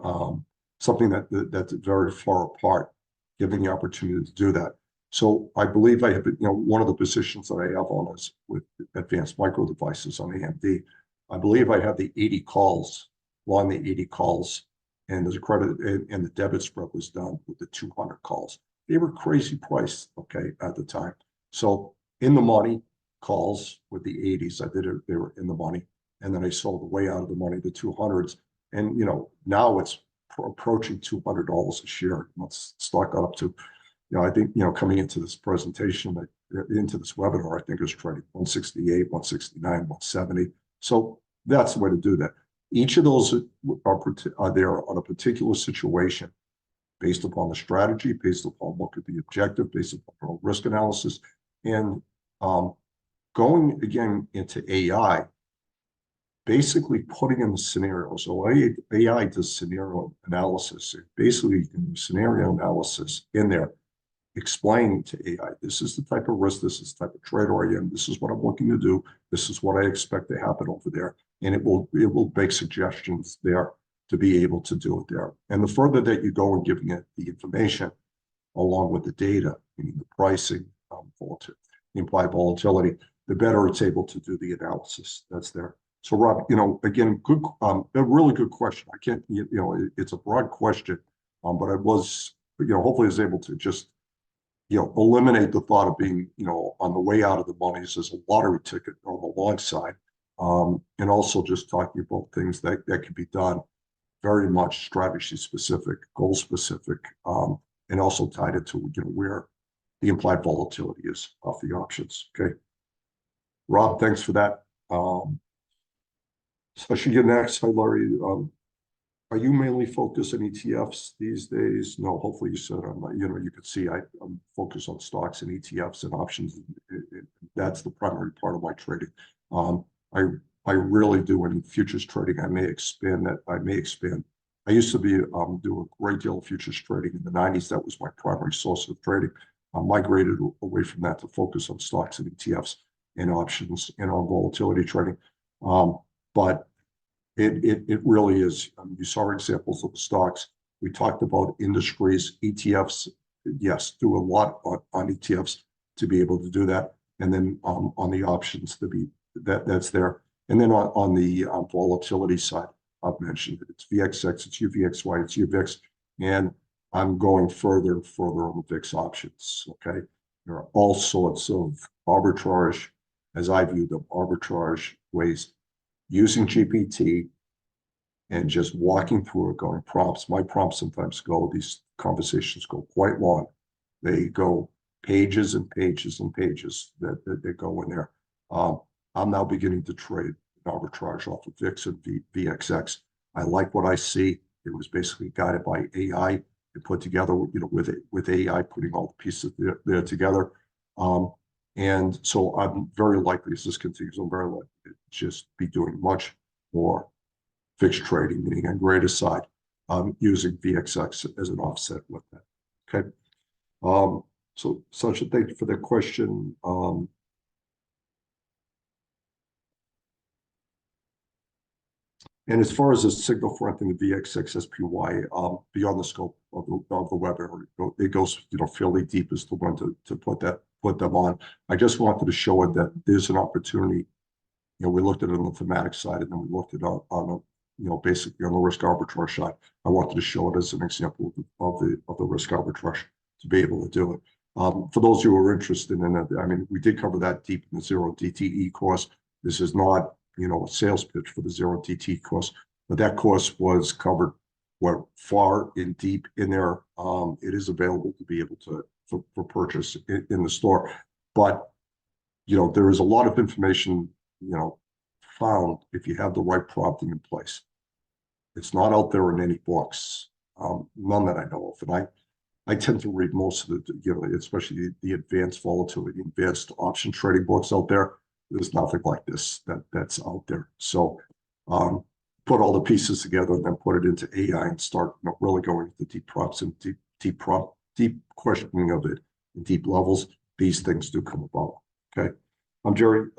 S1: something that's very far apart, giving the opportunity to do that. So I believe I have, one of the positions that I have on is with Advanced Micro Devices on AMD. I believe I have the 80 calls along the 80 calls, and there's a credit, and the debit spread was done with the 200 calls. They were crazy priced, okay, at the time. So in the money calls with the 80s, I did it, they were in the money. And then I sold way out of the money, the 200s. And, now it's approaching $200 a share. Once stock got up to, I think, coming into this presentation, into this webinar, I think it was trading 168, 169, 170. So that's the way to do that. Each of those are there on a particular situation based upon the strategy, based upon look at the objective, based upon risk analysis, and going again into AI, basically putting in the scenario. So AI does scenario analysis. Basically, you can do scenario analysis in there, explaining to AI, this is the type of risk, this is the type of trader I am, this is what I'm looking to do, this is what I expect to happen over there. And it will make suggestions there to be able to do it there. And the further that you go in giving it the information, along with the data, meaning the pricing, the implied volatility, the better it's able to do the analysis that's there. So Rob, again, good, a really good question. I can't, it's a broad question, but I was, hopefully I was able to just, eliminate the thought of being, on the way out of the monies as a lottery ticket on the long side. And also just talking about things that can be done very much strategy specific, goal specific, and also tied into, where the implied volatility is off the options. Okay. Rob, thanks for that. So I should get next. Hi, Larry. Are you mainly focused on ETFs these days? No, hopefully you said, you could see I'm focused on stocks and ETFs and options. That's the primary part of my trading. I really do any futures trading. I may expand that. I used to do a great deal of futures trading in the 90s. That was my primary source of trading. I migrated away from that to focus on stocks and ETFs and options and on volatility trading. But it really is. You saw examples of the stocks. We talked about industries, ETFs. Yes, do a lot on ETFs to be able to do that, and then on the options to be that's there, and then on the volatility side, I've mentioned it. It's VXX, it's UVXY, it's UVIX, and I'm going further and further on the VIX options. Okay, there are all sorts of arbitrage, as I view them, arbitrage ways using GPT and just walking through it, going prompts. My prompts sometimes these conversations go quite long. They go pages and pages and pages that they go in there. I'm now beginning to trade arbitrage off of VIX and VXX. I like what I see. It was basically guided by AI and put together, with AI putting all the pieces there together. And so I'm very likely, as this continues, I'm very likely to just be doing much more fixed trading, meaning on greater side, using VXX as an offset with that. Okay. So Sachin, thank you for that question. And as far as the signal front in the VXX SPY, beyond the scope of the webinar, it goes fairly deep as to when to put them on. I just wanted to show it that there's an opportunity. We looked at it on the thematic side, and then we looked at it on basically on the risk arbitrage side. I wanted to show it as an example of the risk arbitrage to be able to do it. For those who are interested in it, I mean, we did cover that deep in the zero DTE course. This is not a sales pitch for the zero DTE course, but that course was covered far in deep in there. It is available to be able to for purchase in the store, but there is a lot of information found if you have the right prompting in place. It's not out there in any books, none that I know of, and I tend to read most of the especially the advanced volatility, advanced option trading books out there. There's nothing like this that's out there. So put all the pieces together and then put it into AI and start really going into deep prompts and deep questioning of it in deep levels. These things do come about. Okay. I'm Jerry.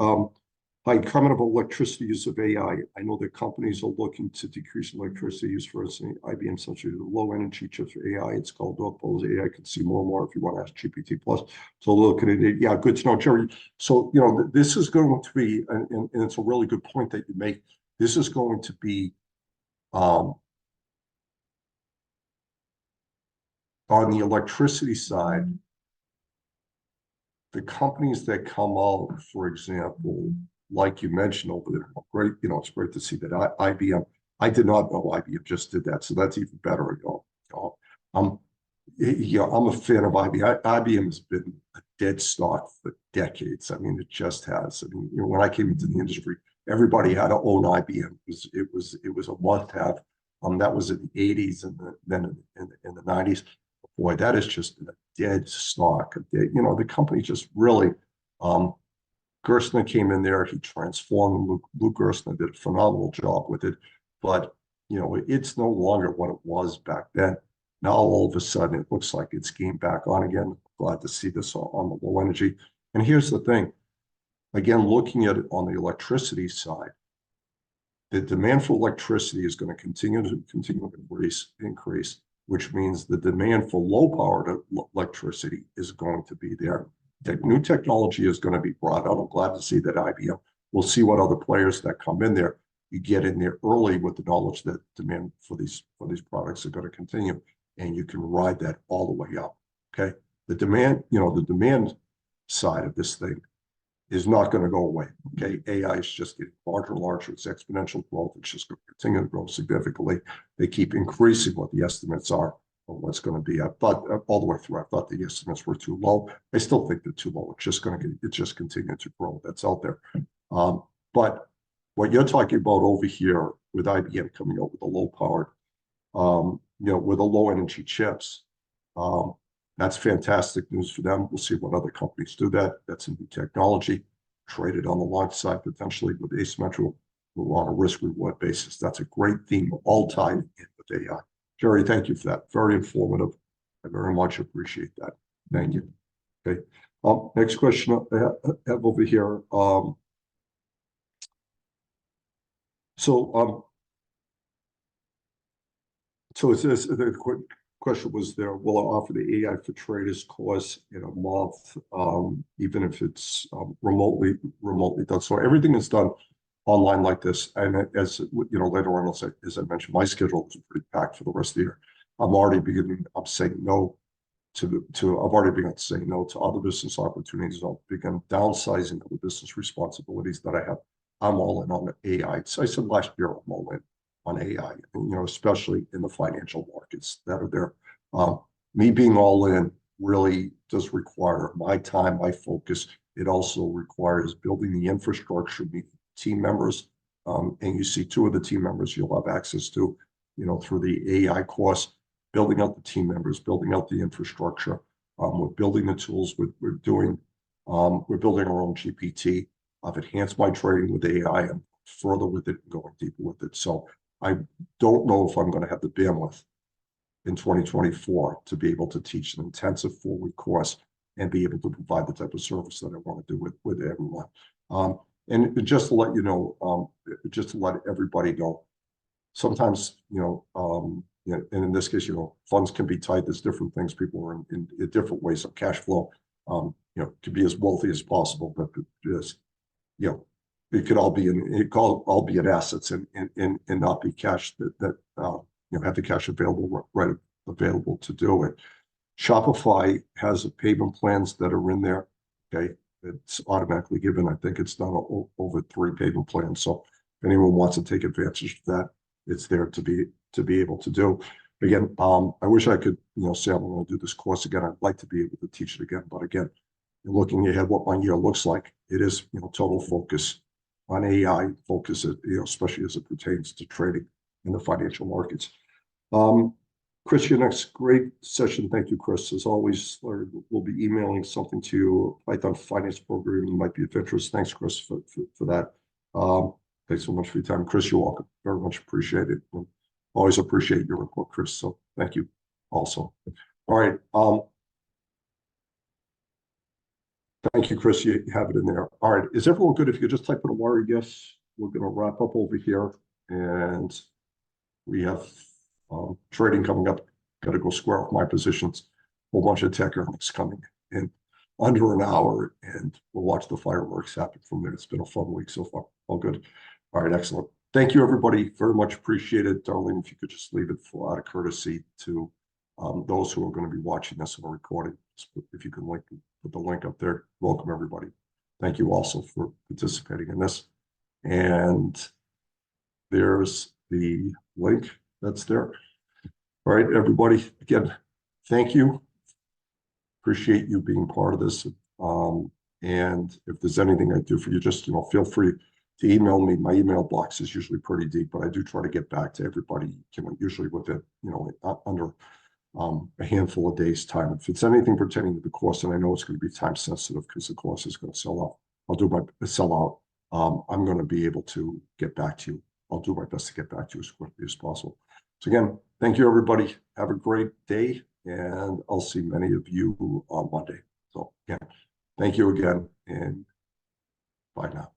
S1: Hi, comment about electricity use of AI. I know that companies are looking to decrease electricity use. For instance, IBM such as low energy chips for AI. It's called Dogpose AI. Can see more and more if you want to ask GPT plus. So look at it. Yeah, good to know, Jerry. So this is going to be, and it's a really good point that you make. This is going to be Um, on the electricity side, the companies that come out, for example, like you mentioned over there, great, it's great to see that IBM, I did not know IBM just did that. So that's even better. I'm, I'm a fan of IBM. IBM has been a dead stock for decades. I mean, it just has. I mean, when I came into the industry, everybody had to own IBM. It was a must-have. That was in the 80s and then in the 90s. Boy, that is just a dead stock. The company just really, Gerstner came in there, he transformed. Luke Gerstner did a phenomenal job with it, but it's no longer what it was back then. Now all of a sudden it looks like it's gained back on again. Glad to see this on the low energy. And here's the thing, again, looking at it on the electricity side, the demand for electricity is going to continue to increase, which means the demand for low-powered electricity is going to be there. New technology is going to be brought out. I'm glad to see that IBM. We'll see what other players that come in there. You get in there early with the knowledge that demand for these products are going to continue, and you can ride that all the way up. Okay, the demand side of this thing is not going to go away. Okay, AI is just getting larger and larger. It's exponential growth. It's just going to continue to grow significantly. They keep increasing what the estimates are of what's going to be. I thought all the way through, I thought the estimates were too low. I still think they're too low. It's just continuing to grow. That's out there. But what you're talking about over here with IBM coming out with the low powered, with the low energy chips, that's fantastic news for them. We'll see what other companies do that. That's a new technology, traded on the long side potentially with asymmetrical on a risk-reward basis. That's a great theme, all tied in with AI. Jerry, thank you for that. Very informative. I very much appreciate that. Thank you. Okay. Next question I have over here. So it says the question was there, will I offer the AI for Traders course in a month, even if it's remotely done? So everything is done online like this. And as later on, as I mentioned, my schedule is pretty packed for the rest of the year. I'm already saying no I've already begun to say no to other business opportunities. I'll begin downsizing the business responsibilities that I have. I'm all in on AI. So I said last year, I'm all in on AI, especially in the financial markets that are there. Me being all in really does require my time, my focus. It also requires building the infrastructure, team members. And you see two of the team members you'll have access to, through the AI course, building out the team members, building out the infrastructure. We're building the tools. We're building our own GPT. I've enhanced my trading with AI and further with it and going deeper with it. So I don't know if I'm going to have the bandwidth in 2024 to be able to teach an intensive 4-week course and be able to provide the type of service that I want to do with everyone. And just to let you know, just to let everybody know, sometimes, and in this case, funds can be tight. There's different things. People are in different ways of cash flow. To be as wealthy as possible, but just, it could all be in assets and not be cash that have the cash available to do it. Shopify has payment plans that are in there. Okay, it's automatically given. I think it's done over 3 payment plans. So if anyone wants to take advantage of that, it's there to be able to do. Again, I wish I could say I'm going to do this course again. I'd like to be able to teach it again, but again, looking ahead what my year looks like, it is total focus on AI, focus, especially as it pertains to trading in the financial markets. Chris, your next great session. Thank you, Chris. As always, we'll be emailing something to you. Python finance program might be of interest. Thanks, Chris, for that. Thanks so much for your time. Chris, you're welcome. Very much appreciate it. Always appreciate your report, Chris. So thank you also. All right. Thank you, Chris. You have it in there. All right. Is everyone good? If you could just type in a worry yes, we're going to wrap up over here. And we have trading coming up. Got to go square off my positions. A whole bunch of tech earnings coming in under an hour, and we'll watch the fireworks happen from there. It's been a fun week so far. All good. All right. Excellent. thank you, everybody. Very much appreciated. Darlene, if you could just leave it for out of courtesy to those who are going to be watching this on a recording. If you can put the link up there. Welcome, everybody. Thank you also for participating in this. And there's the link that's there. All right, everybody. Again, thank you. Appreciate you being part of this. And if there's anything I do for you, just feel free to email me. My email box is usually pretty deep, but I do try to get back to everybody, usually within, under a handful of days' time. If it's anything pertaining to the course, and I know it's going to be time sensitive because the course is going to sell out, I'll do my sell out. I'm going to be able to get back to you. I'll do my best to get back to you as quickly as possible. So again, thank you, everybody. Have a great day, and I'll see many of you on Monday. So again, thank you again, and bye now.